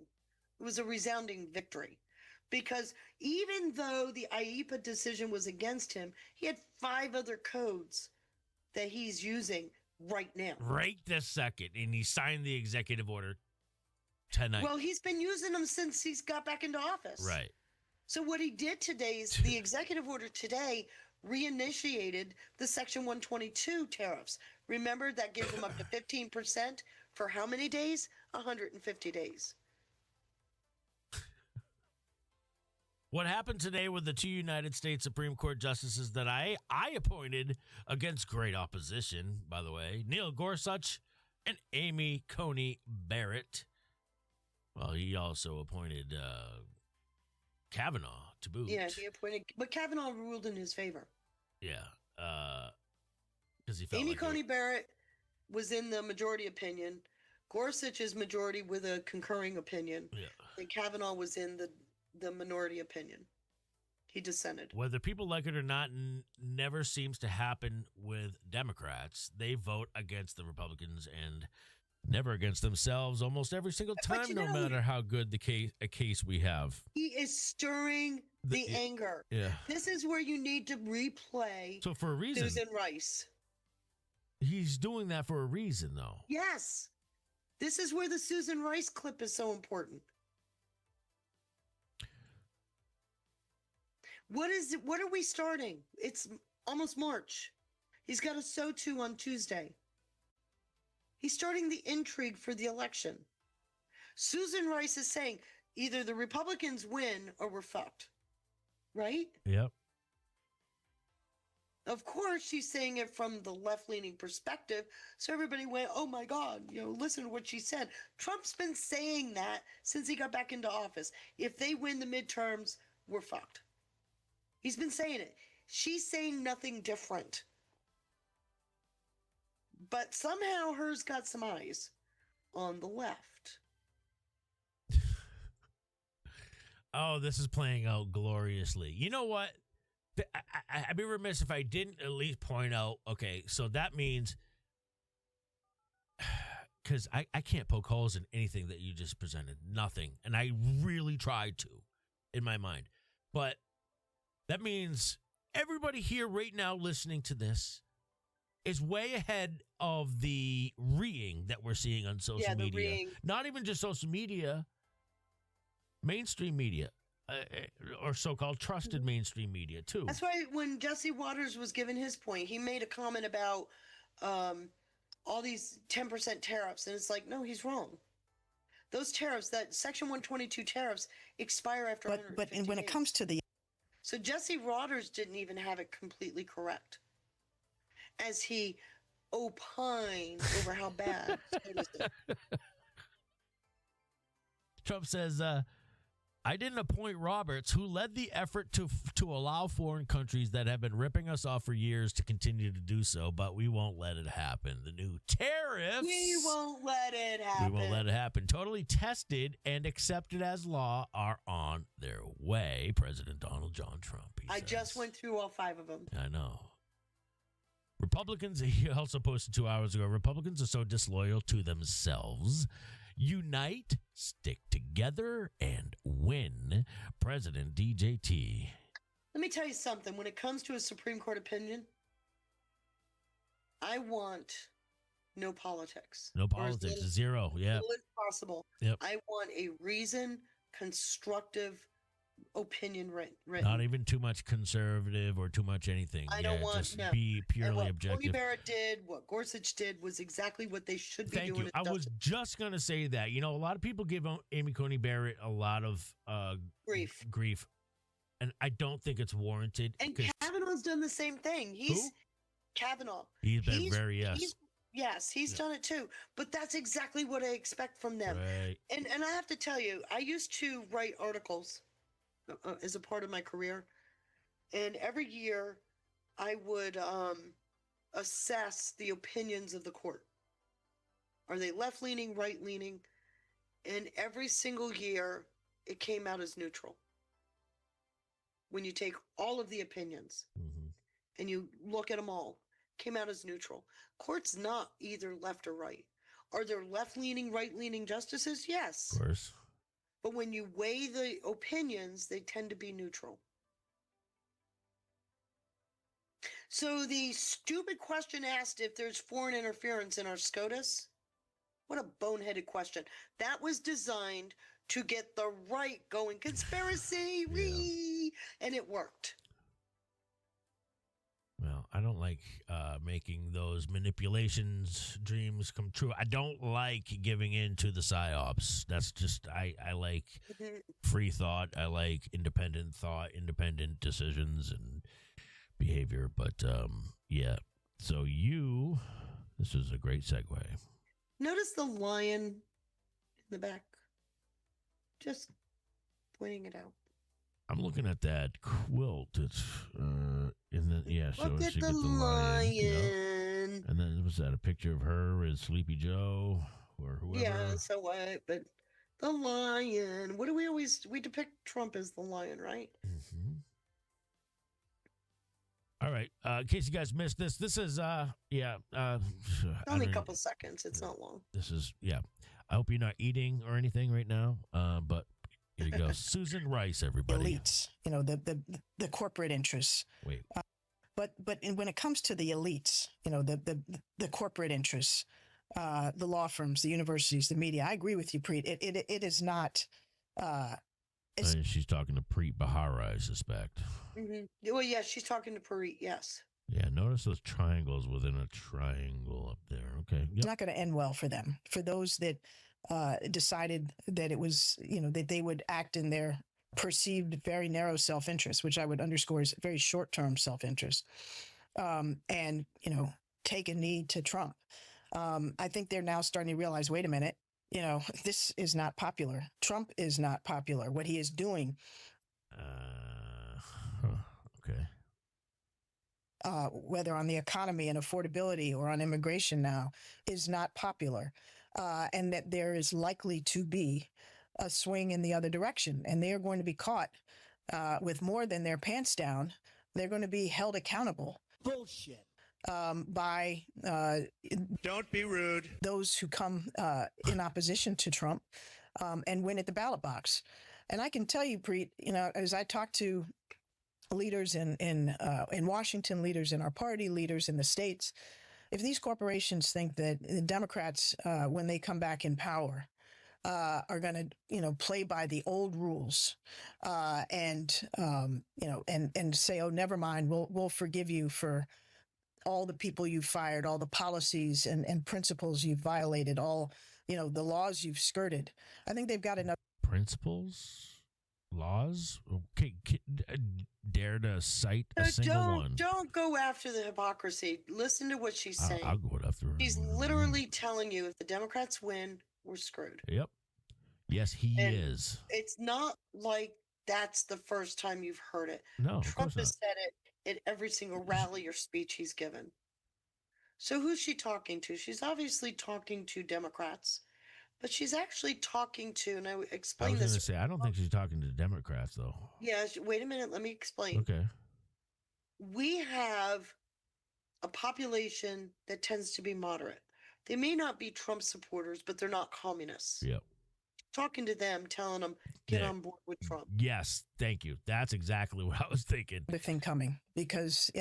it was a resounding victory. Because even though the IEEPA decision was against him, he had 5 other codes that he's using right now. Right this second. And he signed the executive order tonight. Well, he's been using them since he's got back into office. Right. So what he did today is the executive order today reinitiated the Section 122 tariffs. Remember, that gives him up to 15% for how many days? 150 days. What happened today with the 2 United States Supreme Court justices that I appointed against great opposition, by the way, Neil Gorsuch and Amy Coney Barrett. Well, he also appointed Kavanaugh to boot. Yeah, he appointed, but Kavanaugh ruled in his favor. Yeah, because he felt Amy like Coney Barrett was in the majority opinion. Gorsuch's majority with a concurring opinion. Yeah. And Kavanaugh was in the minority opinion. He dissented. Whether people like it or not, never seems to happen with Democrats. They vote against the Republicans and never against themselves almost every single time, no matter how good a case we have. He is stirring the anger. Yeah. This is where you need to replay So for a reason. Susan Rice. He's doing that for a reason, though. Yes. This is where the Susan Rice clip is so important. What are we starting? It's almost March. He's got a SCOTUS on Tuesday. He's starting the intrigue for the election. Susan Rice is saying either the Republicans win or we're fucked. Right? Yep. Of course, she's saying it from the left-leaning perspective. So everybody went, oh my God, listen to what she said. Trump's been saying that since he got back into office. If they win the midterms, we're fucked. He's been saying it. She's saying nothing different. But somehow hers got some eyes on the left. Oh, this is playing out gloriously. You know what? I'd be remiss if I didn't at least point out, okay, so that means, because I can't poke holes in anything that you just presented. Nothing. And I really tried to in my mind. But that means everybody here right now listening to this is way ahead of the reeing that we're seeing on social media. Reeing. Not even just social media, mainstream media. Or so-called trusted mainstream media, too. That's why when Jesse Waters was given his point, he made a comment about all these 10% tariffs. And it's like, no, he's wrong. Those tariffs, that Section 122 tariffs, expire after 150 But when days. it comes to the... So Jesse Waters didn't even have it completely correct. As he opined over how bad SCOTUS is. Trump says, I didn't appoint Roberts, who led the effort to allow foreign countries that have been ripping us off for years to continue to do so, but we won't let it happen. The new tariffs. We won't let it happen. We won't let it happen. Totally tested and accepted as law are on their way. President Donald John Trump. I just went through all 5 of them. I know. Republicans, he also posted 2 hours ago, Republicans are so disloyal to themselves. Unite, stick together, and win. President DJT. Let me tell you something. When it comes to a Supreme Court opinion, I want no politics. No politics. Zero. Yeah. Little as possible. Yep. I want a reasoned, constructive opinion written. Not even too much conservative or too much anything. I don't want just be purely what objective. Coney Barrett did, what Gorsuch did was exactly what they should be Thank doing. you. I was just going to say that. A lot of people give Amy Coney Barrett a lot of grief. And I don't think it's warranted. And Kavanaugh's done the same thing. Kavanaugh. He's been very, yes. He's done it too. But that's exactly what I expect from them. Right. And I have to tell you, I used to write articles as a part of my career. And every year I would assess the opinions of the court. Are they left-leaning, right-leaning? And every single year it came out as neutral. When you take all of the opinions and you look at them all, came out as neutral. Court's not either left or right. Are there left-leaning, right-leaning justices? Yes. Of course. But when you weigh the opinions, they tend to be neutral. So the stupid question asked if there's foreign interference in our SCOTUS, what a boneheaded question. That was designed to get the right going. Conspiracy, and it worked. Well, I don't like making those manipulations dreams come true. I don't like giving in to the psyops. That's just, I like free thought. I like independent thought, independent decisions and behavior. But yeah, so this is a great segue. Notice the lion in the back. Just pointing it out. I'm looking at that quilt. It's so Look at she the got the lion. Yeah. lion. And then was that a picture of her as Sleepy Joe or whoever? Yeah, so what? But the lion. What do we depict Trump as the lion, right? Mm-hmm. All right. In case you guys missed this is Only a couple seconds. It's not long. This is I hope you're not eating or anything right now. But here you go. Susan Rice, everybody. Elites, the corporate interests. Wait. But when it comes to the elites, the corporate interests, the law firms, the universities, the media, I agree with you, Preet. It is not. She's talking to Preet Bahara, I suspect. Mm-hmm. Well, yeah, she's talking to Preet. Yes. Yeah, notice those triangles within a triangle up there. Okay. It's not going to end well for them. For those that decided that it was, that they would act in their perceived very narrow self-interest, which I would underscore is very short-term self-interest, and, take a knee to Trump. I think they're now starting to realize, wait a minute, this is not popular. Trump is not popular. What he is doing. Okay. Whether on the economy and affordability or on immigration now, is not popular. And that there is likely to be a swing in the other direction. And they are going to be caught with more than their pants down. They're going to be held accountable. Bullshit. By don't be rude. Those who come in opposition to Trump and win at the ballot box. And I can tell you, Preet, as I talk to leaders in Washington, leaders in our party, leaders in the states, if these corporations think that the Democrats, when they come back in power, are going to, play by the old rules, and say, oh, never mind, we'll forgive you for all the people you've fired, all the policies and principles you've violated, all, the laws you've skirted. I think they've got enough principles, laws. Okay, dare to cite a single one. Don't go after the hypocrisy. Listen to what she's saying. I'll go after her. She's literally telling you if the Democrats win, we're screwed. Yep. Yes, he is. It's not like that's the first time you've heard it. No, Trump has said it at every single rally or speech he's given. So who's she talking to? She's obviously talking to Democrats, but she's actually talking to, and I explain this. I was going to say, I don't think she's talking to Democrats, though. Yeah, wait a minute. Let me explain. Okay. We have a population that tends to be moderate. They may not be Trump supporters, but they're not communists. Yep. Talking to them, telling them, get on board with Trump. Yes, thank you. That's exactly what I was thinking. The thing coming because,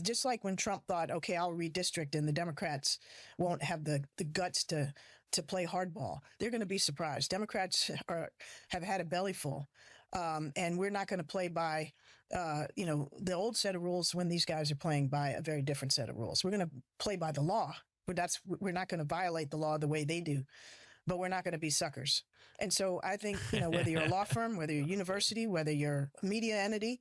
just like when Trump thought, okay, I'll redistrict and the Democrats won't have the guts to play hardball. They're going to be surprised. Democrats have had a belly full, and we're not going to play by, the old set of rules when these guys are playing by a very different set of rules. We're going to play by the law. We're not going to violate the law the way they do, but we're not going to be suckers. And so I think, whether you're a law firm, whether you're a university, whether you're a media entity,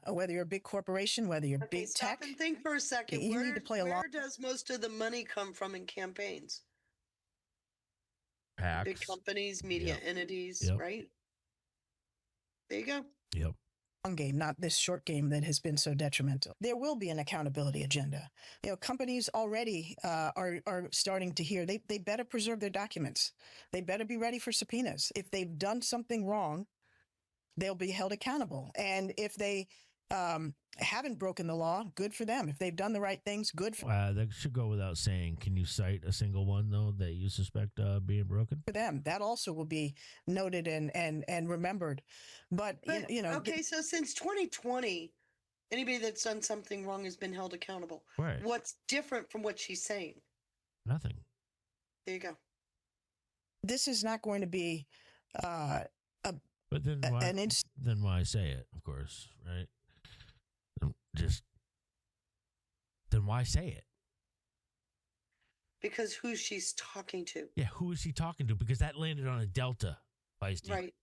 whether you're a big corporation, whether you're big stop tech. And think for a second. You need to play where does most of the money come from in campaigns? PACs. Big companies, media entities, right? There you go. Yep. Long game, not this short game that has been so detrimental. There will be an accountability agenda. Companies already are starting to hear they better preserve their documents. They better be ready for subpoenas. If they've done something wrong, they'll be held accountable. And if they haven't broken the law, good for them. If they've done the right things, good for that should go without saying. Can you cite a single one, though, that you suspect being broken? for them. That also will be noted and remembered. But okay, so since 2020, anybody that's done something wrong has been held accountable. Right. What's different from what she's saying? Nothing. There you go. This is not going to be But then why say it, of course, right? Then why say it? Because who she's talking to. Yeah, who is she talking to? Because that landed on a Delta, Feisty. Right.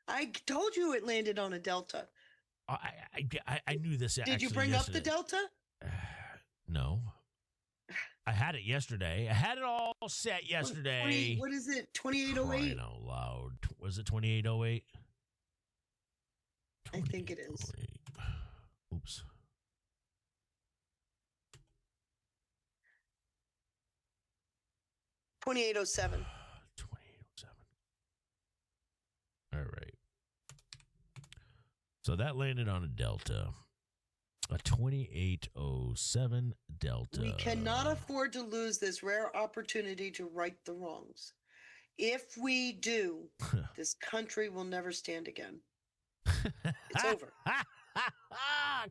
I told you it landed on a Delta. I knew this. Did you bring yesterday. up the Delta? No. I had it yesterday. I had it all set yesterday. What is it? 2808? Crying out loud. Was it 2808? I think it is. Oops. 2807. 2807. All right. So that landed on a Delta. A 2807 Delta. We cannot afford to lose this rare opportunity to right the wrongs. If we do, this country will never stand again. It's over.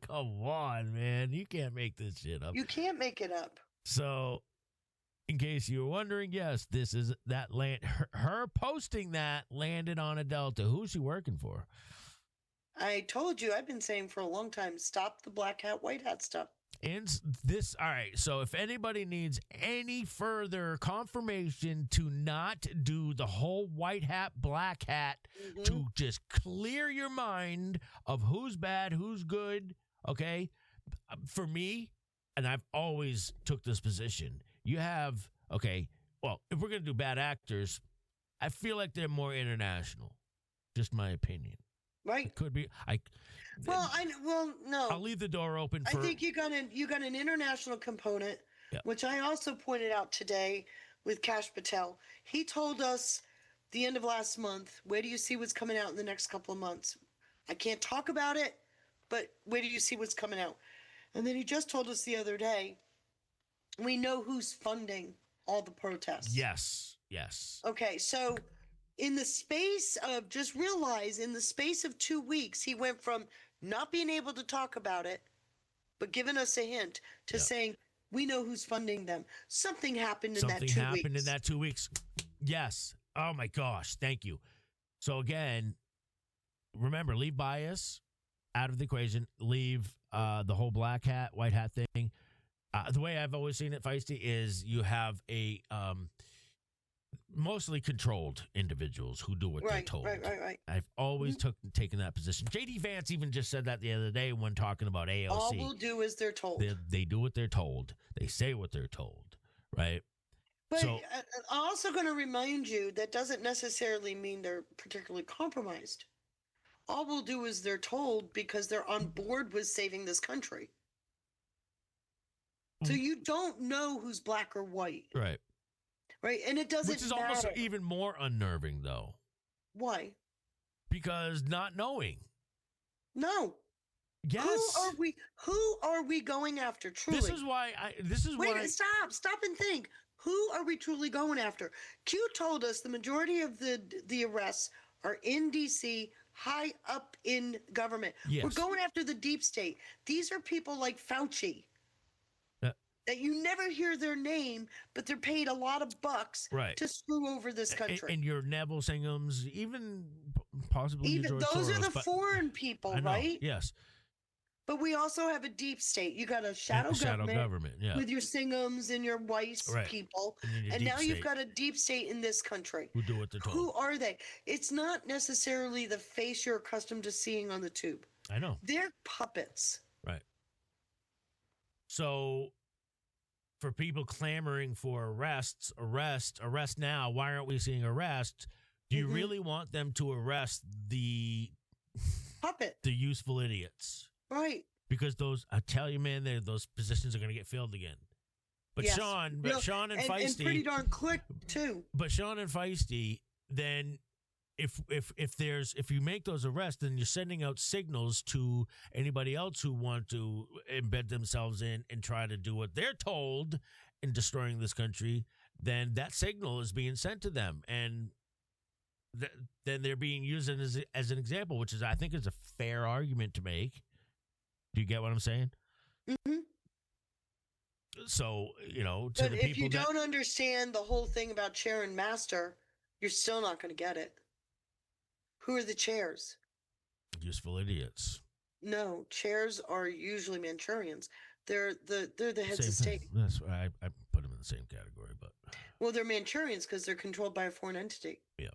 Come on, man. You can't make this shit up. You can't make it up. So, in case you were wondering, yes, this is that land. Her posting that landed on a Delta. Who's she working for? I told you, I've been saying for a long time, stop the black hat, white hat stuff. And this, all right, so if anybody needs any further confirmation to not do the whole white hat, black hat, to just clear your mind of who's bad, who's good, okay? For me, and I've always took this position, you have, okay, well, if we're going to do bad actors, I feel like they're more international. Just my opinion. Right. It could be. No. I'll leave the door open for. I think you got an international component, which I also pointed out today with Kash Patel. He told us the end of last month, where do you see what's coming out in the next couple of months? I can't talk about it, but where do you see what's coming out? And then he just told us the other day, we know who's funding all the protests. Yes. Okay, so in the space of, just realize, in the space of 2 weeks, he went from not being able to talk about it, but giving us a hint, to saying, we know who's funding them. Something happened in that 2 weeks. Something happened in that 2 weeks. Yes. Oh, my gosh. Thank you. So, again, remember, leave bias out of the equation. Leave the whole black hat, white hat thing. The way I've always seen it, Feisty, is you have a mostly controlled individuals who do what they're told. Right. I've always taken that position. J.D. Vance even just said that the other day when talking about AOC. All we'll do is they're told. They do what they're told. They say what they're told, right? But I'm also going to remind you that doesn't necessarily mean they're particularly compromised. All we'll do is they're told because they're on board with saving this country. So you don't know who's black or white. Right. Right, and it doesn't Which is matter. almost even more unnerving, though. Why? Because not knowing. No. Yes. Who are we going after? Truly. Wait, stop and think. Who are we truly going after? Q told us the majority of the arrests are in D.C., high up in government. Yes. We're going after the deep state. These are people like Fauci. That you never hear their name, but they're paid a lot of bucks to screw over this country. And your Neville Singhams, even possibly even George those Soros, are the foreign people, I know, right? Yes. But we also have a deep state. You got a shadow government with your Singhams and your Weiss people. And now you've got a deep state in this country. Who do what they're told. Who are they? It's not necessarily the face you're accustomed to seeing on the tube. I know. They're puppets. Right. So, for people clamoring for arrest now, why aren't we seeing arrests? Do you really want them to arrest the puppet, the useful idiots? Right. Because I tell you, man, those positions are going to get filled again. But yes. Sean and Feisty, and pretty darn quick too. But Sean and Feisty, then if you make those arrests, then you're sending out signals to anybody else who want to embed themselves in and try to do what they're told in destroying this country. Then that signal is being sent to them, and then they're being used as an example, which I think is a fair argument to make. Do you get what I'm saying? Mm-hmm. So, to but the if people you don't understand the whole thing about chair and master, you're still not going to get it. Who are the chairs? Useful idiots. No, chairs are usually Manchurians. They're the heads Same of state. thing. That's why I put them in the same category, but well, they're Manchurians because they're controlled by a foreign entity. Yeah.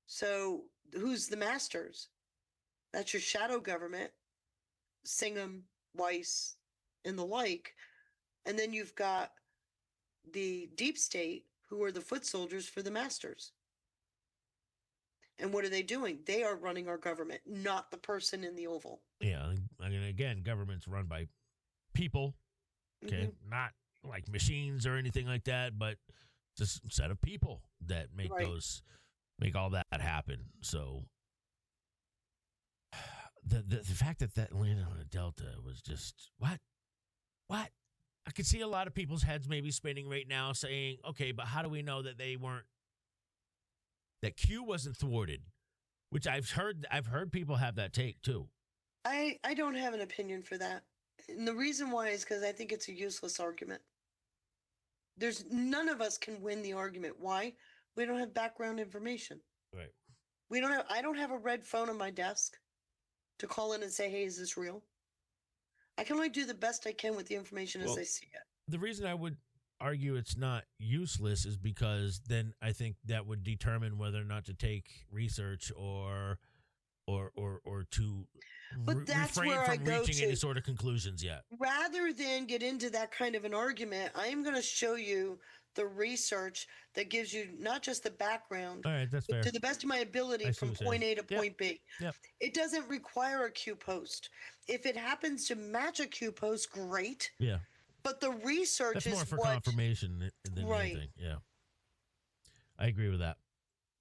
So who's the masters? That's your shadow government, Singham, Weiss, and the like. And then you've got the deep state, who are the foot soldiers for the masters. And what are they doing? They are running our government, not the person in the Oval. Yeah, I mean, again, government's run by people, okay? Not like machines or anything like that, but just a set of people that make make all that happen. So the fact that landed on a Delta was just, what? I could see a lot of people's heads maybe spinning right now saying, okay, but how do we know that that Q wasn't thwarted? Which I've heard people have that take too. I don't have an opinion for that. And the reason why is because I think it's a useless argument. None of us can win the argument. Why? We don't have background information. Right. I don't have a red phone on my desk to call in and say, hey, is this real? I can only do the best I can with the information as I see it. The reason I would argue it's not useless is because then I think that would determine whether or not to take research or to refrain from reaching any sort of conclusions yet. Rather than get into that kind of an argument, I am going to show you the research that gives you not just the background, all right, that's fair, to the best of my ability from point A to point B. Yep. It doesn't require a Q post. If it happens to match a Q post, great. Yeah. But the research That's is more for what, confirmation than anything. Yeah. I agree with that.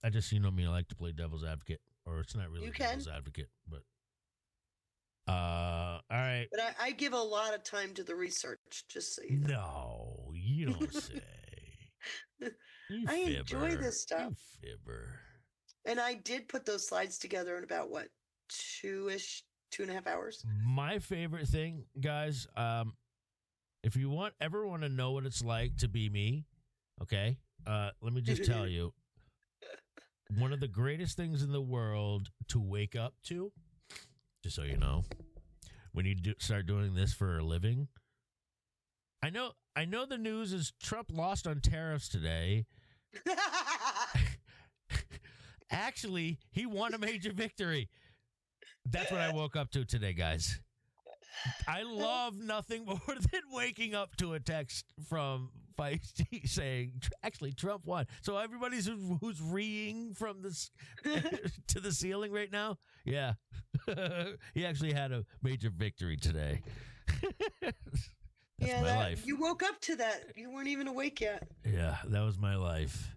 I just, I like to play devil's advocate, or it's not really devil's advocate, but all right. But I give a lot of time to the research, just so you know. No, you don't say. I enjoy this stuff. You fibber. And I did put those slides together in about, 2.5 hours? My favorite thing, guys, if you ever want to know what it's like to be me, okay, let me just tell you, one of the greatest things in the world to wake up to, just so you know, when you start doing this for a living, I know the news is Trump lost on tariffs today. Actually, he won a major victory. That's what I woke up to today, guys. I love nothing more than waking up to a text from Feisty saying, actually, Trump won. So everybody's who's reeing from this to the ceiling right now, yeah. He actually had a major victory today. That's my life. You woke up to that. You weren't even awake yet. Yeah, that was my life.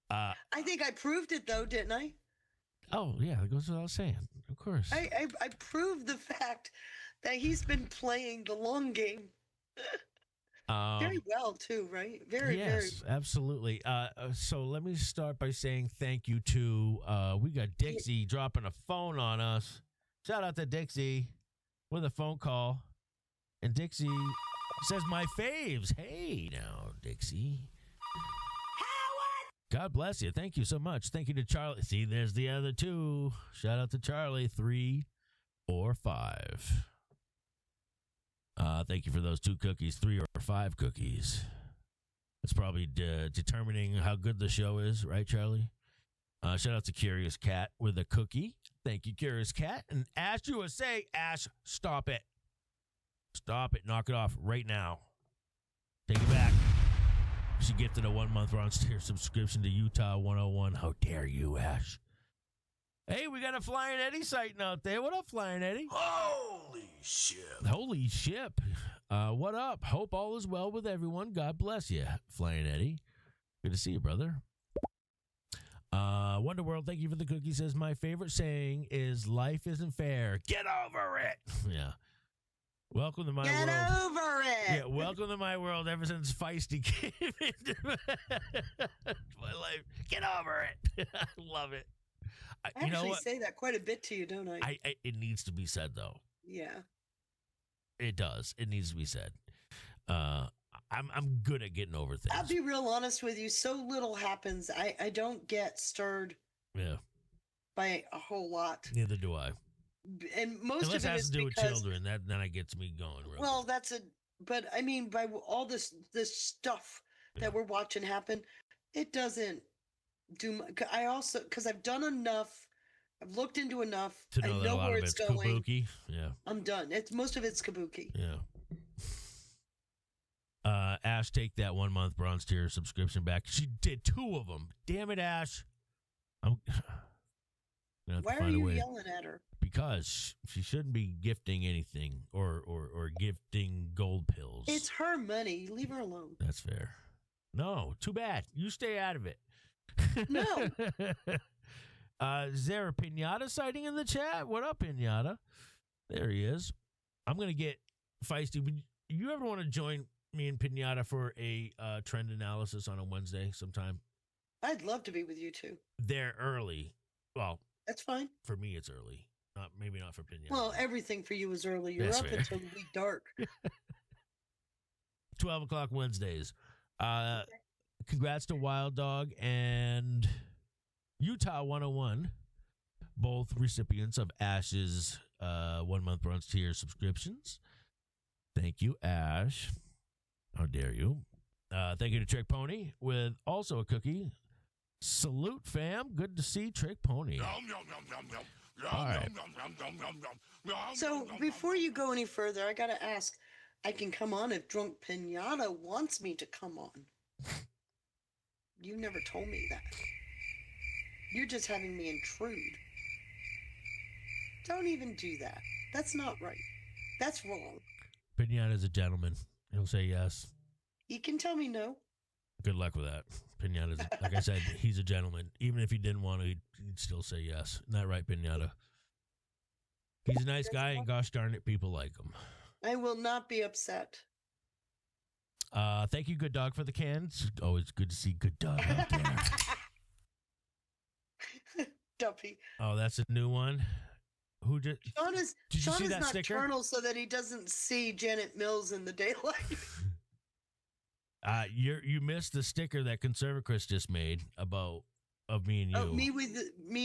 I think I proved it, though, didn't I? Oh, yeah, that goes without saying. Of course. I proved the fact that he's been playing the long game. Very well, too, right? Very, yes, absolutely. So let me start by saying thank you to, we got Dixie dropping a phone on us. Shout out to Dixie with a phone call. And Dixie says, my faves. Hey, now, Dixie. God bless you. Thank you so much. Thank you to Charlie. See, there's the other two. Shout out to Charlie, 3 or 5. Thank you for those 2 cookies, 3 or 5 cookies. That's probably determining how good the show is, right, Charlie? Shout out to Curious Cat with a cookie. Thank you, Curious Cat. And Ash USA, Ash, stop it. Stop it. Knock it off right now. Take it back. She gifted a 1-month Ron-Steer subscription to Utah 101. How dare you, Ash? Hey, we got a Flying Eddie sighting out there. What up, Flying Eddie? Holy shit. Holy ship. What up? Hope all is well with everyone. God bless you, Flying Eddie. Good to see you, brother. Wonderworld, thank you for the cookie. Says, my favorite saying is, life isn't fair. Get over it. Yeah. Welcome to my world. Get over it. Yeah, welcome to my world ever since Feisty came into my life. Get over it. I love it. I actually say that quite a bit to you, don't I? It needs to be said, though. Yeah. It does. It needs to be said. I'm good at getting over things. I'll be real honest with you. So little happens. I don't get stirred by a whole lot. Neither do I. And most Unless of it has is to do because, with children. Then it gets me going. Well, but I mean, by all this stuff that we're watching happen, it doesn't do. I also, because I've done enough, I've looked into enough to know, I know where it's going. Kabuki. Yeah, I'm done. Most of it's kabuki. Yeah. Ash, take that 1 month bronze tier subscription back. She did 2 of them. Damn it, Ash. I'm gonna have Why to are find a you way. yelling at her? Because she shouldn't be gifting anything or gifting gold pills. It's her money. Leave her alone. That's fair. No, too bad. You stay out of it. No. Is there a Pinata sighting in the chat? What up, Pinata? There he is. I'm going to get Feisty. Would you ever want to join me and Pinata for a trend analysis on a Wednesday sometime? I'd love to be with you too. They're early. Well, that's fine. For me, it's early. Maybe not for Pinata. Well, everything for you is early. You're That's up fair. until the week dark. 12 o'clock Wednesdays. Congrats to Wild Dog and Utah 101, both recipients of Ash's 1 month bronze tier subscriptions. Thank you, Ash. How dare you? Thank you to Trick Pony with also a cookie. Salute, fam. Good to see Trick Pony. All right. So before you go any further, I got to ask, I can come on if Drunk Pinata wants me to come on. You never told me that. You're just having me intrude. Don't even do that. That's not right. That's wrong. Pinata's a gentleman. He'll say yes. He can tell me no. Good luck with that. Pinata's, like I said, he's a gentleman. Even if he didn't want to, he'd still say yes. Isn't that right, Pinata? He's a nice guy, and gosh darn it, people like him. I will not be upset. Thank you, Good Dog, for the cans. Always good to see Good Dog out there. Duppy. Oh, that's a new one. Who did? Sean is that sticker? nocturnal so that he doesn't see Janet Mills in the daylight. You missed the sticker that Conserva Chris just made of me and you. Oh, me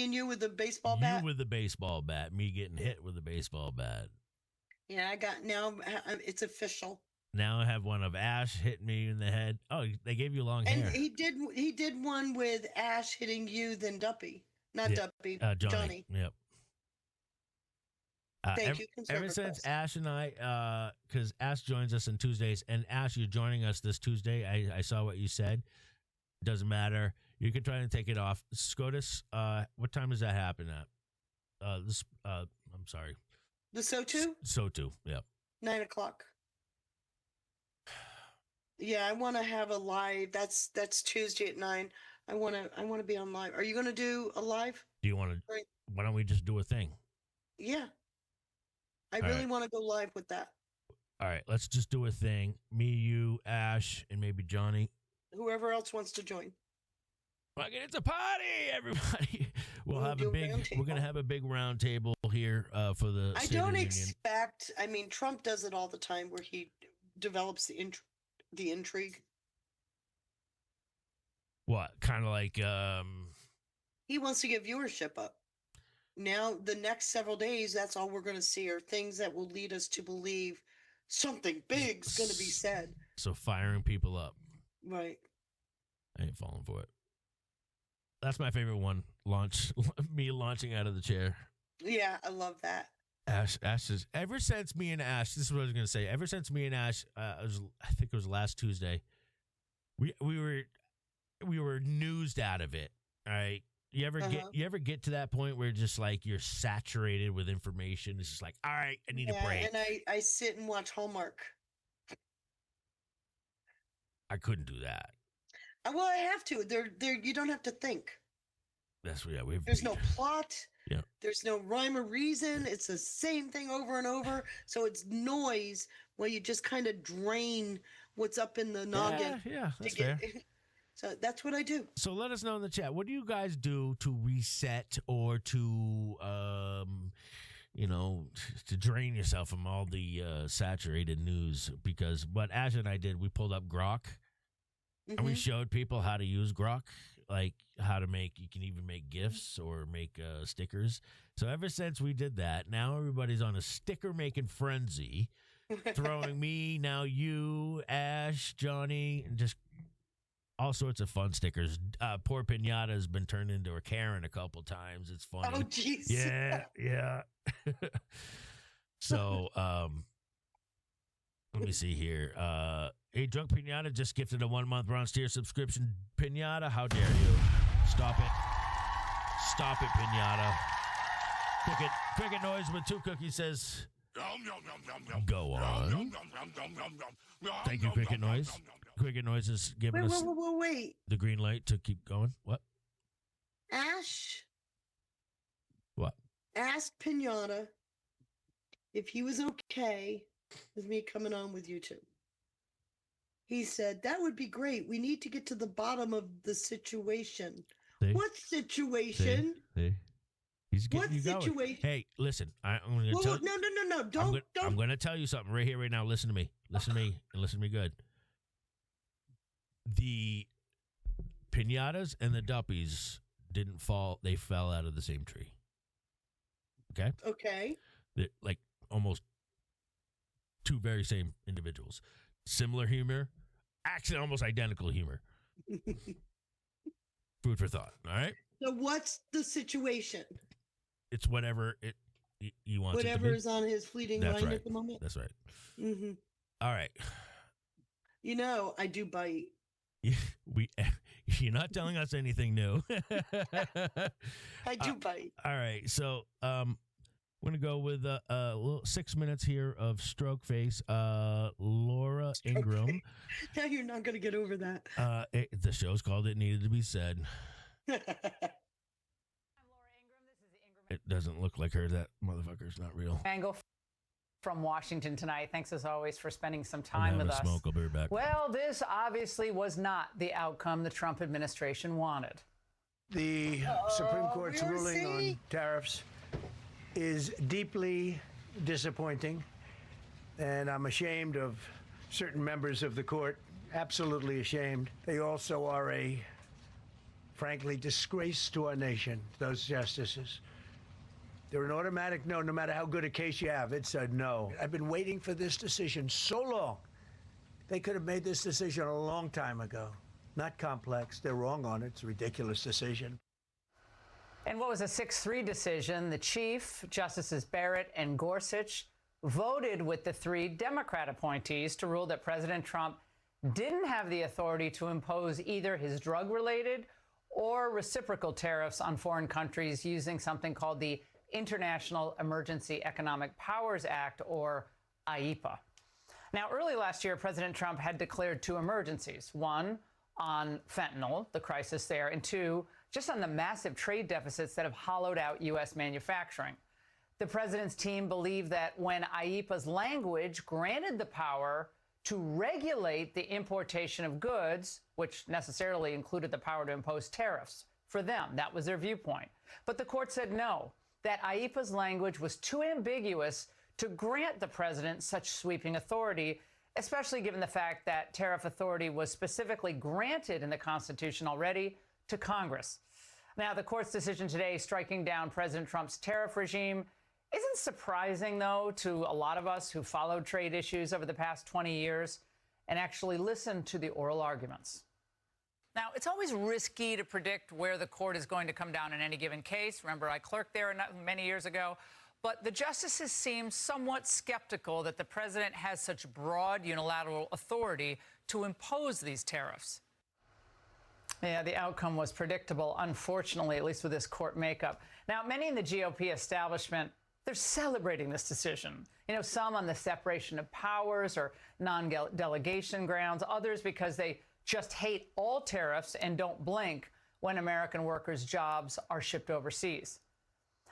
and you with the baseball bat. You with the baseball bat. Me getting hit with the baseball bat. Yeah, it's official. Now I have one of Ash hitting me in the head. Oh, they gave you long hair. And he did one with Ash hitting you, then Duppy. Not Duppy, Johnny. Yep. Thank you, Conserva Ever since Press. Ash and I, because Ash joins us on Tuesdays, and Ash, you're joining us this Tuesday. I saw what you said. Doesn't matter. You can try and take it off. SCOTUS, what time does that happen at? I'm sorry. The SOTU? SOTU, yep. 9 o'clock. Yeah, I want to have a live. That's Tuesday at 9. I want to be on live. Are you going to do a live? Do you want to? Why don't we just do a thing? Yeah. I really want to go live with that. All right, let's just do a thing. Me, you, Ash, and maybe Johnny. Whoever else wants to join. Fucking, it's a party, everybody. We're gonna have a big round table here for the. I don't expect. I mean, Trump does it all the time, where he develops the intrigue. What kind of like? He wants to get viewership up. Now, the next several days, that's all we're going to see are things that will lead us to believe something big's going to be said. So firing people up. Right. I ain't falling for it. That's my favorite one. Me launching out of the chair. Yeah, I love that. Ash is, ever since me and Ash, this is what I was going to say. Ever since me and Ash, I think it was last Tuesday, we were newsed out of it. All right. You ever get to that point where just like you're saturated with information? It's just like, all right, I need a break. And I sit and watch Hallmark. I couldn't do that. Well, I have to. You don't have to think. There's no plot. Yeah. There's no rhyme or reason. It's the same thing over and over. So it's noise where you just kind of drain what's up in the noggin. Yeah, that's fair. So that's what I do. So let us know in the chat. What do you guys do to reset or to, to drain yourself from all the saturated news? Because what Ash and I did, we pulled up Grok and we showed people how to use Grok, like how to you can even make GIFs or make stickers. So ever since we did that, now everybody's on a sticker making frenzy, throwing me, now you, Ash, Johnny, and just all sorts of fun stickers. Poor Pinata has been turned into a Karen a couple times. It's funny. Oh, jeez. Yeah. So, let me see here. Hey, Drunk Pinata just gifted a 1-month bronze tier subscription. Pinata, how dare you? Stop it. Stop it, Pinata. Cricket Noise with 2 cookies says, go on. Thank you, Cricket Noise. Cricket Noise is giving us Wait. the green light to keep going. What? Ash. What? Ask Pinata if he was okay with me coming on with you two. He said, that would be great. We need to get to the bottom of the situation. See? What situation? See? He's getting What you going. situation? Hey, listen. I'm going to tell No. Don't. I'm going to tell you something right here, right now. Listen to me. Listen to me, and listen to me good. The pinatas and the duppies didn't fall. They fell out of the same tree. Okay? Okay. They're like almost 2 very same individuals. Similar humor, actually almost identical humor. Food for thought, all right? So what's the situation? It's whatever you want Whatever it to be. is on his fleeting That's mind right. at the moment? That's right. Mm-hmm. All right. You know, I do bite. You're not telling us anything new. I do bite. All right. So we're going to go with a little 6 minutes here of Stroke Face. Laura Ingram. Now you're not going to get over that. The show's called It Needed to Be Said. It doesn't look like her. That motherfucker's not real. Angle from Washington tonight. Thanks as always for spending some time with us. Smoke. I'll be right back. Well, this obviously was not the outcome the Trump administration wanted. The Supreme Court's ruling on tariffs is deeply disappointing, and I'm ashamed of certain members of the court, absolutely ashamed. They also are a, frankly, disgrace to our nation, those justices. They're an automatic no matter how good a case you have. It's a no. I've been waiting for this decision so long. They could have made this decision a long time ago. Not complex. They're wrong on it. It's a ridiculous decision. In what was a 6-3 decision, the Chief, Justices Barrett and Gorsuch, voted with the 3 Democrat appointees to rule that President Trump didn't have the authority to impose either his drug-related or reciprocal tariffs on foreign countries using something called the International Emergency Economic Powers Act, or IEEPA. Now, early last year, President Trump had declared 2 emergencies, one on fentanyl, the crisis there, and 2, just on the massive trade deficits that have hollowed out U.S. manufacturing. The president's team believed that when IEEPA's language granted the power to regulate the importation of goods, which necessarily included the power to impose tariffs for them, that was their viewpoint. But the court said no, that IEEPA's language was too ambiguous to grant the president such sweeping authority, especially given the fact that tariff authority was specifically granted in the Constitution already to Congress. Now, the court's decision today striking down President Trump's tariff regime isn't surprising, though, to a lot of us who followed trade issues over the past 20 years and actually listened to the oral arguments. Now, it's always risky to predict where the court is going to come down in any given case. Remember, I clerked there many years ago. But the justices seem somewhat skeptical that the president has such broad unilateral authority to impose these tariffs. Yeah, the outcome was predictable, unfortunately, at least with this court makeup. Now, many in the GOP establishment, they're celebrating this decision. You know, some on the separation of powers or non-delegation grounds, others because they just hate all tariffs and don't blink when American workers' jobs are shipped overseas.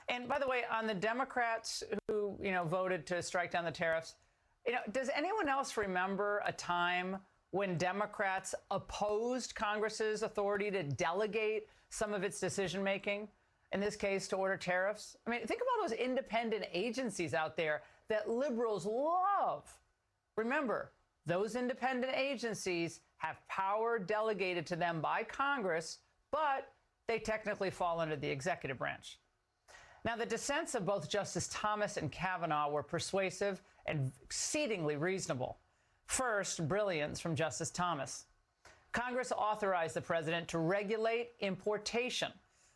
And by the way, on the Democrats who, voted to strike down the tariffs, does anyone else remember a time when Democrats opposed Congress's authority to delegate some of its decision-making, in this case, to order tariffs? I mean, think of all those independent agencies out there that liberals love. Remember, those independent agencies have power delegated to them by Congress, but they technically fall under the executive branch. Now, the dissents of both Justice Thomas and Kavanaugh were persuasive and exceedingly reasonable. First, brilliance from Justice Thomas. Congress authorized the president to regulate importation.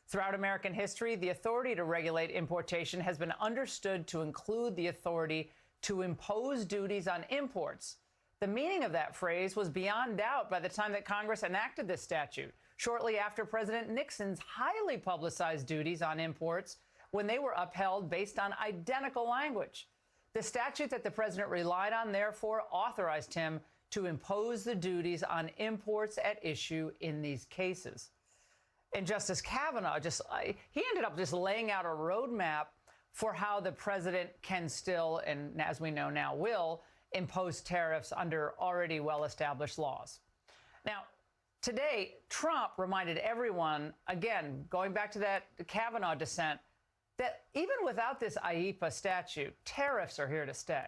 Throughout American history, the authority to regulate importation has been understood to include the authority to impose duties on imports. The meaning of that phrase was beyond doubt by the time that Congress enacted this statute, shortly after President Nixon's highly publicized duties on imports when they were upheld based on identical language. The statute that the president relied on, therefore, authorized him to impose the duties on imports at issue in these cases. And Justice Kavanaugh he ended up just laying out a roadmap for how the president can still, and as we know now will, impose tariffs under already well-established laws. Now, today, Trump reminded everyone, again, going back to that Kavanaugh dissent, that even without this IEEPA statute, tariffs are here to stay.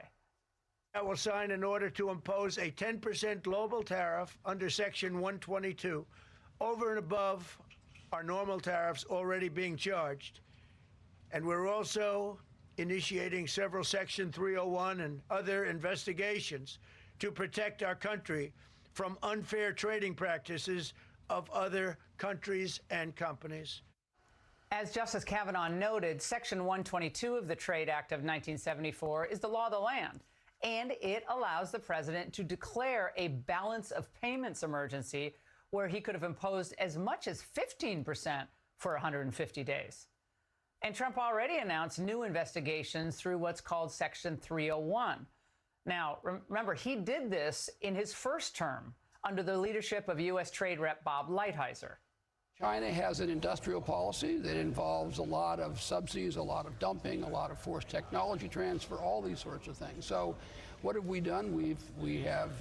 I will sign an order to impose a 10% global tariff under Section 122 over and above our normal tariffs already being charged. And we're also initiating several Section 301 and other investigations to protect our country from unfair trading practices of other countries and companies. As Justice Kavanaugh noted, Section 122 of the Trade Act of 1974 is the law of the land, and it allows the president to declare a balance of payments emergency where he could have imposed as much as 15% for 150 days. And Trump already announced new investigations through what's called Section 301. Now, remember, he did this in his first term under the leadership of U.S. Trade Rep Bob Lighthizer. China has an industrial policy that involves a lot of subsidies, a lot of dumping, a lot of forced technology transfer, all these sorts of things. So what have we done? We have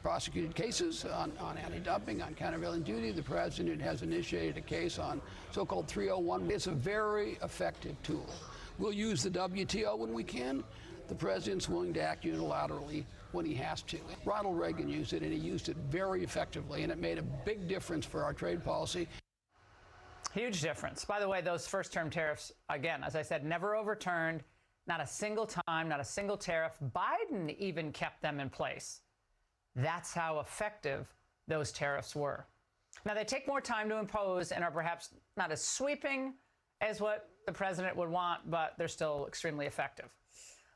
prosecuted cases on anti-dumping, on countervailing duty. The president has initiated a case on so-called 301. It's a very effective tool. We'll use the WTO when we can. The president's willing to act unilaterally when he has to. Ronald Reagan used it, and he used it very effectively, and it made a big difference for our trade policy. Huge difference. By the way, those first-term tariffs, again, as I said, never overturned. Not a single time, not a single tariff. Biden even kept them in place. That's how effective those tariffs were. Now, they take more time to impose and are perhaps not as sweeping as what the president would want, but they're still extremely effective.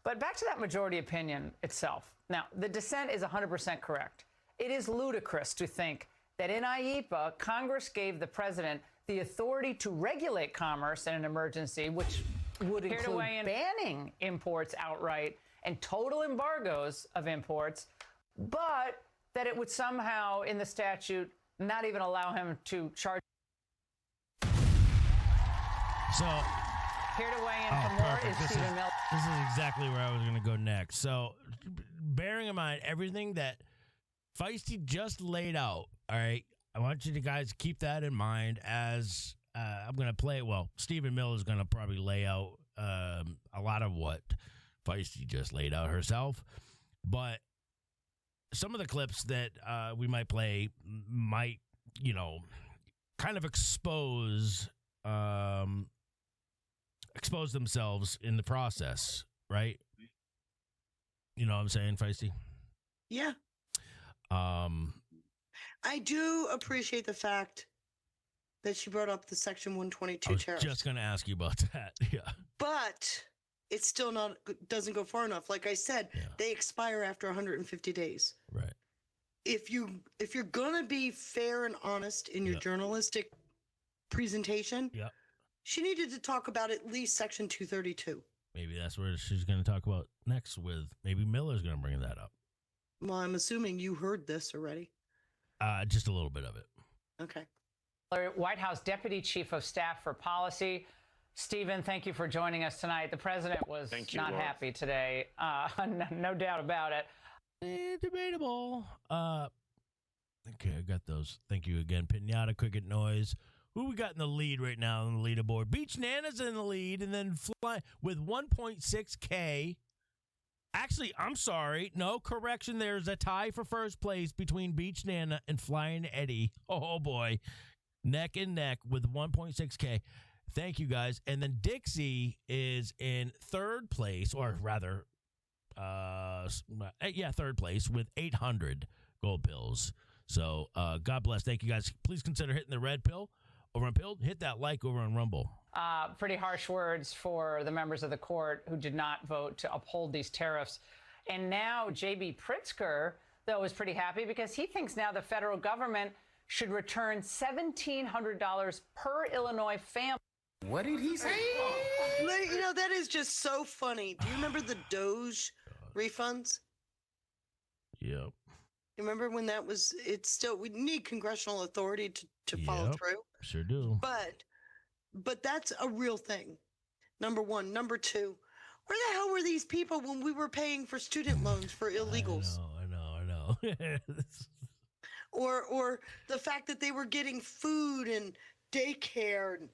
But back to that majority opinion itself. Now, the dissent is 100% correct. It is ludicrous to think that in IEEPA, Congress gave the president the authority to regulate commerce in an emergency, which would include banning imports outright and total embargoes of imports, but that it would somehow, in the statute, not even allow him to charge. So, here to weigh in for more is Stephen Miller. This is exactly where I was going to go next. So, bearing in mind everything that Feisty just laid out, all right, I want you to guys keep that in mind as I'm going to play it. Well, Stephen Miller is going to probably lay out a lot of what Feisty just laid out herself. But some of the clips that we might play might, kind of expose themselves in the process, right? You know what I'm saying, Feisty? Yeah. I do appreciate the fact that she brought up the Section 122 tariffs. Just going to ask you about that. Yeah. But it's still doesn't go far enough. Like I said, they expire after 150 days. Right. If you're going to be fair and honest in your journalistic presentation, she needed to talk about at least Section 232. Maybe that's where she's going to talk about next with, maybe Miller's going to bring that up. Well, I'm assuming you heard this already. Just a little bit of it. Okay. White House Deputy Chief of Staff for Policy. Stephen, thank you for joining us tonight. The president was not happy today. No doubt about it. Debatable. Okay, I got those. Thank you again. Pinata, cricket noise. Who we got in the lead right now on the leaderboard? Beach Nana's in the lead, and then Fly with 1.6K. Actually, I'm sorry. No, correction. There's a tie for first place between Beach Nana and Flying Eddie. Oh, boy. Neck and neck with 1.6K. Thank you, guys. And then Dixie is in third place, or rather, third place with 800 gold pills. So, God bless. Thank you, guys. Please consider hitting the red pill over on Pill. Hit that like over on Rumble. Pretty harsh words for the members of the court who did not vote to uphold these tariffs. And now J.B. Pritzker, though, is pretty happy because he thinks now the federal government should return $1,700 per Illinois family. What did he say? You know, that is just so funny. Do you remember the Doge refunds? Yep. You remember when that was, we need congressional authority to follow through. Sure do. But that's a real thing. Number one. Number two, where the hell were these people when we were paying for student loans for illegals? I know. Or the fact that they were getting food and daycare and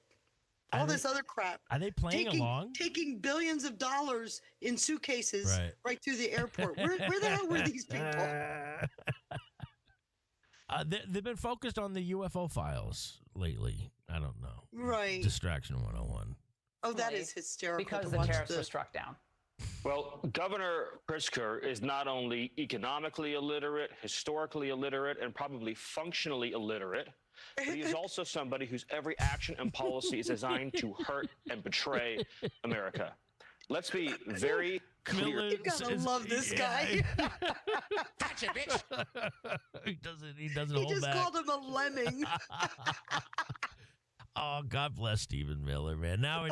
all this other crap. Are they playing along? Taking billions of dollars in suitcases right through the airport. Where the hell were these people? They've been focused on the UFO files lately. I don't know. Right. Distraction 101. Oh, that is hysterical. Because the tariffs were struck down. Well, Governor Pritzker is not only economically illiterate, historically illiterate, and probably functionally illiterate, but he is also somebody whose every action and policy is designed to hurt and betray America. Let's be very clear. You gotta love this guy. Gotcha, bitch. He doesn't He hold back. just called him a lemming. Oh, God bless Stephen Miller, man. Now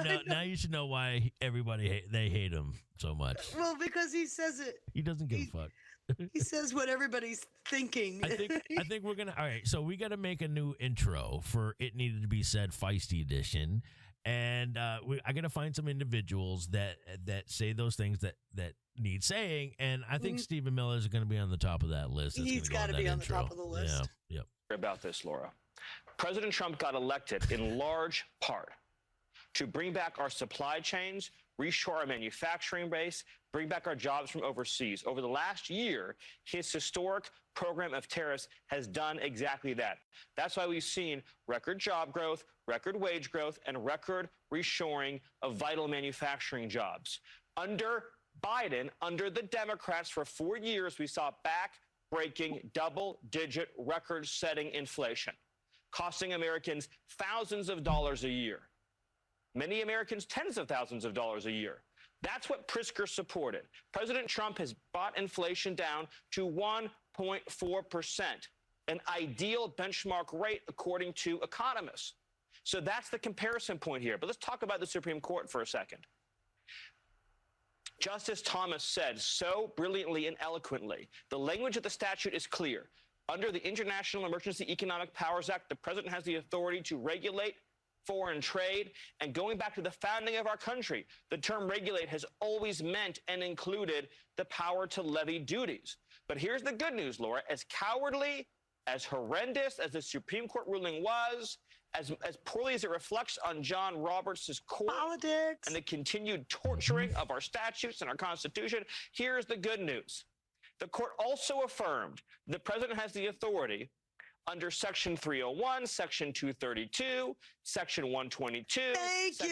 you should know why everybody they hate him so much. Well, because he says it. He doesn't give a fuck. He says what everybody's thinking. I think we're gonna. All right, so we got to make a new intro for It Needed to Be Said Feisty Edition, and I got to find some individuals that say those things that need saying, and I think Stephen Miller is going to be on the top of that list. He's got to be on the top of the list. Yeah. About this, Laura. President Trump got elected in large part to bring back our supply chains, reshore our manufacturing base, bring back our jobs from overseas. Over the last year, his historic program of tariffs has done exactly that. That's why we've seen record job growth, record wage growth, and record reshoring of vital manufacturing jobs. Under Biden, under the Democrats, for 4 years, we saw back-breaking, double-digit, record-setting inflation, costing Americans thousands of dollars a year. Many Americans tens of thousands of dollars a year. That's what Pritzker supported. President Trump has brought inflation down to 1.4%, an ideal benchmark rate according to economists. So that's the comparison point here. But let's talk about the Supreme Court for a second. Justice Thomas said so brilliantly and eloquently, the language of the statute is clear. Under the International Emergency Economic Powers Act, the president has the authority to regulate foreign trade. And going back to the founding of our country, the term regulate has always meant and included the power to levy duties. But here's the good news, Laura. As cowardly, as horrendous as the Supreme Court ruling was, as poorly as it reflects on John Roberts' court politics and the continued torturing of our statutes and our Constitution, here's the good news. The court also affirmed the president has the authority under Section 301, Section 232, Section 122, Section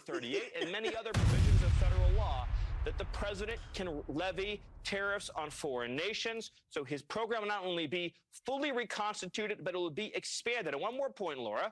338, and many other provisions of federal law that the president can levy tariffs on foreign nations. So his program will not only be fully reconstituted, but it will be expanded. And one more point, Laura.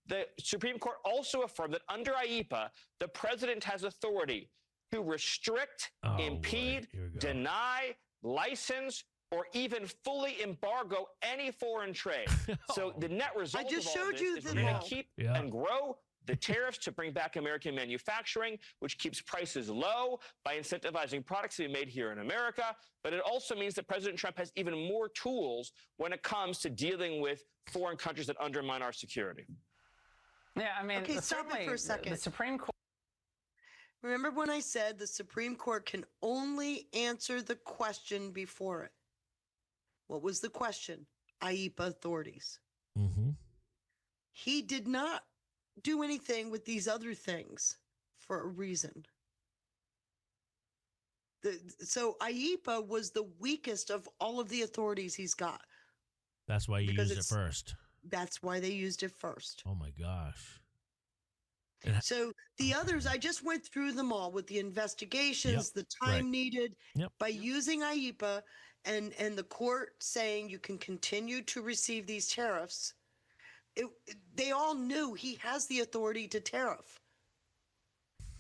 The Supreme Court also affirmed that under IEEPA, the president has authority to restrict, impede, deny, license, or even fully embargo any foreign trade. So the net result of all this is we're going to keep and grow the tariffs to bring back American manufacturing, which keeps prices low by incentivizing products to be made here in America. But it also means that President Trump has even more tools when it comes to dealing with foreign countries that undermine our security. Yeah, I mean, okay, stop it for a second. The Supreme Court. Remember when I said the Supreme Court can only answer the question before it? What was the question? IEEPA authorities. Mm-hmm. He did not do anything with these other things for a reason. So IEEPA was the weakest of all of the authorities he's got. That's why you used it first. That's why they used it first. Oh, my gosh. So the others, I just went through them all with the investigations, the time needed by using IEEPA and the court saying you can continue to receive these tariffs. They all knew he has the authority to tariff.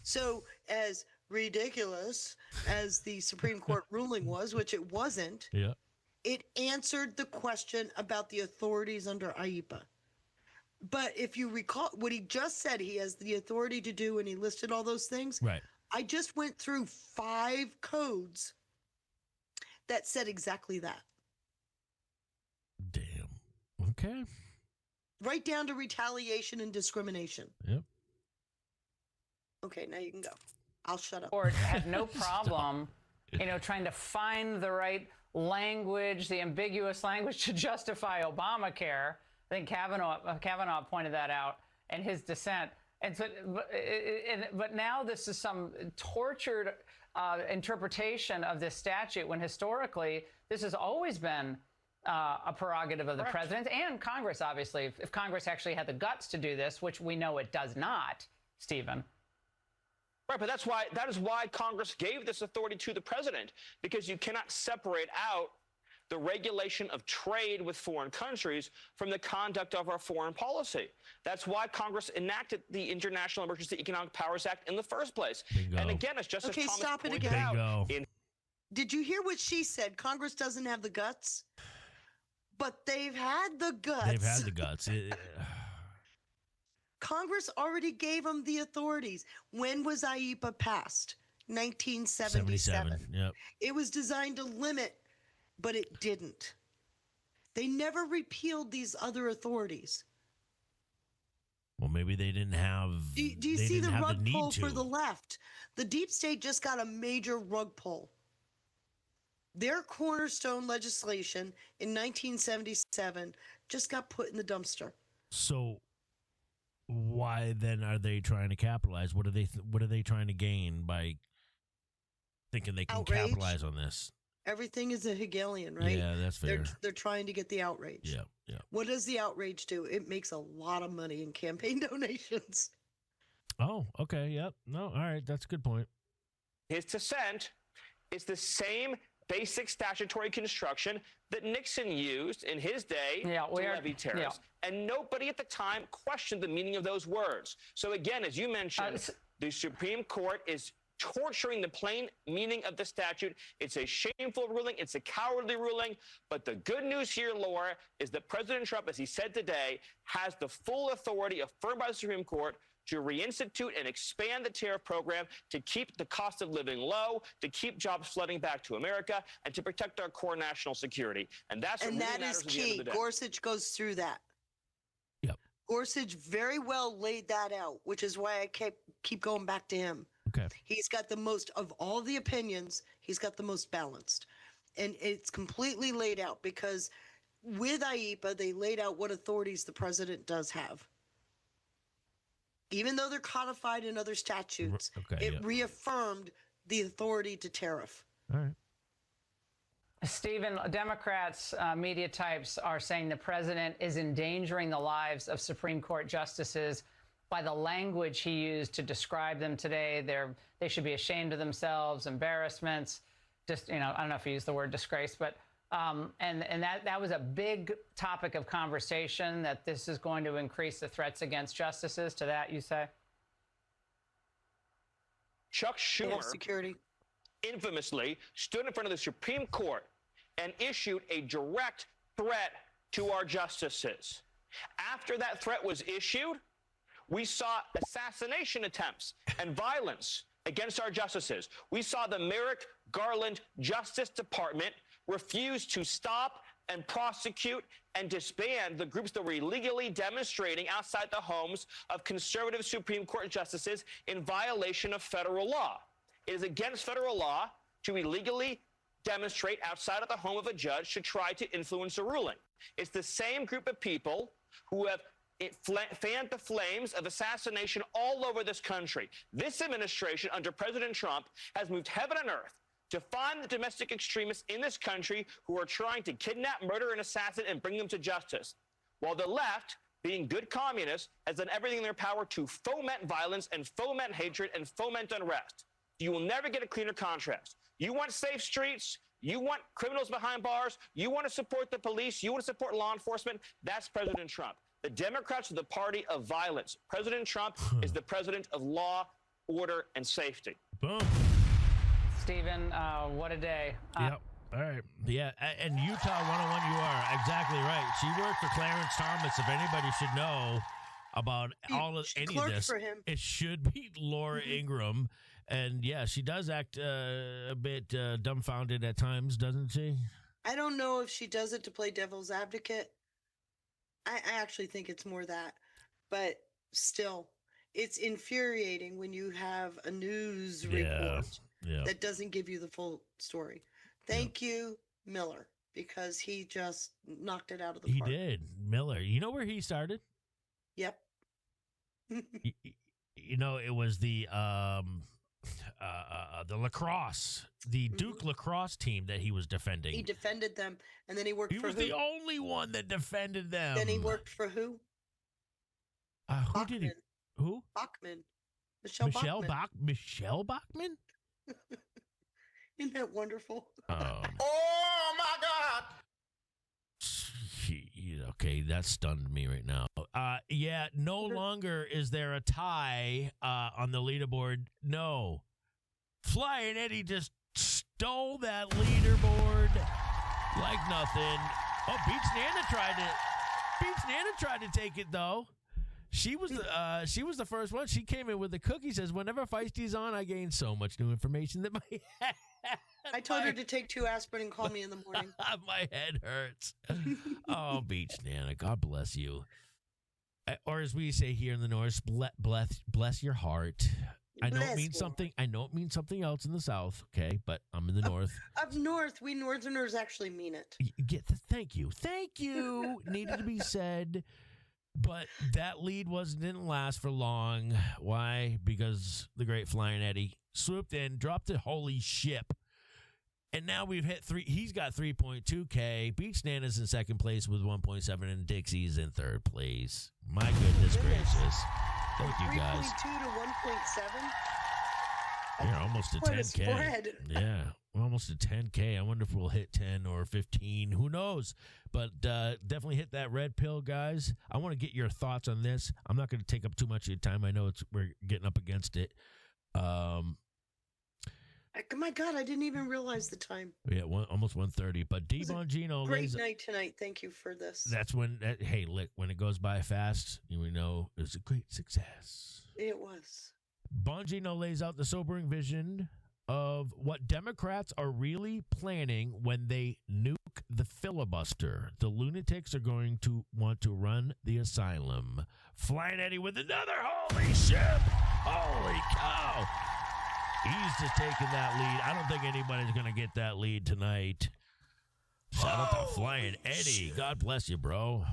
So as ridiculous as the Supreme Court ruling was, which it wasn't, It answered the question about the authorities under IEEPA. But if you recall what he just said, he has the authority to do, and he listed all those things. Right. I just went through 5 codes that said exactly that. Damn. Okay. Right down to retaliation and discrimination. Yep. Okay, now you can go. I'll shut up. Court had no problem, trying to find the right language, the ambiguous language to justify Obamacare. I think Kavanaugh pointed that out in his dissent. And so, but now this is some tortured interpretation of this statute, when historically this has always been a prerogative of the president and Congress, obviously, if Congress actually had the guts to do this, which we know it does not, Stephen. Right, but that is why Congress gave this authority to the president, because you cannot separate out the regulation of trade with foreign countries from the conduct of our foreign policy. That's why Congress enacted the International Emergency Economic Powers Act in the first place. Bingo. And again, as Justice Thomas stop it pointed again. out, Did you hear what she said? Congress doesn't have the guts, but they've had the guts. They've had the guts. Congress already gave them the authorities. When was IEEPA passed? 1977. Yep. It was designed to limit, but it didn't. They never repealed these other authorities. Well, maybe they didn't have. Do you see the rug pull for the left? The deep state just got a major rug pull. Their cornerstone legislation in 1977 just got put in the dumpster. So why then are they trying to capitalize? What are they trying to gain by thinking they can Outrage. capitalize on this? Everything is a Hegelian, right? Yeah, that's fair. They're trying to get the outrage. Yeah, yeah. What does the outrage do? It makes a lot of money in campaign donations. Oh, okay. Yep. No, all right. That's a good point. his dissent is the same basic statutory construction that Nixon used in his day to levy tariffs. And nobody at the time questioned the meaning of those words. So again, as you mentioned, the Supreme Court is torturing the plain meaning of the statute. It's a shameful ruling. It's a cowardly ruling. But the good news here, Laura, is that President Trump, as he said today, has the full authority affirmed by the Supreme Court to reinstitute and expand the tariff program, to keep the cost of living low, to keep jobs flooding back to America, and to protect our core national security. And that's what really matters at the end of the day. Gorsuch goes through that. Yep. Gorsuch very well laid that out, which is why I keep going back to him. Okay. He's got the most of all the opinions. He's got the most balanced. And it's completely laid out because with IEEPA, they laid out what authorities the president does have. Even though they're codified in other statutes, it reaffirmed the authority to tariff. All right. Stephen, Democrats, media types are saying the president is endangering the lives of Supreme Court justices by the language he used to describe them today. They should be ashamed of themselves, embarrassments, just, I don't know if he used the word disgrace, but and that was a big topic of conversation, that this is going to increase the threats against justices. To that, you say? Chuck Schumer infamously stood in front of the Supreme Court and issued a direct threat to our justices. After that threat was issued, we saw assassination attempts and violence against our justices. We saw the Merrick Garland Justice Department refuse to stop and prosecute and disband the groups that were illegally demonstrating outside the homes of conservative Supreme Court justices in violation of federal law. It is against federal law to illegally demonstrate outside of the home of a judge to try to influence a ruling. It's the same group of people who have fanned the flames of assassination all over this country. This administration under President Trump has moved heaven and earth to find the domestic extremists in this country who are trying to kidnap, murder, and assassinate and bring them to justice. While the left, being good communists, has done everything in their power to foment violence and foment hatred and foment unrest. You will never get a cleaner contrast. You want safe streets, you want criminals behind bars, you want to support the police, you want to support law enforcement, that's President Trump. The Democrats are the party of violence. President Trump is the president of law, order, and safety. Boom. Stephen, what a day. Yep. All right. Yeah. And Utah 101, you are exactly right. She worked for Clarence Thomas. If anybody should know about any of this, for him. it should be Laura Ingraham. And yeah, she does act a bit dumbfounded at times, doesn't she? I don't know if she does it to play devil's advocate. I actually think it's more that. But still, it's infuriating when you have a news report that doesn't give you the full story. Thank you, Miller, because he just knocked it out of the park. He did. Miller. You know where he started? Yep. You know, it was the lacrosse, the Duke lacrosse team that he was defending. He defended them, and then he worked for who? He was the only one that defended them. Then he worked for who? Who Bachman. did he? Who? Bachman. Michelle Bachman? Isn't that wonderful? Oh, my God. Okay, that stunned me right now. No longer is there a tie on the leaderboard. No. Flying Eddie just stole that leaderboard like nothing. Oh, Beach Nana tried to take it, though. She was the first one. She came in with the cookie. Says, whenever Feisty's on, I gain so much new information that I told her to take 2 aspirin and call me in the morning. my head hurts. Oh, Beach Nana, God bless you. Or as we say here in the North, bless your heart. I know it means something. I know it means something else in the South. Okay, but I'm in the North. Up north, we Northerners actually mean it. Thank you. Needed to be said. But that lead didn't last for long. Why? Because the great Flying Eddie swooped in, dropped the holy ship. And now we've hit 3. He's got 3.2K. Beach Nana's in second place with 1.7, and Dixie's in third place. My goodness gracious. Thank you, guys. 3.2 to 1.7? You're almost to What a 10K. spread. Yeah, we're almost to 10K. I wonder if we'll hit 10 or 15. Who knows? But definitely hit that red pill, guys. I want to get your thoughts on this. I'm not going to take up too much of your time. I know we're getting up against it. My God, I didn't even realize the time. Yeah, almost 1:30. But D. Bongino Great night tonight. Thank you for this. That's when. Hey, look, when it goes by fast, we know it's a great success. It was. Bongino lays out the sobering vision of what Democrats are really planning when they nuke the filibuster. The lunatics are going to want to run the asylum. Flying Eddie with another holy ship. Holy cow. He's just taking that lead. I don't think anybody's going to get that lead tonight. Shout out to Flying Eddie. God bless you, bro.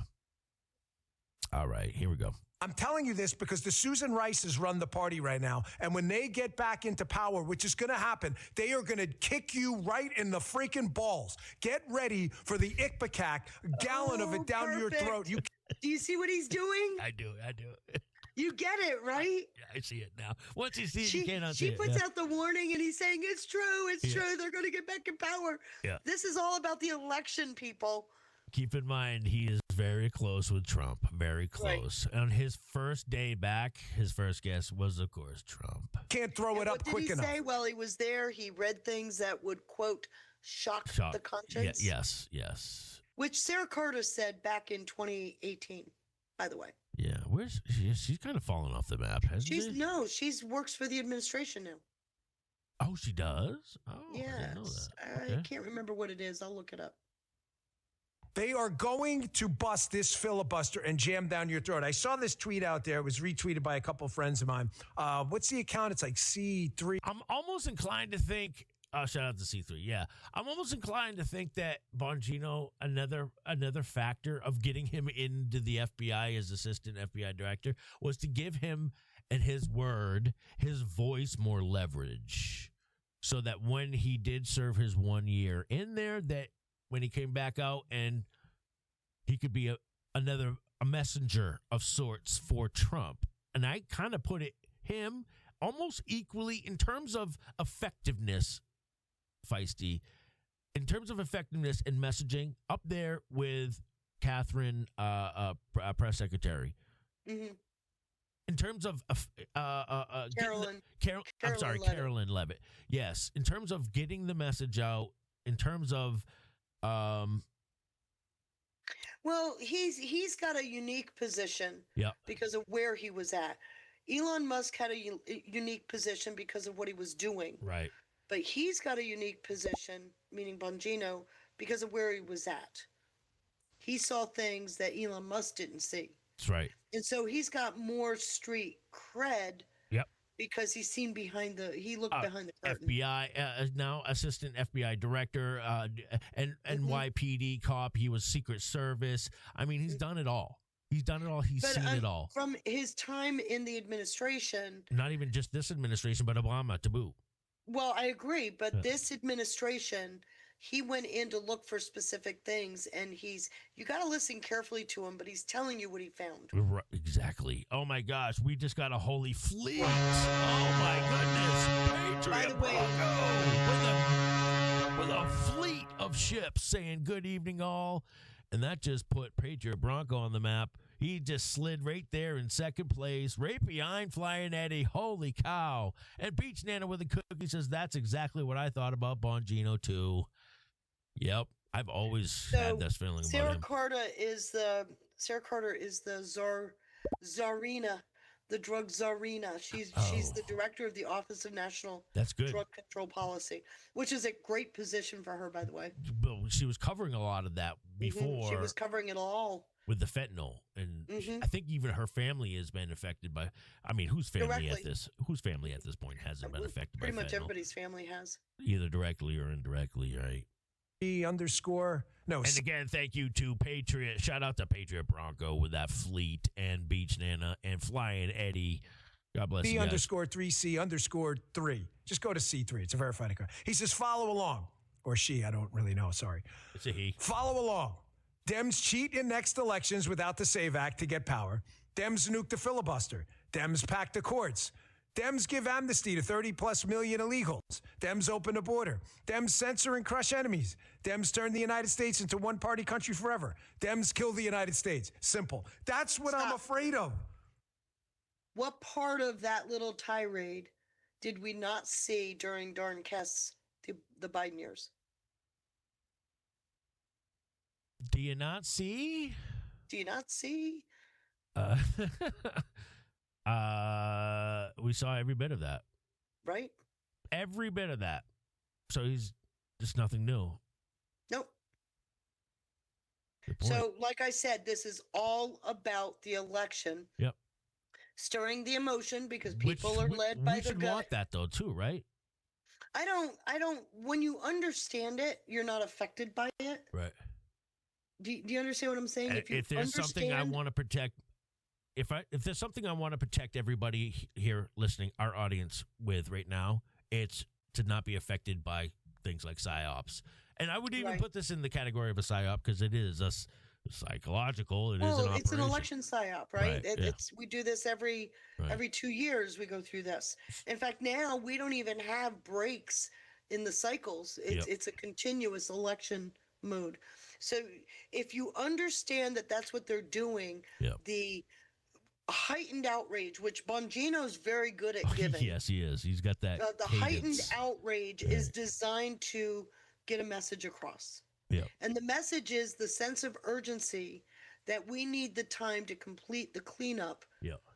All right, here we go. I'm telling you this because the Susan Rices run the party right now. And when they get back into power, which is going to happen, they are going to kick you right in the freaking balls. Get ready for the ICPACAC, a gallon of it down your throat. Do you see what he's doing? I do. You get it, right? I see it now. Once you see it, you can't unsee it. She puts out the warning and he's saying, it's true. They're going to get back in power. Yeah. This is all about the election, people. Keep in mind, he is very close with Trump. Very close. Right. On his first day back, his first guest was, of course, Trump. Can't throw it up quick enough. What did he say while he was there? He read things that would, quote, shock the conscience. Yes. Which Sarah Carter said back in 2018, by the way. Yeah, where's she's kind of fallen off the map, hasn't she? No, she's works for the administration now. Oh, she does? Oh, yes. I didn't know that. I can't remember what it is. I'll look it up. They are going to bust this filibuster and jam down your throat. I saw this tweet out there. It was retweeted by a couple of friends of mine. What's the account? It's like C3. I'm almost inclined to think, shout out to C3. Yeah. I'm almost inclined to think that Bongino, another factor of getting him into the FBI as assistant FBI director was to give him and his voice more leverage. So that when he did serve his 1 year in there, that when he came back out and he could be a messenger of sorts for Trump. And I kind of put him almost equally in terms of effectiveness, Feisty, in terms of effectiveness and messaging, up there with Catherine, press secretary. Mm-hmm. In terms of Carolyn Levitt. Yes, in terms of getting the message out in terms of, well, he's got a unique position yeah, because of where he was at. Elon Musk had a unique position because of what he was doing. right. But he's got a unique position, meaning Bongino, because of where he was at. He saw things that Elon Musk didn't see. That's right. And so he's got more street cred. Yep. Because he's seen behind he looked behind the curtain. FBI, now assistant FBI director, and NYPD cop. He was Secret Service. I mean, he's done it all. He's done it all. He's seen it all. From his time in the administration. Not even just this administration, but Obama to boot. Well, I agree. But this administration, he went in to look for specific things, and you got to listen carefully to him, but he's telling you what he found. Right, exactly. Oh my gosh, we just got a holy fleet. Oh my goodness. Patriot By the way, with a fleet of ships saying good evening all, and that just put Patriot Bronco on the map. He just slid right there in second place, right behind Flying Eddie. Holy cow. And Peach Nana with a cookie says, that's exactly what I thought about Bongino, too. Yep. I've always had this feeling about him. Sarah Carter is the czarina, the drug czarina. She's the director of the Office of National Drug Control Policy, which is a great position for her, by the way. Well, she was covering a lot of that before. She was covering it all. With the fentanyl, and I think even her family has been affected by. I mean, whose family at this point hasn't been affected by fentanyl? Pretty much everybody's family has, either directly or indirectly, right? No. And again, thank you to Patriot. Shout out to Patriot Bronco with that fleet and Beach Nana and Flying Eddie. God bless you guys. B_3C_3. Just go to C3. It's a verified account. He says, follow along. Or she, I don't really know. Sorry. It's a he. Follow along. Dems cheat in next elections without the SAVE Act to get power. Dems nuke the filibuster. Dems pack the courts. Dems give amnesty to 30+ million illegals. Dems open the border. Dems censor and crush enemies. Dems turn the United States into one-party country forever. Dems kill the United States. Simple. That's what I'm afraid of. What part of that little tirade did we not see during Darn Kest's the Biden years? Do you not see? Do you not see? We saw every bit of that. Right? Every bit of that. So he's just nothing new. Nope. So, like I said, this is all about the election. Yep. Stirring the emotion because people are led by the gut. We should want that, though, too, right? I don't, when you understand it, you're not affected by it. Right. Do you understand what I'm saying? If there's something I want to protect, if there's something I want to protect everybody here listening, our audience with right now, it's to not be affected by things like psyops. And I would even put this in the category of a psyop because it is a psychological. It is an operation. It's an election psyop, right? We do this every 2 years. We go through this. In fact, now we don't even have breaks in the cycles. It's a continuous election mode. So if you understand that that's what they're doing, the heightened outrage, which Bongino's very good at giving. Yes, he is. He's got that. The heightened outrage is designed to get a message across. Yeah. And the message is the sense of urgency that we need the time to complete the cleanup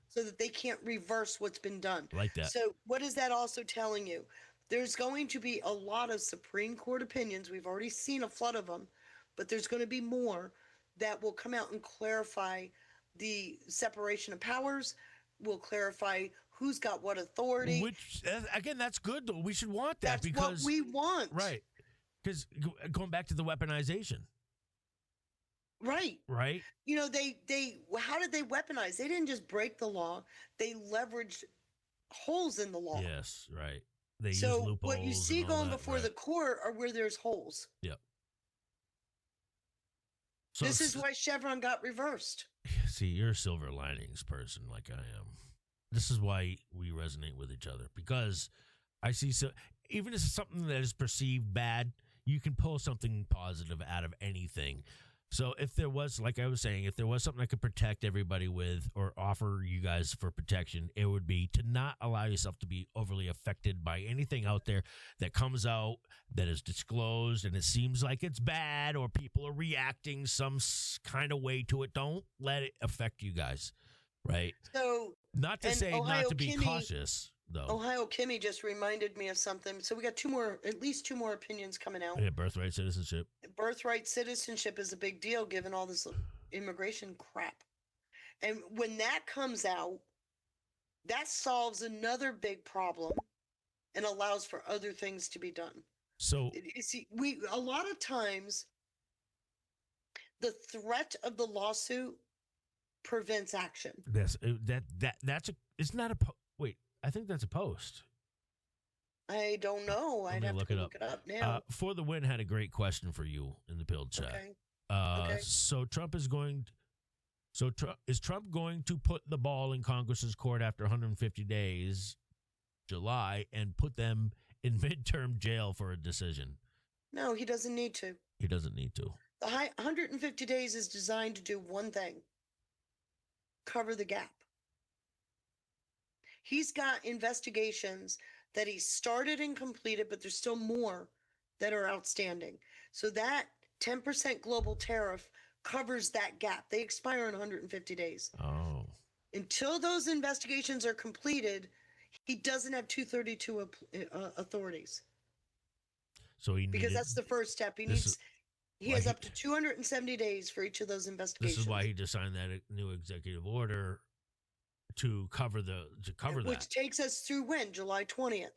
so that they can't reverse what's been done. Like that. So what is that also telling you? There's going to be a lot of Supreme Court opinions. We've already seen a flood of them. But there's going to be more that will come out and clarify the separation of powers, will clarify who's got what authority. Which, again, that's good, though. We should want that. That's because what we want. Right. Because going back to the weaponization. Right. Right. You know, how did they weaponize? They didn't just break the law. They leveraged holes in the law. Yes, right. They use loopholes. What you see going before the court are where there's holes. Yep. So this is why Chevron got reversed. See, you're a silver linings person like I am. This is why we resonate with each other, because I see even if it's something that is perceived bad, you can pull something positive out of anything. So if there was, like I was saying, if there was something I could protect everybody with or offer you guys for protection, it would be to not allow yourself to be overly affected by anything out there that comes out that is disclosed and it seems like it's bad or people are reacting some kind of way to it. Don't let it affect you guys, right? So not to say Ohio not to be Kimmy, cautious, though. Ohio Kimmy just reminded me of something. So we got at least two more opinions coming out. Yeah, birthright citizenship. Birthright citizenship is a big deal given all this immigration crap. And when that comes out, that solves another big problem and allows for other things to be done. So you see, a lot of times the threat of the lawsuit prevents action. That's it's not a wait. I think that's a post. I don't know. I'd have to look it up now. For the Win had a great question for you in the build chat. Okay. So Trump is going. Is Trump going to put the ball in Congress's court after 150 days, July, and put them in midterm jail for a decision? No, he doesn't need to. He doesn't need to. The 150 days is designed to do one thing: cover the gap. He's got investigations that he started and completed, but there's still more that are outstanding. So that 10% global tariff covers that gap. They expire in 150 days. Oh. Until those investigations are completed, he doesn't have 232 authorities. So because that's the first step. He has up to 270 days for each of those investigations. This is why he just signed that new executive order to cover that. Which takes us through when? July 20th.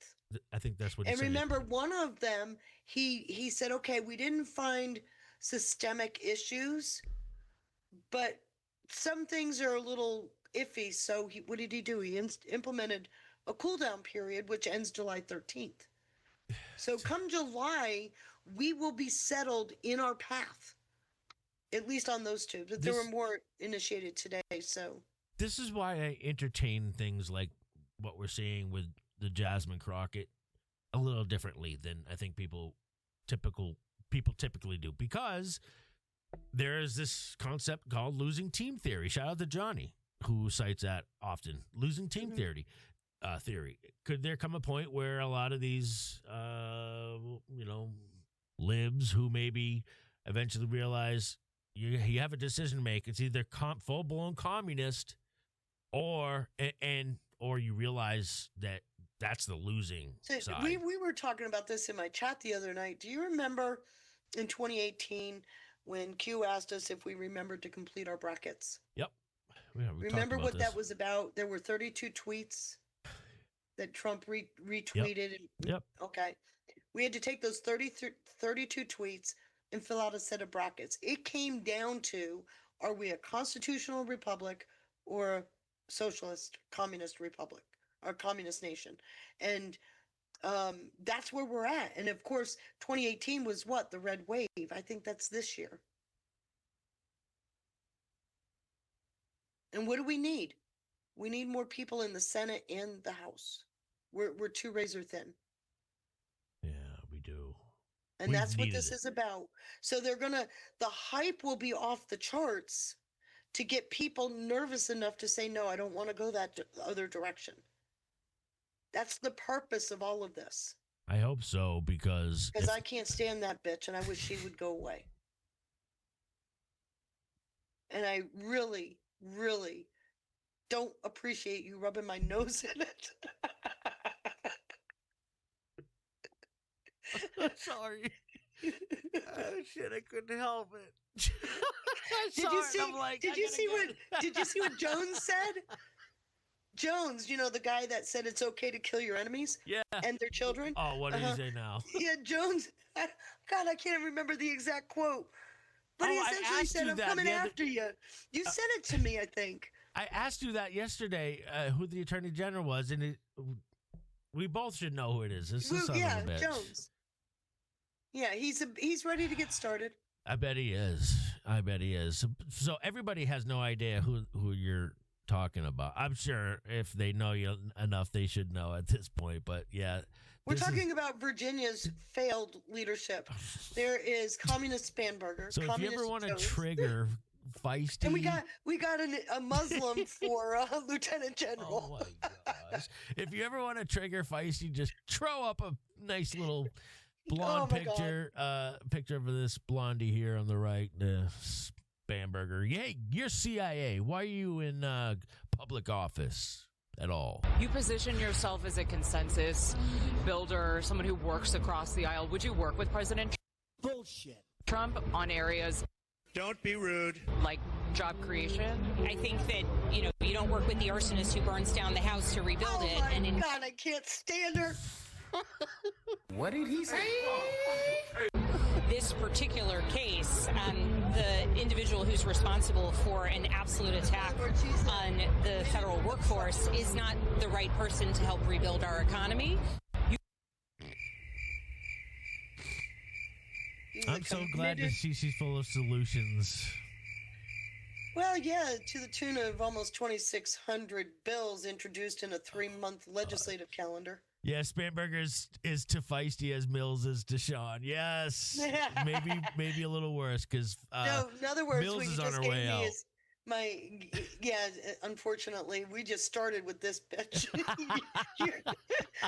I think that's what he and said. Remember, one of them, he said, okay, we didn't find systemic issues, but some things are a little iffy. So what did he do? He implemented a cool down period, which ends July 13th. So come July, we will be settled in our path, at least on those two. But there were more initiated today. So this is why I entertain things like what we're seeing with the Jasmine Crockett a little differently than I think people typically do, because there is this concept called losing team theory. Shout out to Johnny, who cites that often. Losing team theory. Could there come a point where a lot of these, libs who maybe eventually realize you have a decision to make? It's either full blown communist, or you realize that that's the losing side. We were talking about this in my chat the other night. Do you remember in 2018 when Q asked us if we remembered to complete our brackets? Yep. Yeah, remember what that was about? There were 32 tweets that Trump retweeted. Yep. Okay. We had to take those 32 tweets and fill out a set of brackets. It came down to, are we a constitutional republic or a socialist communist republic or communist nation? And that's where we're at. And of course, 2018 was what? The red wave. I think that's this year. And what do we need? We need more people in the Senate and the House. We're too razor thin. Yeah, we do. And that's what this is about. So the hype will be off the charts to get people nervous enough to say, no, I don't want to go that other direction. That's the purpose of all of this. I hope so, because I can't stand that bitch and I wish she would go away. And I really, really don't appreciate you rubbing my nose in it. I'm sorry. Oh shit! I couldn't help it. Did you see what Jones said? Jones, the guy that said it's okay to kill your enemies, and their children. Oh, what did he say now? Yeah, Jones. God, I can't remember the exact quote, but he essentially said, "I'm coming after you." You sent it to me, I think. I asked you that yesterday, who the Attorney General was, and we both should know who it is. This is Jones. Yeah, he's ready to get started. I bet he is. So everybody has no idea who you're talking about. I'm sure if they know you enough, they should know at this point. But yeah, We're talking about Virginia's failed leadership. There is communist Spanberger. So if you ever want to trigger Feisty, and we got a Muslim for Lieutenant General. Oh my gosh! If you ever want to trigger Feisty, just throw up a nice little blonde picture of this blondie here on the right, Spanberger. Hey, you're CIA. Why are you in public office at all? You position yourself as a consensus builder, someone who works across the aisle. Would you work with President Trump on areas? Don't be rude. Like job creation? I think that, you don't work with the arsonist who burns down the house to rebuild it. And God, I can't stand her. What did he say? This particular case, the individual who's responsible for an absolute attack on the federal workforce is not the right person to help rebuild our economy. I'm so glad to see she's full of solutions. Well, yeah, to the tune of almost 2,600 bills introduced in a 3-month legislative calendar. Yes, Spanberger is to Feisty as Mills is to Sean. Yes, maybe a little worse because no. In other words, Mills what is you on just her gave way me out. is unfortunately, we just started with this bitch.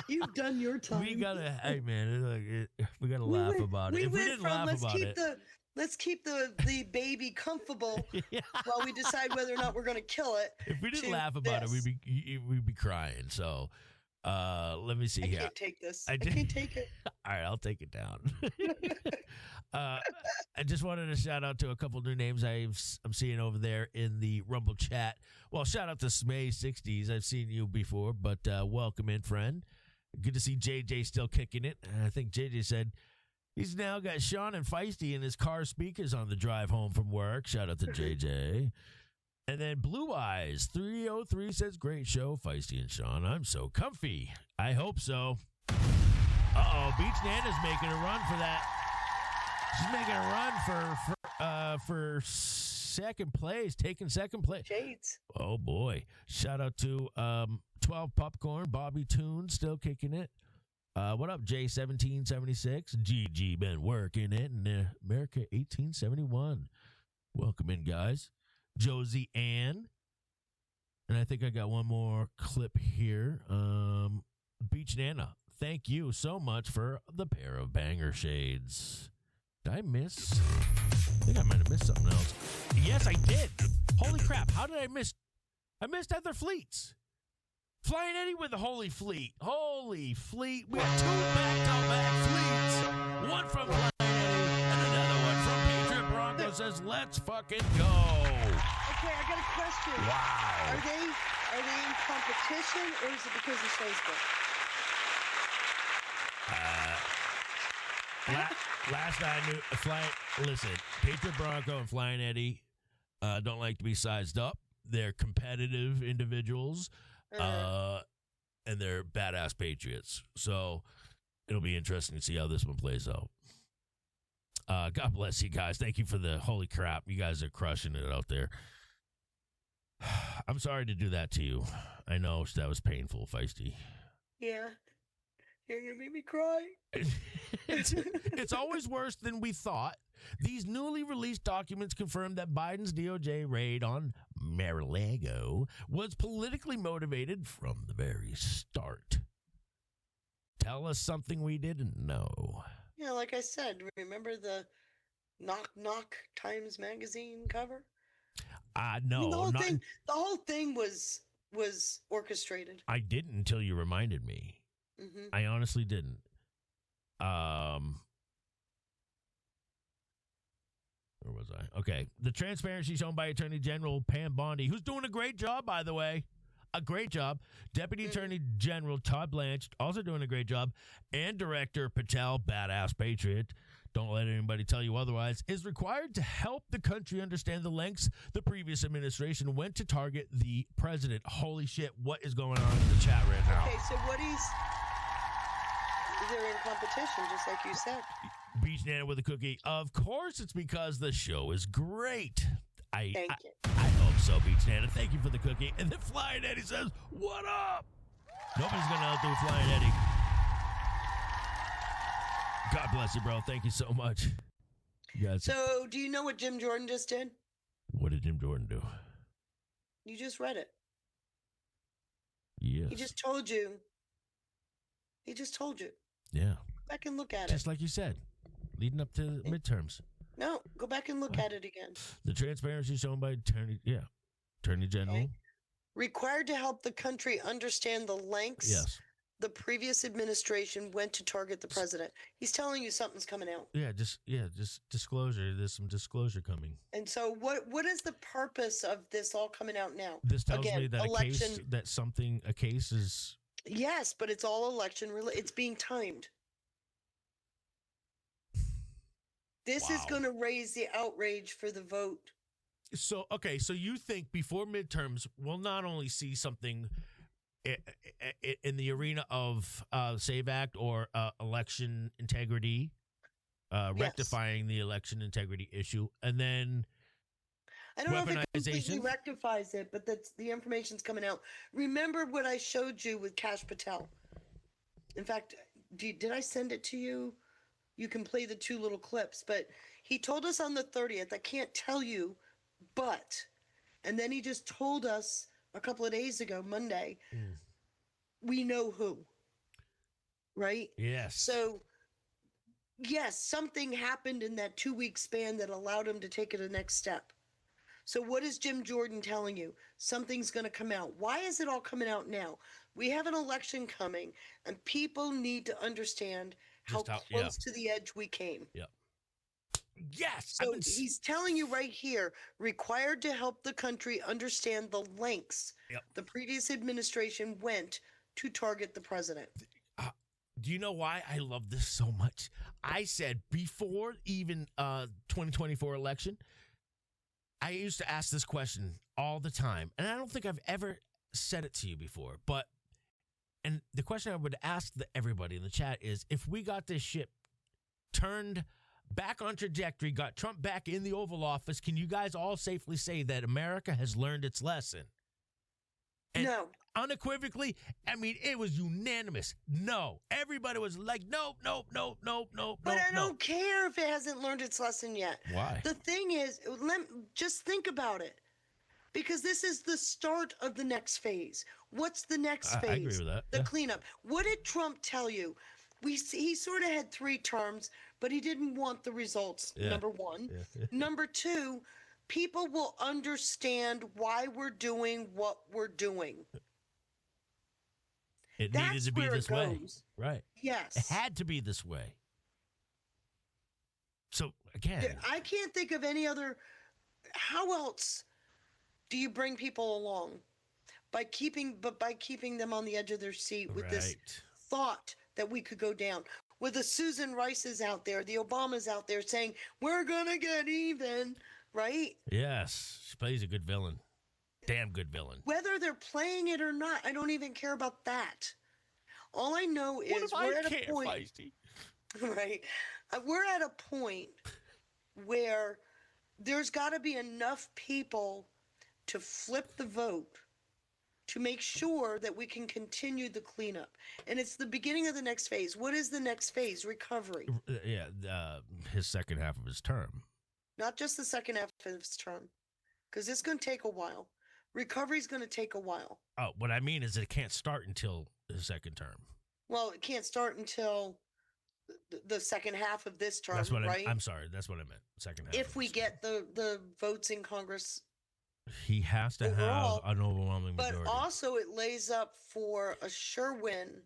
You've done your time. We gotta, hey man, we gotta laugh about it. If we didn't laugh about it, let's keep the baby comfortable while we decide whether or not we're going to kill it. If we didn't laugh about it, we'd be crying. So. Let me see here. I can't take this. I can't take it. All right, I'll take it down. I just wanted to shout out to a couple new names I'm seeing over there in the Rumble chat. Well, shout out to Smay60s. I've seen you before, but welcome in, friend. Good to see JJ still kicking it. I think JJ said he's now got Sean and Feisty in his car speakers on the drive home from work. Shout out to JJ. And then Blue Eyes 303 says, great show, Feisty and Sean. I'm so comfy. I hope so. Beach Nana's making a run for that. She's making a run for second place, taking second place. Shades. Oh, boy. Shout out to 12 Popcorn, Bobby Toon, still kicking it. What up, J1776? GG been working it in America 1871. Welcome in, guys. Josie Ann. And I think I got one more clip here. Beach Nana, thank you so much for the pair of banger shades. Did I miss? I think I might have missed something else. Yes, I did. Holy crap. How did I miss? I missed other fleets. Flying Eddie with the Holy Fleet. Holy Fleet. We have 2 back-to-back fleets. One from Flying Eddie and another one from Patriot Bronco says, let's fucking go. Okay, I got a question. Wow. Are they in competition or is it because of Facebook? Last I knew, listen, Patriot Bronco and Flying Eddie don't like to be sized up. They're competitive individuals, and they're badass patriots. So it'll be interesting to see how this one plays out. God bless you guys. Thank you for the holy crap. You guys are crushing it out there. I'm sorry to do that to you. I know that was painful, Feisty. Yeah. You're going to make me cry. It's always worse than we thought. These newly released documents confirm that Biden's DOJ raid on Mar-a-Lago was politically motivated from the very start. Tell us something we didn't know. Yeah, like I said, remember the Knock Knock Times Magazine cover? No. The whole thing was orchestrated. I didn't until you reminded me. Mm-hmm. I honestly didn't. Where was I? Okay. The transparency shown by Attorney General Pam Bondi, who's doing a great job, by the way. A great job. Deputy Attorney General Todd Blanche, also doing a great job. And Director Patel, badass patriot, don't let anybody tell you otherwise, is required to help the country understand the lengths the previous administration went to target the president. Holy shit, what is going on in the chat right now? Okay, so they're in competition, just like you said. Beach Nana with a cookie. Of course, it's because the show is great. I hope so, Beach Nana. Thank you for the cookie. And then Flying Eddie says, what up? Nobody's going to outdo Flying Eddie. God bless you, bro. Thank you so much. You guys. So, do you know what Jim Jordan just did? What did Jim Jordan do? You just read it. Yes. He just told you. He just told you. Yeah. Go back and look at Just it. like you said, leading up to midterms. No, go back and look at it again. The transparency shown by Attorney General. Okay. Required to help the country understand the lengths the previous administration went to target the president. He's telling you something's coming out. Just disclosure. There's some disclosure coming. And so what is the purpose of this all coming out now? This tells Again, me that election. a case is. Yes, but it's all election related. It's being timed. This is going to raise the outrage for the vote. So you think before midterms we'll not only see something in the arena of SAVE Act or election integrity, rectifying the election integrity issue, and then I don't know if it completely rectifies it, but that's the information's coming out. Remember what I showed you with Kash Patel? In fact, did I send it to you? You can play the two little clips, but he told us on the 30th, I can't tell you, but, and then he just told us a couple of days ago, Monday, we know who, right? Yes. So, yes, something happened in that 2-week span that allowed him to take it a next step. So what is Jim Jordan telling you? Something's going to come out. Why is it all coming out now? We have an election coming, and people need to understand how close to the edge we came. Yep. Yes. So he's telling you right here, required to help the country understand the lengths the previous administration went to target the president. Do you know why I love this so much? I said before even 2024 election, I used to ask this question all the time, and I don't think I've ever said it to you before, and the question I would ask everybody in the chat is, if we got this ship turned back on trajectory, got Trump back in the Oval Office, can you guys all safely say that America has learned its lesson? And no. Unequivocally, I mean, it was unanimous. No. Everybody was like, nope. But I don't care if it hasn't learned its lesson yet. Why? The thing is, just think about it. Because this is the start of the next phase. What's the next phase? I agree with that. The cleanup. What did Trump tell you? He sort of had 3 terms, but he didn't want the results, number one. Number 2, people will understand why we're doing what we're doing. It needed to be this way. Right. Yes. It had to be this way. So, again. I can't think of any other. How else do you bring people along? By keeping them on the edge of their seat with this thought that we could go down. With the Susan Rices out there, the Obamas out there saying, we're going to get even, right? Yes. She plays a good villain. Damn good villain. Whether they're playing it or not, I don't even care about that. All I know is we're at a point. Feisty? Right. We're at a point where there's got to be enough people to flip the vote to make sure that we can continue the cleanup. And it's the beginning of the next phase. What is the next phase? Recovery. His second half of his term. Not just the second half of his term, because it's going to take a while. Recovery is going to take a while. Oh, what I mean is it can't start until his second term. Well, it can't start until the second half of this term, That's what right? I'm sorry. That's what I meant. Second half. If we get the votes in Congress. He has to have an overwhelming majority. But also it lays up for a sure win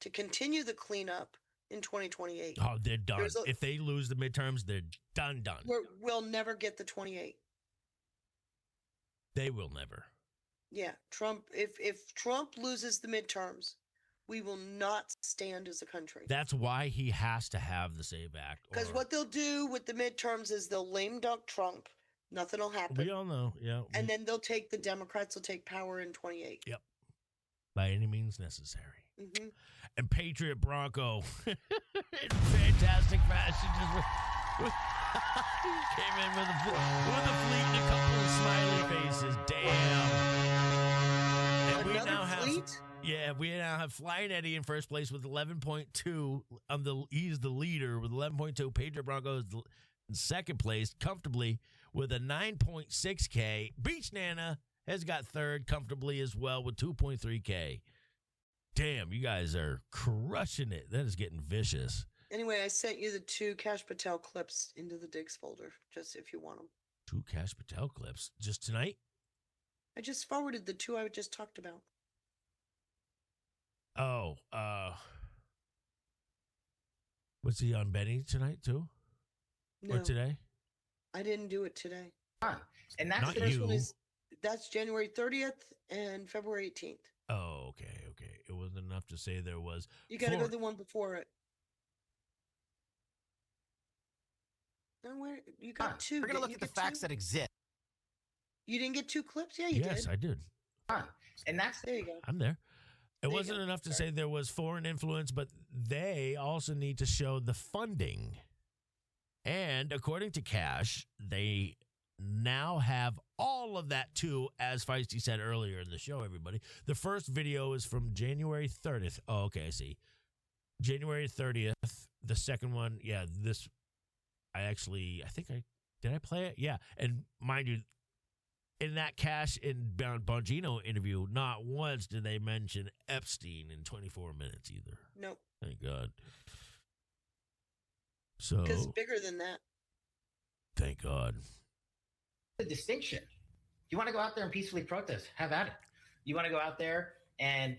to continue the cleanup in 2028. Oh, they're done. If they lose the midterms, they're done. We'll never get the 28. They will never. Yeah, Trump. If Trump loses the midterms, we will not stand as a country. That's why he has to have the SAVE Act. Because what they'll do with the midterms is they'll lame duck Trump. Nothing will happen. We all know, yeah. And then the Democrats will take power in 28. Yep. By any means necessary. Mm-hmm. And Patriot Bronco, in fantastic fashion, just came in with a fleet and a couple of smiley faces. Damn. And Another fleet? Yeah, we now have Flying Eddie in first place with 11.2. He's the leader with 11.2. Pedro Bronco is in second place comfortably with a 9.6K. Beach Nana has got third comfortably as well with 2.3K. Damn, you guys are crushing it. That is getting vicious. Anyway, I sent you the 2 Cash Patel clips into the Diggs folder, just if you want them. 2 Cash Patel clips just tonight? I just forwarded the 2 I just talked about. Oh, was he on Benny tonight too? No. Or today? I didn't do it today. And that's Not the first you. one that's January 30th and February 18th. Oh, okay. It wasn't enough to say there was. You got to go the one before it. No, where you got 2? We're gonna look at the facts that exist. You didn't get 2 clips? Yeah, you did. Yes, I did. And that's there. You go. I'm there. It There you wasn't go. enough to say there was foreign influence, but they also need to show the funding. And according to Cash, they now have all of that too, as Feisty said earlier in the show, everybody. The first video is from January 30th. Oh, okay, I see. January 30th. The second one, yeah, this, did I play it? Yeah. And mind you, in that Cash and Bongino interview, not once did they mention Epstein in 24 minutes either. Nope. Thank God. So, Because it's bigger than that. thank God. the distinction. You want to go out there and peacefully protest, have at it. You want to go out there and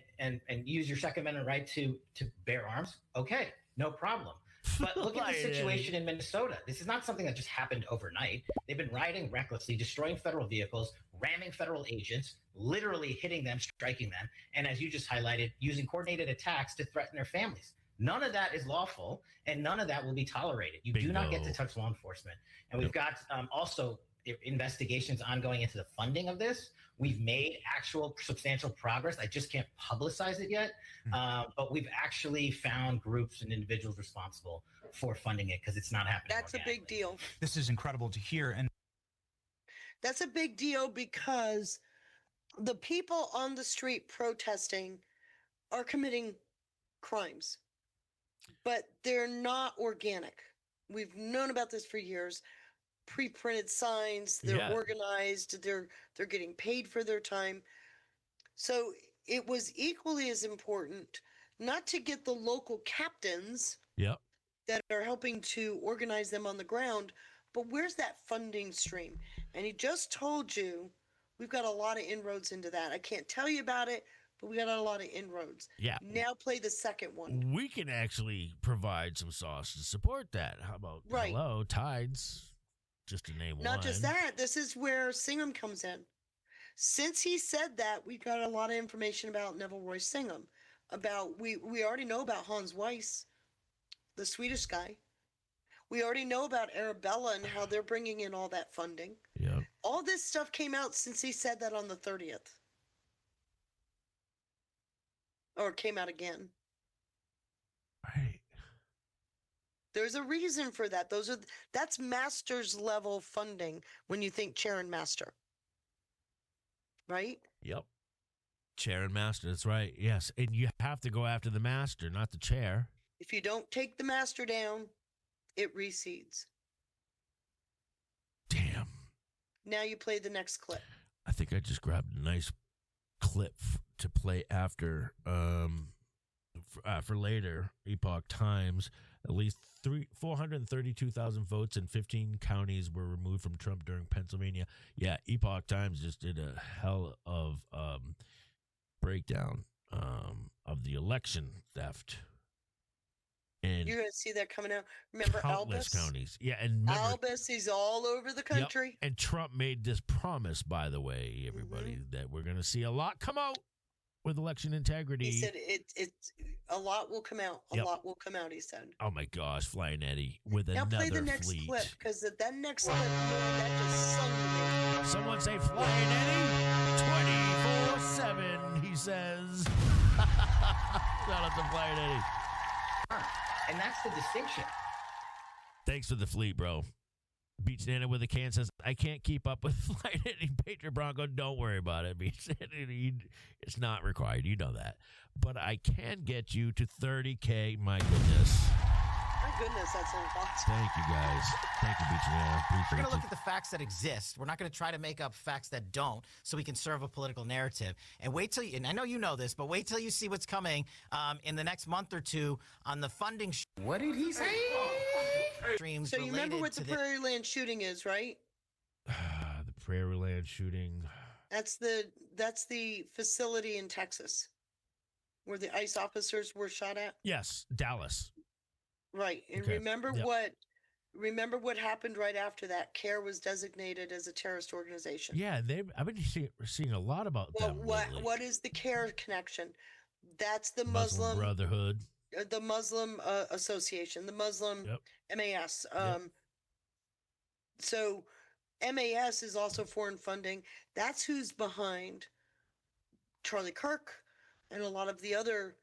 use your Second Amendment right to bear arms? Okay, no problem. But look at the situation in Minnesota. This is not something that just happened overnight. They've been rioting recklessly, destroying federal vehicles, ramming federal agents, literally hitting them, striking them, and as you just highlighted, using coordinated attacks to threaten their families. None of that is lawful, and none of that will be tolerated. You do not get to touch law enforcement. And we've got also investigations ongoing into the funding of this. We've made actual substantial progress. I just can't publicize it yet, but we've actually found groups and individuals responsible for funding it because it's not happening. That's a big deal. This is incredible to hear. And that's a big deal because the people on the street protesting are committing crimes, but they're not organic. We've known about this for years. Pre-printed signs, they're organized, they're getting paid for their time. So it was equally as important not to get the local captains that are helping to organize them on the ground, but where's that funding stream? And he just told you we've got a lot of inroads into that. I can't tell you about it, but we got a lot of inroads. Yeah. Now play the second one. We can actually provide some sauce to support that. How about hello, Tides? Just to name one. Not just that. This is where Singham comes in. Since he said that, we got a lot of information about Neville Roy Singham. About we already know about Hans Weiss, the Swedish guy. We already know about Arabella and how they're bringing in all that funding. Yeah. All this stuff came out since he said that on the 30th. Or came out again. Right. There's a reason for that. That's master's level funding when you think chair and master. Right? Yep. Chair and master, that's right. Yes. And you have to go after the master, not the chair. If you don't take the master down, it recedes. Damn. Now you play the next clip. I think I just grabbed a nice clip to play after for later. Epoch Times. At least 432,000 votes in 15 counties were removed from Trump during Pennsylvania. Yeah, Epoch Times just did a hell of breakdown of the election theft. And you're going to see that coming out. Remember countless Albus? Counties. Yeah, and remember, Albus, he's all over the country. Yep, and Trump made this promise, by the way, everybody, that we're going to see a lot come out with election integrity. He said it's a lot will come out. A lot will come out, he said. Oh my gosh, Flying Eddie with now another play the next fleet. clip, because that next clip, man, that just sung to me. Someone say Flying Eddie 24/7, he says. Shout out to Flying Eddie. And that's the distinction. Thanks for the fleet, bro. Beach Nana with a can says, I can't keep up with flight hitting Patriot Bronco. Don't worry about it. Beach Nana, it's not required. You know that. But I can get you to 30K. My goodness. My goodness, that's a lot. Thank you, guys. Thank you, Beach Nana. We're Appreciate going to look you. at the facts that exist. We're not going to try to make up facts that don't, so we can serve a political narrative. And wait till you, and I know you know this, but wait till you see what's coming in the next month or two on the funding. What did he say? Streams So you remember related what the to Prairie Land shooting is, right? The Prairie Land shooting. That's the facility in Texas where the ICE officers were shot at. Yes, Dallas. Right. And Okay. remember Yep. what happened right after that? CARE was designated as a terrorist organization. Yeah, I've been seeing a lot about Well, them lately. what is the CARE connection? That's the Muslim Brotherhood. the Muslim Association, the Muslim MAS. So MAS is also foreign funding. That's who's behind Charlie Kirk and a lot of the other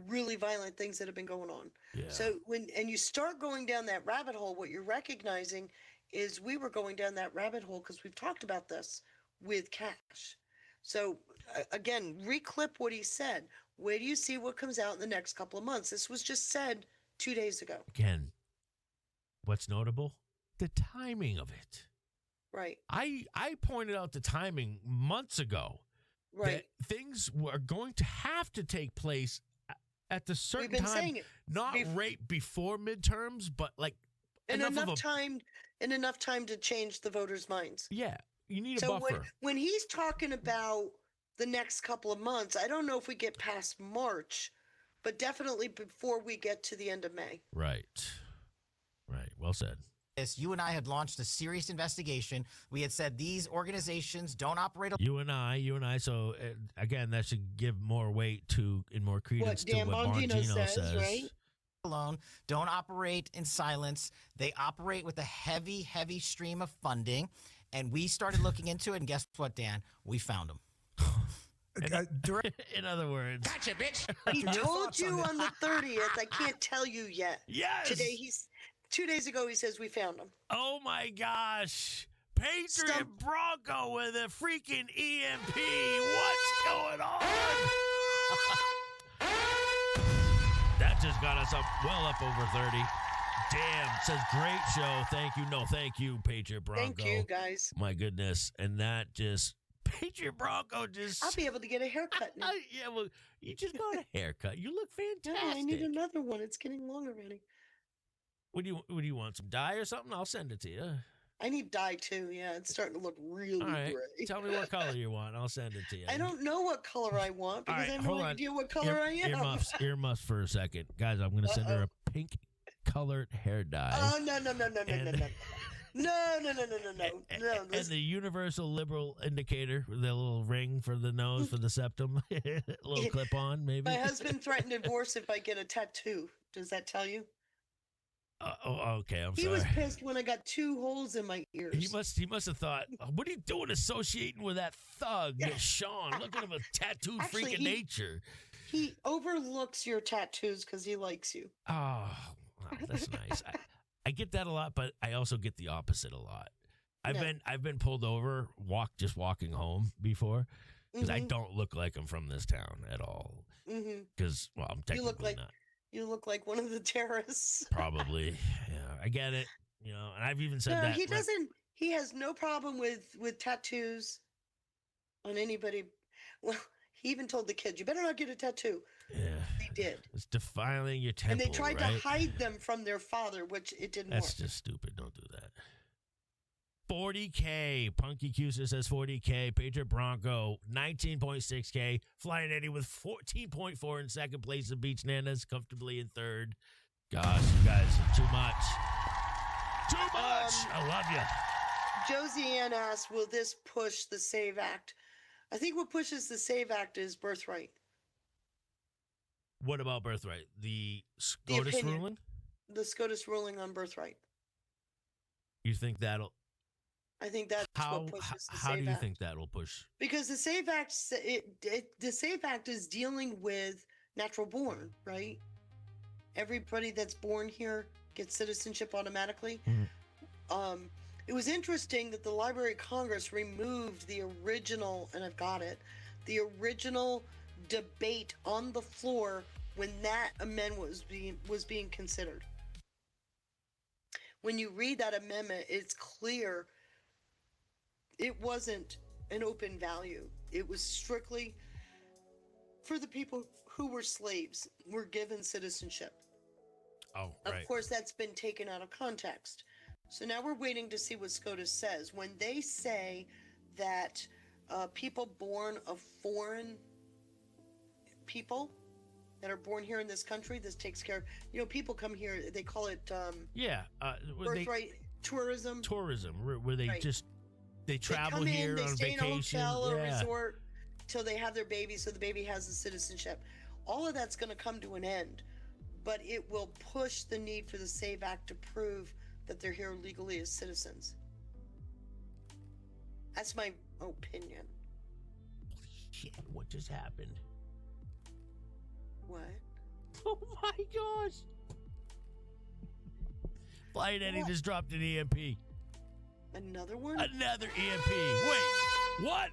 really violent things that have been going on. Yeah. So when you start going down that rabbit hole, what you're recognizing is we were going down that rabbit hole because we've talked about this with cash. So again, reclip what he said. Where do you see what comes out in the next couple of months? This was just said 2 days ago. Again, what's notable? The timing of it. Right. I pointed out the timing months ago. Right. That things were going to have to take place at the certain been time, saying it. not right before midterms, but like enough time to change the voters' minds. Yeah, you need a So buffer. when he's talking about the next couple of months, I don't know if we get past March, but definitely before we get to the end of May. Right. Well said. You and I had launched a serious investigation. We had said these organizations don't operate. You and I. So again, that should give more weight to and more credence to Dan what Bongino Bongino says, right? Alone, don't operate in silence. They operate with a heavy stream of funding. And we started looking into it. And guess what, Dan? We found them. In other words, gotcha, bitch. He told you on the 30th. I can't tell you yet. Yes. Today 2 days ago, he says we found him. Oh my gosh. Patriot Bronco with a freaking EMP. What's going on? That just got us well up over 30. Damn. Says great show. Thank you. No, thank you, Patriot Bronco. Thank you, guys. My goodness. And that just, Patriot Bronco just. I'll be able to get a haircut now. Yeah, well, you just got a haircut. You look fantastic. No, I need another one. It's getting long already. What do you want? Some dye or something? I'll send it to you. I need dye too. Yeah, it's starting to look really All right. gray. Tell me what color you want. I'll send it to you. I don't know what color I want because All right, I have hold no on. idea what color I am. Earmuffs for a second. Guys, I'm going to send her a pink colored hair dye. Oh, no. No. And the universal liberal indicator, the little ring for the nose, for the septum, a little clip on, maybe. My husband threatened divorce if I get a tattoo. Does that tell you? Okay, I'm He sorry. was pissed when I got 2 holes in my ears. He must have thought, what are you doing associating with that thug, Sean? Look at him, a tattoo freak of nature. He overlooks your tattoos because he likes you. Oh, wow, that's nice. I get that a lot, but I also get the opposite a lot. I've been pulled over just walking home before because I don't look like I'm from this town at all. Because I'm technically not. You look like one of the terrorists. Probably, yeah. I get it, and I've even said that. He doesn't. He has no problem with tattoos on anybody. Well, he even told the kids, "You better not get a tattoo." Yeah, he did. It's defiling your temple, and they tried right? to hide them from their father, which it didn't work. That's just stupid. Don't do that. 40K. Punky Cuser says 40K. Patriot Bronco, 19.6K. Flying Eddie with 14.4 in second place. The Beach Nanas comfortably in third. Gosh, you guys are too much. Too much. I love you. Josie Ann asked, will this push the SAVE Act? I think what pushes the SAVE Act is birthright. What about birthright? The SCOTUS ruling? The SCOTUS ruling on birthright. You think that'll... I think that's what pushes the SAVE Act. How do you think that will push? Because the SAVE Act, the SAVE Act is dealing with natural born, right? Everybody that's born here gets citizenship automatically. It was interesting that the Library of Congress removed the original, and I've got it, the original debate on the floor when that amendment was being considered. When you read that amendment, it's clear it wasn't an open value. It was strictly for the people who were slaves, were given citizenship. Oh, right. Of course, that's been taken out of context. So now we're waiting to see what SCOTUS says. When they say that people born of foreign people that are born here in this country, this takes care of, people come here, they call it birthright tourism. Tourism, where they Right. they travel they come here in, they on stay vacation. in a hotel or yeah. resort till they have their baby, so the baby has the citizenship. All of that's going to come to an end, but it will push the need for the SAVE Act to prove that they're here legally as citizens. That's my opinion. Shit, what just happened? What? Oh my gosh. Flying Eddie just dropped an EMP. Another one? Another EMP. Wait, what?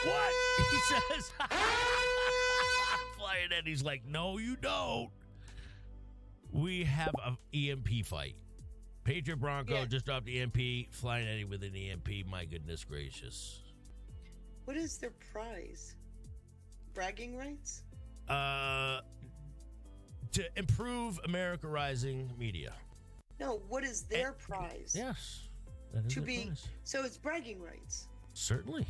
What? He says. Flying Eddie's like, no, you don't. We have an EMP fight. Patriot Bronco just dropped EMP. Flying Eddie with an EMP. My goodness gracious. What is their prize? Bragging rights? To improve Americarizing media. No, what is their prize? Yes. That is To their be prize. so it's bragging rights. Certainly.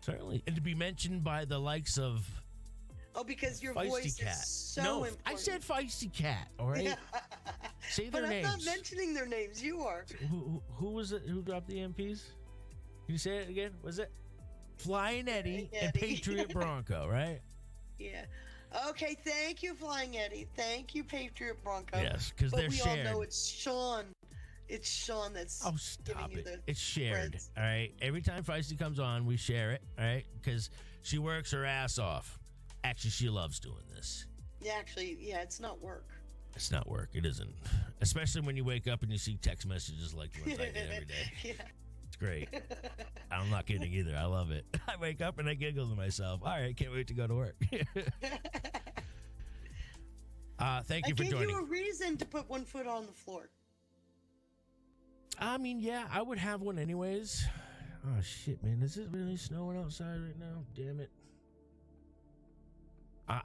Certainly. And to be mentioned by the likes of Oh, because your Feisty voice Cat. is so no, important. I said Feisty Cat, all right? Say their but names. I'm not mentioning their names. You are. Who was it who dropped the MPs? Can you say it again? Was it Flying Eddie and Patriot Bronco, right? Yeah. Okay, thank you, Flying Eddie. Thank you, Patriot Bronco. Yes, 'cause they're we shared. all know it's Sean. It's Sean that's Stop giving you it. the It's shared, credits. all right? Every time Feisty comes on, we share it, all right? Because she works her ass off. Actually, she loves doing this. Yeah, actually, yeah, it's not work. It's not work. It isn't. Especially when you wake up and you see text messages like the ones I get every day. Yeah. It's great. I'm not kidding either. I love it. I wake up and I giggle to myself. All right, can't wait to go to work. Thank you for I gave joining. you a reason to put one foot on the floor. I mean, yeah, I would have one anyways. Oh, shit, man. Is it really snowing outside right now? Damn it.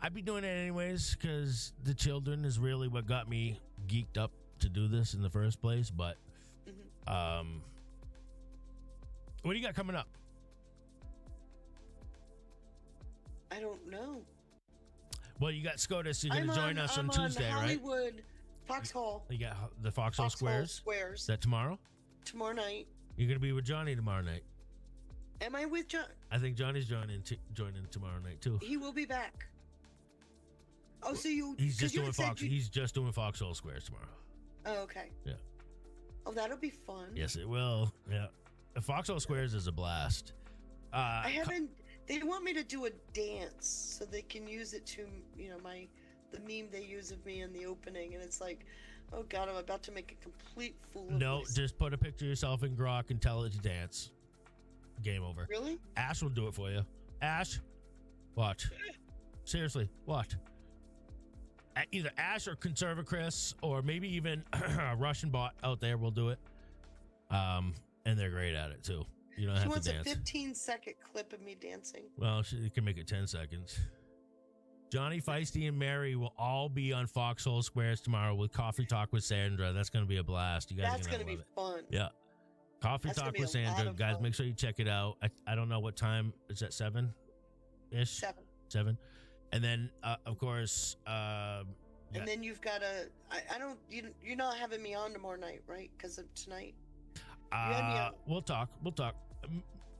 I'd be doing it anyways because the children is really what got me geeked up to do this in the first place. But, what do you got coming up? I don't know. Well, you got SCOTUS. You're going to join us on Tuesday, I'm on right? Hollywood, Foxhall. You got the Foxhole Squares. Is that tomorrow? Tomorrow night. You're going to be with Johnny tomorrow night. Am I with John? I think Johnny's joining tomorrow night too. He will be back. Oh, so you? He's just you doing said Fox. you- He's just doing Foxhole Squares tomorrow. Oh, okay. Yeah. Oh, that'll be fun. Yes, it will. Yeah. The Foxhole Squares is a blast. I haven't. They want me to do a dance so they can use it to, the meme they use of me in the opening, and it's like, oh God, I'm about to make a complete fool of No, myself. just put a picture of yourself in grok and tell it to dance. Game over. Really? Ash will do it for you. Ash, watch. Seriously, watch. Either Ash or Conserva Chris or maybe even a Russian bot out there will do it. And they're great at it too. You don't She have wants to a dance. 15-second clip of me dancing. Well, you can make it 10 seconds. Johnny, Feisty, and Mary will all be on Foxhole Squares tomorrow with Coffee Talk with Sandra. That's going to be a blast. You guys That's are going going to to be love it. fun. Yeah. Coffee That's gonna Talk be with a lot Sandra. of Guys, fun. make sure you check it out. I don't know what time. Is that 7-ish? 7. And then, of course, And then you've got to. I don't. You're not having me on tomorrow night, right? Because of tonight. You had me on. we'll talk.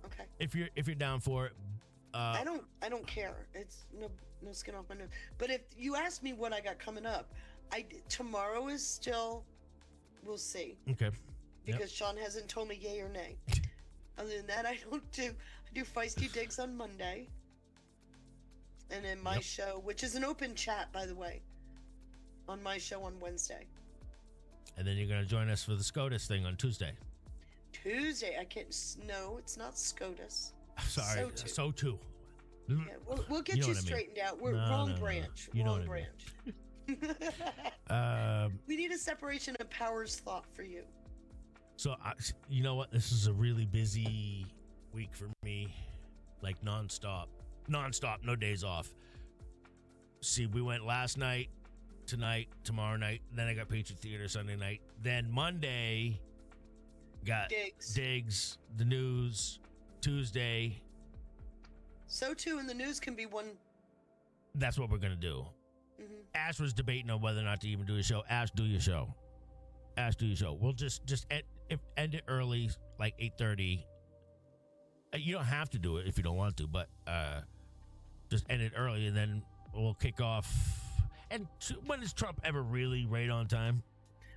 Okay. If you're down for it. I don't care. It's no skin off my nose. But if you ask me what I got coming up, tomorrow is still. We'll see. Okay. Because Sean hasn't told me yay or nay. Other than that, I do Feisty Digs on Monday. And then my show, which is an open chat, by the way, on my show on Wednesday. And then you're going to join us for the SCOTUS thing on Tuesday. Tuesday. I can't. No, it's not SCOTUS. Sorry, SOTU. Yeah, we'll get you straightened out. We're wrong branch. You know wrong what branch. We need a separation of powers thought for you. So, you know what? This is a really busy week for me. Like nonstop, no days off. See, we went last night, tonight, tomorrow night. Then I got Patriot Theater Sunday night. Then Monday, got Diggs, the news, Tuesday. SOTU and the news can be one. That's what we're going to do. Mm-hmm. Ash was debating on whether or not to even do a show. Ash, do your show. Ash, do your show. We'll just end it early, like 8:30. You don't have to do it if you don't want to, but just end it early, and then we'll kick off. And when is Trump ever really right on time?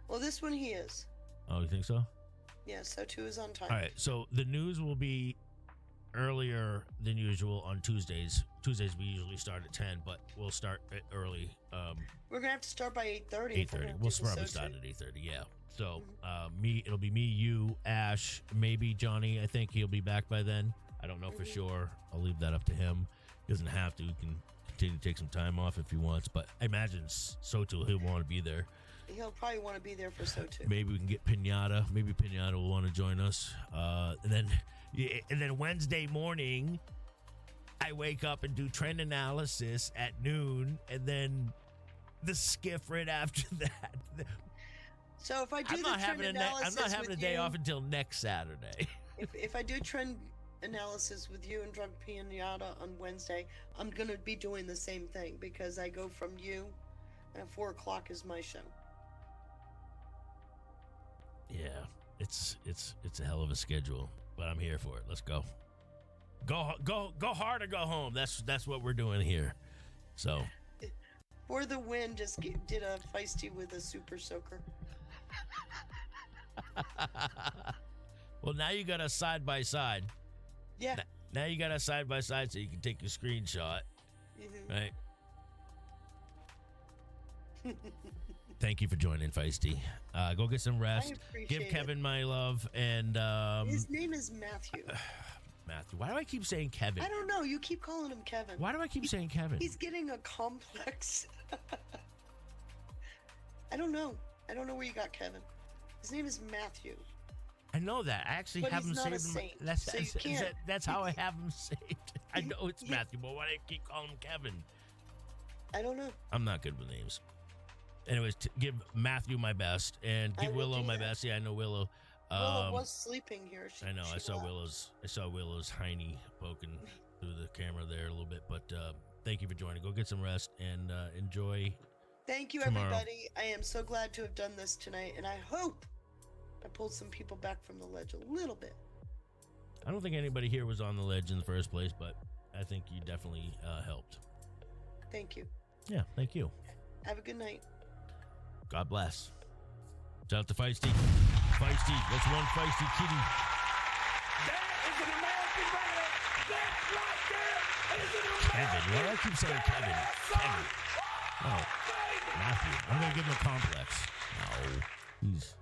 Well, this one he is. Oh, you think so? Yeah, SOTU is on time. All right, so the news will be earlier than usual on Tuesdays. Tuesdays we usually start at 10, but we'll start early. We're gonna have to start by 8:30. 8:30. We'll probably start at 8:30. Yeah. So it'll be me, you, Ash, maybe Johnny. I think he'll be back by then. I don't know for sure. I'll leave that up to him. He doesn't have to. He can continue to take some time off if he wants. But I imagine SOTU, he'll want to be there. He'll probably want to be there for SOTU. Maybe we can get Pinata. Maybe Pinata will want to join us. And then Wednesday morning, I wake up and do trend analysis at noon, and then the skiff right after that. So if I do I'm not having a day off until next Saturday. If I do trend analysis with you and Drug Pinata on Wednesday, I'm going to be doing the same thing because I go from you, and 4 o'clock is my show. Yeah, it's a hell of a schedule, but I'm here for it. Let's go. Go hard or go home. That's what we're doing here. So For the win, just did a feisty with a super soaker. Well, now you got a side by side. Yeah. Now you got a side by side, so you can take a screenshot. Mm-hmm. Right. Thank you for joining, Feisty. Go get some rest. Give Kevin my love, and his name is Matthew. Matthew. Why do I keep saying Kevin? I don't know. You keep calling him Kevin. Why do I keep saying Kevin? He's getting a complex. I don't know. I don't know where you got Kevin. His name is Matthew. I know that. I actually have him saved. That's how I have him saved. I know it's Matthew, but why do I keep calling him Kevin? I don't know. I'm not good with names. Anyways, give Matthew my best and give Willow my best. Yeah, I know Willow. Willow was sleeping here. I know. I saw Willow's hiney poking through the camera there a little bit. But thank you for joining. Go get some rest and enjoy. Thank you, tomorrow. everybody. I am so glad to have done this tonight, and I hope I pulled some people back from the ledge a little bit. I don't think anybody here was on the ledge in the first place, but I think you definitely helped. Thank you. Yeah, thank you. Have a good night. God bless. Shout out to Feisty. Feisty, that's one Feisty kitty. That is an American banner. That right there is an American Kevin. Why do I keep saying Kevin? Kevin. Oh, Matthew. I'm going to give him a complex. No. He's